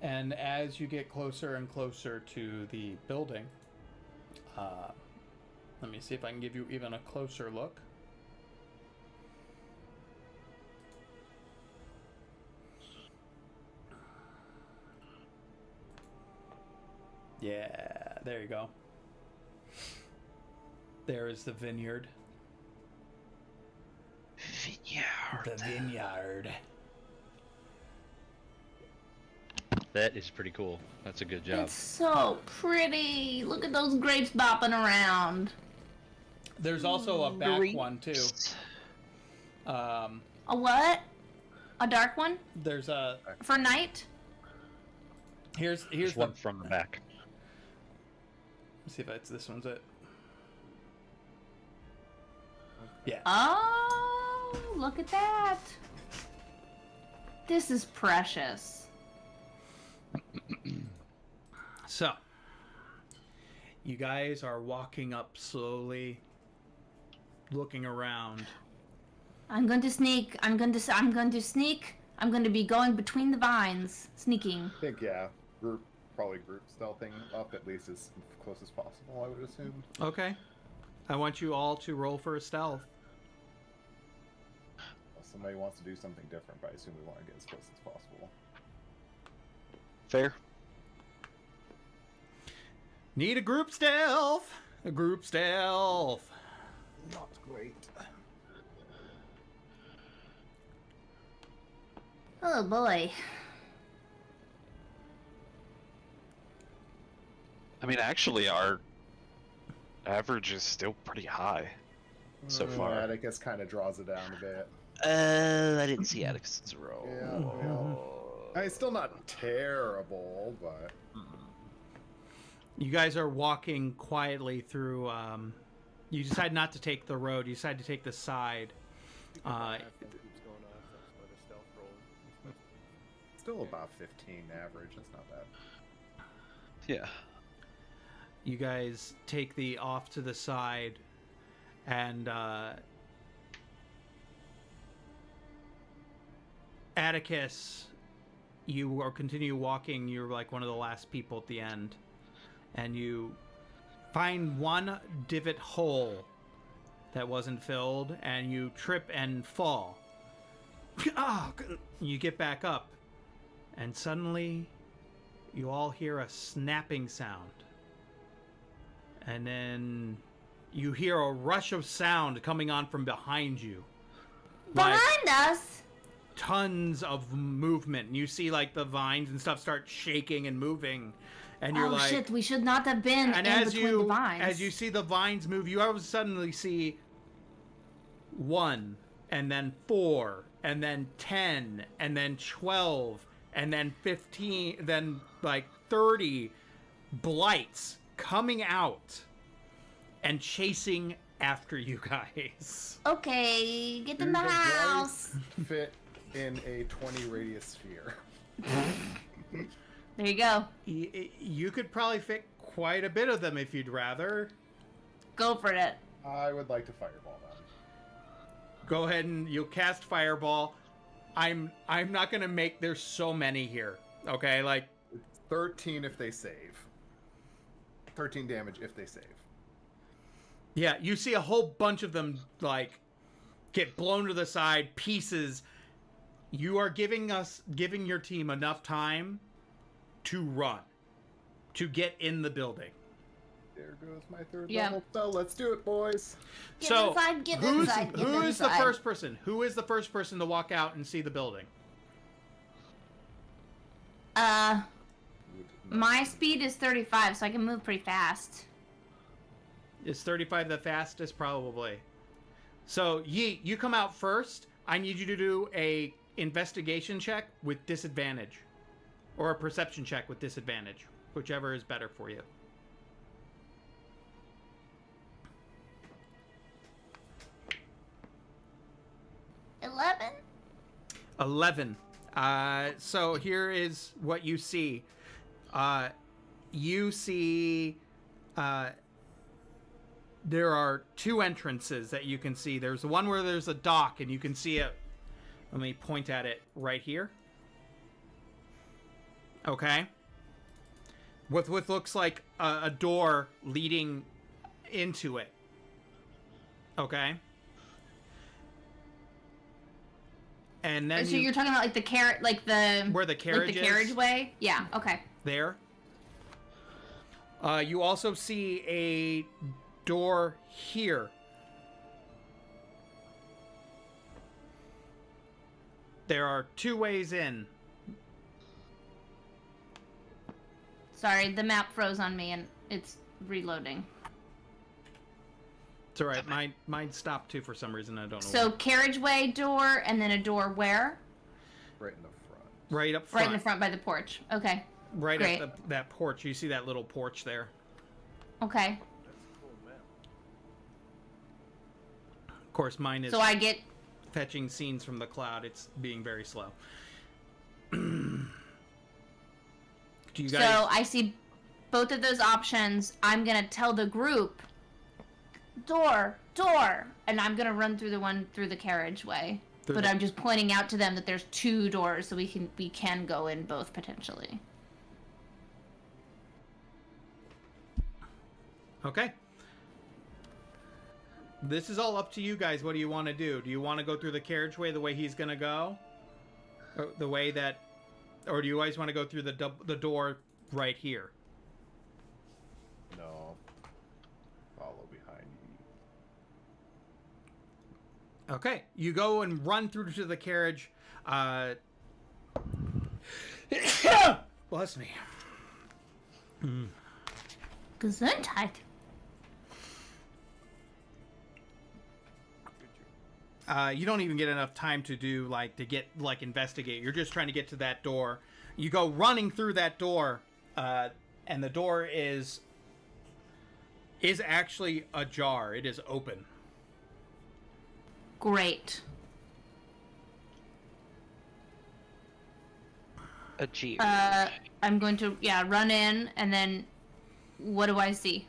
And as you get closer and closer to the building, let me see if I can give you even a closer look. Yeah, there you go. There is the vineyard. The vineyard. That is pretty cool. That's a good job. It's so pretty. Look at those grapes bopping around. There's also a back one too. A what? A dark one? There's a For night? here's There's the one from the back. let's see if it's this one's it. Yeah. Oh, look at that. This is precious. So, you guys are walking up slowly, looking around. I'm going to sneak. I'm going to sneak. I'm going to be going between the vines, sneaking. I think, yeah, probably group stealthing up at least as close as possible, I would assume. Okay. I want you all to roll for a stealth. Well, somebody wants to do something different, but I assume we want to get as close as possible. Fair. Need a group stealth. A group stealth. Not great. Oh boy. I mean, actually, our average is still pretty high so far. Atticus kind of draws it down a bit. I didn't see Atticus's roll. Yeah. It's still not terrible, but You guys are walking quietly through. You decide not to take the road. You decide to take the side. keeps going off. That's why the stealth roll. still about 15 average. That's not bad. Yeah. You guys take the off to the side, and Atticus, you are continue walking. You're like one of the last people at the end, and you find one divot hole that wasn't filled, and you trip and fall. Ah! You get back up, and suddenly you all hear a snapping sound. And then you hear a rush of sound coming on from behind you. Like Behind us? tons of movement. You see like the vines and stuff start shaking and moving. And you're Oh like, shit, we should not have been and in between the vines. as you see the vines move, you all of a sudden see 1, and then 4, and then 10, and then 12, and then 15, then like 30 blights coming out and chasing after you guys. Okay, get in Do the the house. Fit in a 20 radius sphere. There you go. You could probably fit quite a bit of them if you'd rather. Go for it. I would like to fireball them. Go ahead and you'll cast Fireball. I'm not gonna make. There's so many here. Okay, like 13 if they save. 13 damage if they save. yeah, you see a whole bunch of them like get blown to the side, pieces. You are giving your team enough time to run, to get in the building. There goes my third Yeah. level spell. Let's do it, boys. Get So inside, get who's inside, get who is the inside. first person? Who is the first person to walk out and see the building? My speed is 35, so I can move pretty fast. Is 35 the fastest? Probably. So, Yeet, you come out first. I need you to do a investigation check with disadvantage. Or a perception check with disadvantage. Whichever is better for you. 11. So here is what you see. You see there are two entrances that you can see. There's the one where there's a dock, and you can see it. Let me point at it right here. Okay. With what looks like a door leading into it. Okay. And then So you're talking about like the where the carriage like the is? carriageway? Yeah. Okay. There. You also see a door here. There are two ways in. Sorry, the map froze on me and it's reloading. It's alright, mine stopped too for some reason, I don't know So why. carriageway door and then a door where? Right in the front. Right up Right front. in the front by the porch. Okay. Right Great. up that porch. You see that little porch there. Okay. Of course, mine is So I get fetching scenes from the cloud. It's being very slow. Do you guys... So I see both of those options. I'm gonna tell the group, door, and I'm gonna run through the one through the carriageway. But I'm just pointing out to them that there's two doors, so we can go in both potentially. Okay. This is all up to you guys. What do you want to do? Do you want to go through the carriageway the way he's gonna go, or the way that, or do you guys want to go through the door right here? No. Follow behind you. Okay, you go and run through to the carriage. Bless me. Gesundheit. You don't even get enough time to investigate. You're just trying to get to that door. You go running through that door, and the door is actually ajar. It is open. Great. A G. I'm going to run in, and then what do I see?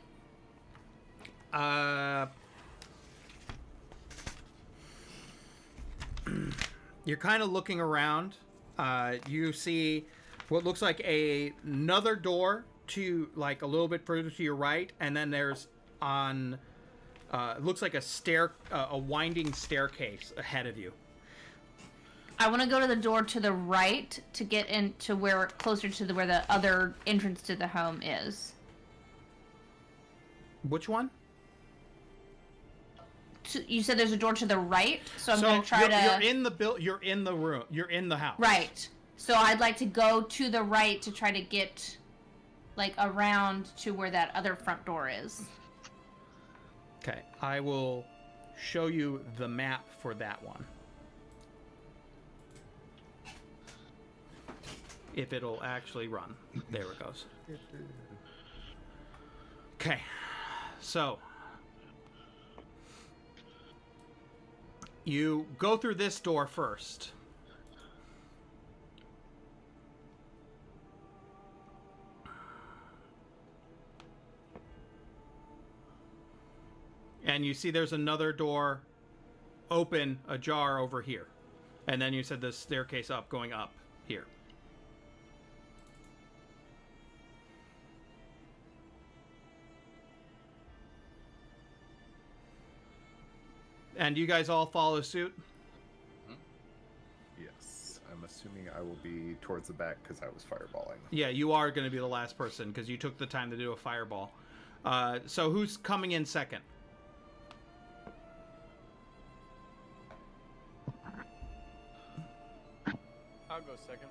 You're kind of looking around. You see what looks like another door to like a little bit further to your right, and then there's it looks like a winding staircase ahead of you. I want to go to the door to the right to get into closer to where the other entrance to the home is. Which one? You said there's a door to the right, so I'm going to try to. You're in the room. You're in the house. Right. So I'd like to go to the right to try to get, like, around to where that other front door is. Okay, I will show you the map for that one. If it'll actually run. There it goes. Okay, so you go through this door first. And you see there's another door open, ajar over here. And then you said the staircase up, going up here. And you guys all follow suit? Yes. I'm assuming I will be towards the back because I was fireballing. Yeah, you are going to be the last person because you took the time to do a fireball. So who's coming in second? I'll go second.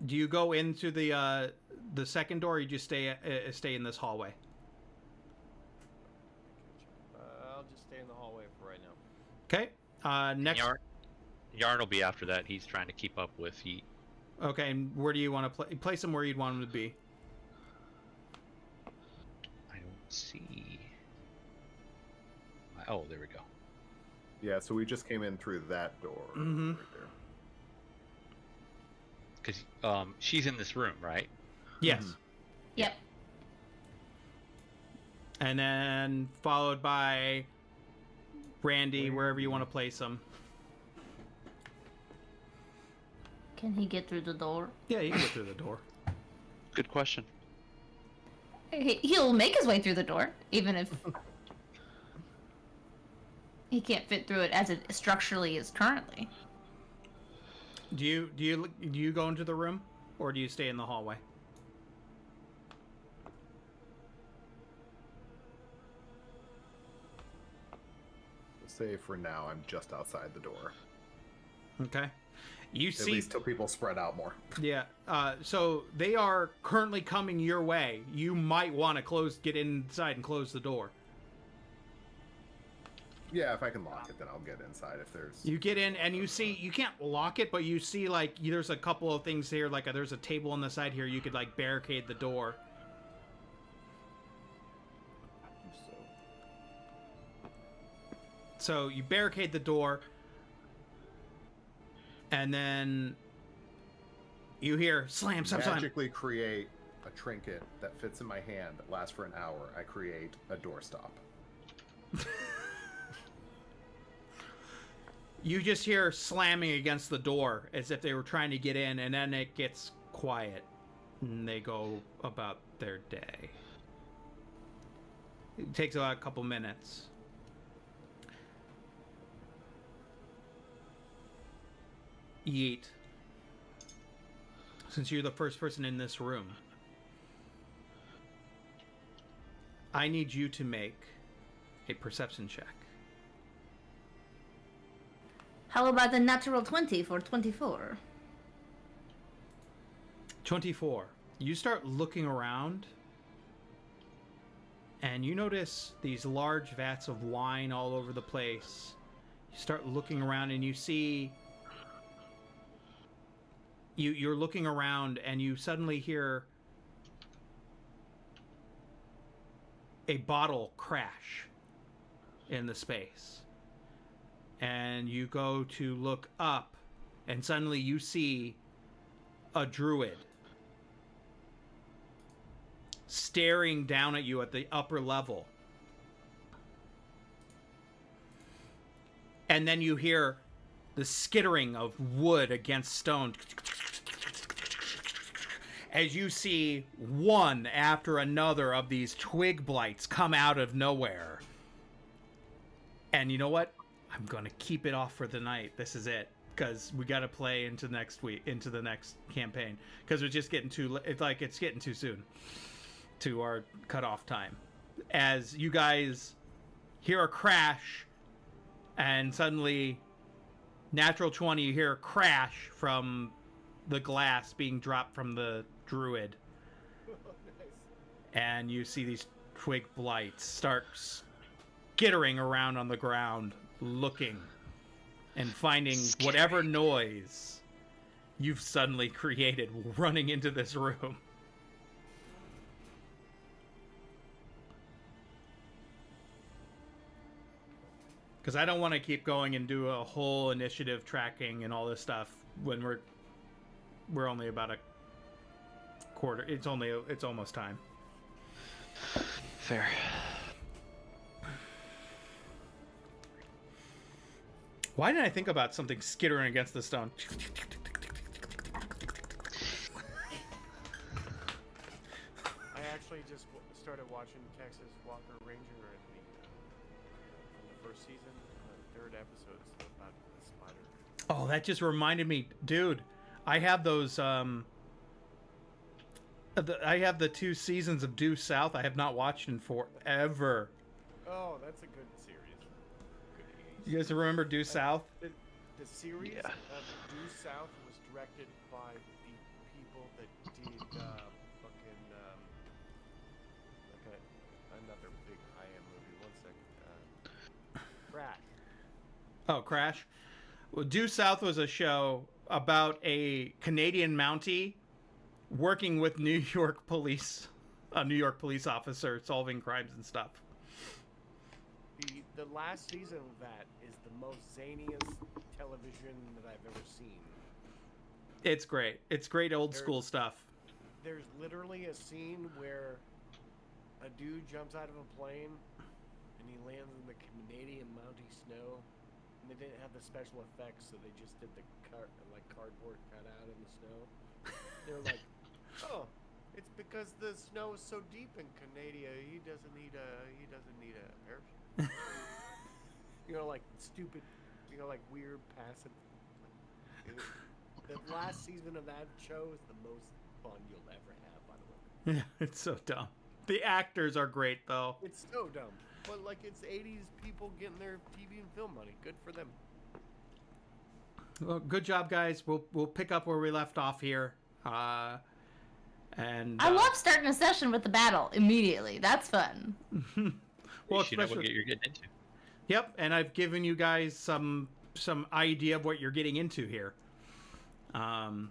Do you go into the second door, or you just stay in this hallway? I'll just stay in the hallway for right now. Okay. Next. Yarn will be after that. He's trying to keep up with Yeet. Okay, and where do you want to place him? Where you'd want him to be? I don't see. Oh, there we go. Yeah, so we just came in through that door. Mm-hmm. Right there. Because she's in this room, right? Yes. Mhm. Yep. And then followed by Randy, wherever you want to place him. Can he get through the door? Yeah, you can go through the door. Good question. He'll make his way through the door, even if he can't fit through it as it structurally is currently. Do you go into the room, or do you stay in the hallway? Say for now, I'm just outside the door. Okay. You At see, least till people spread out more. yeah. So they are currently coming your way. You might want to get inside and close the door. Yeah, if I can lock it, then I'll get inside if there's... You get in and you see, you can't lock it, but you see like there's a couple of things here, like there's a table on the side here. You could like barricade the door. So you barricade the door, and then you hear slam, slam, slam. magically create a trinket that fits in my hand that lasts for an hour. I create a doorstop. You just hear slamming against the door as if they were trying to get in, and then it gets quiet, and they go about their day. It takes about a couple minutes. Yeet. Since you're the first person in this room, I need you to make a perception check. How about the natural 20 for 24? 24. You start looking around, and you notice these large vats of wine all over the place. You start looking around, and you see... You're looking around, and you suddenly hear a bottle crash in the space. And you go to look up, and suddenly you see a druid staring down at you at the upper level. And then you hear the skittering of wood against stone as you see one after another of these twig blights come out of nowhere. And you know what? I'm gonna keep it off for the night. This is it, because we gotta play into next week, into the next campaign, because we're just getting too. It's getting too soon to our cutoff time. As you guys hear a crash, and suddenly, natural 20, you hear a crash from the glass being dropped from the druid, and you see these twig blights start skittering around on the ground, looking and finding whatever noise you've suddenly created running into this room. Because I don't want to keep going and do a whole initiative tracking and all this stuff when we're only about a quarter. It's almost time. Fair. Why didn't I think about something skittering against the stone? I actually just started watching Texas Walker Ranger in the first season. The third episode is about the spider. Oh, that just reminded me, dude. I have those. I have the 2 seasons of Due South. I have not watched in forever. Oh, that's a good series. Good 80s. You guys remember Due South? The series Yeah. of Due South was directed by the people that did fucking like another big high-end movie. One second. Crash. Oh, Crash. Well, Due South was a show about a Canadian Mountie working with New York police, a New York police officer solving crimes and stuff. The last season of that is the most zaniest television that I've ever seen. It's great. It's great old school stuff. There's literally a scene where a dude jumps out of a plane and he lands in the Canadian Mountie snow, and they didn't have the special effects, so they just did the cardboard cutout in the snow. They're like, oh, it's because the snow is so deep in Canada. He doesn't need a parachute. Like stupid, like weird passive. The last season of that show is the most fun you'll ever have, by the way. Yeah, it's so dumb. The actors are great though. It's so dumb, but like it's 80s people getting their TV and film money. Good for them. Well, good job, guys. We'll pick up where we left off here. And I love starting a session with the battle immediately. That's fun. well, you know especially what you're getting into. Yep, and I've given you guys some idea of what you're getting into here, and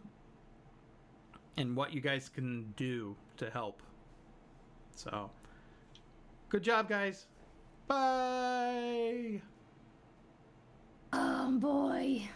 what you guys can do to help. So, good job, guys. Bye. Boy.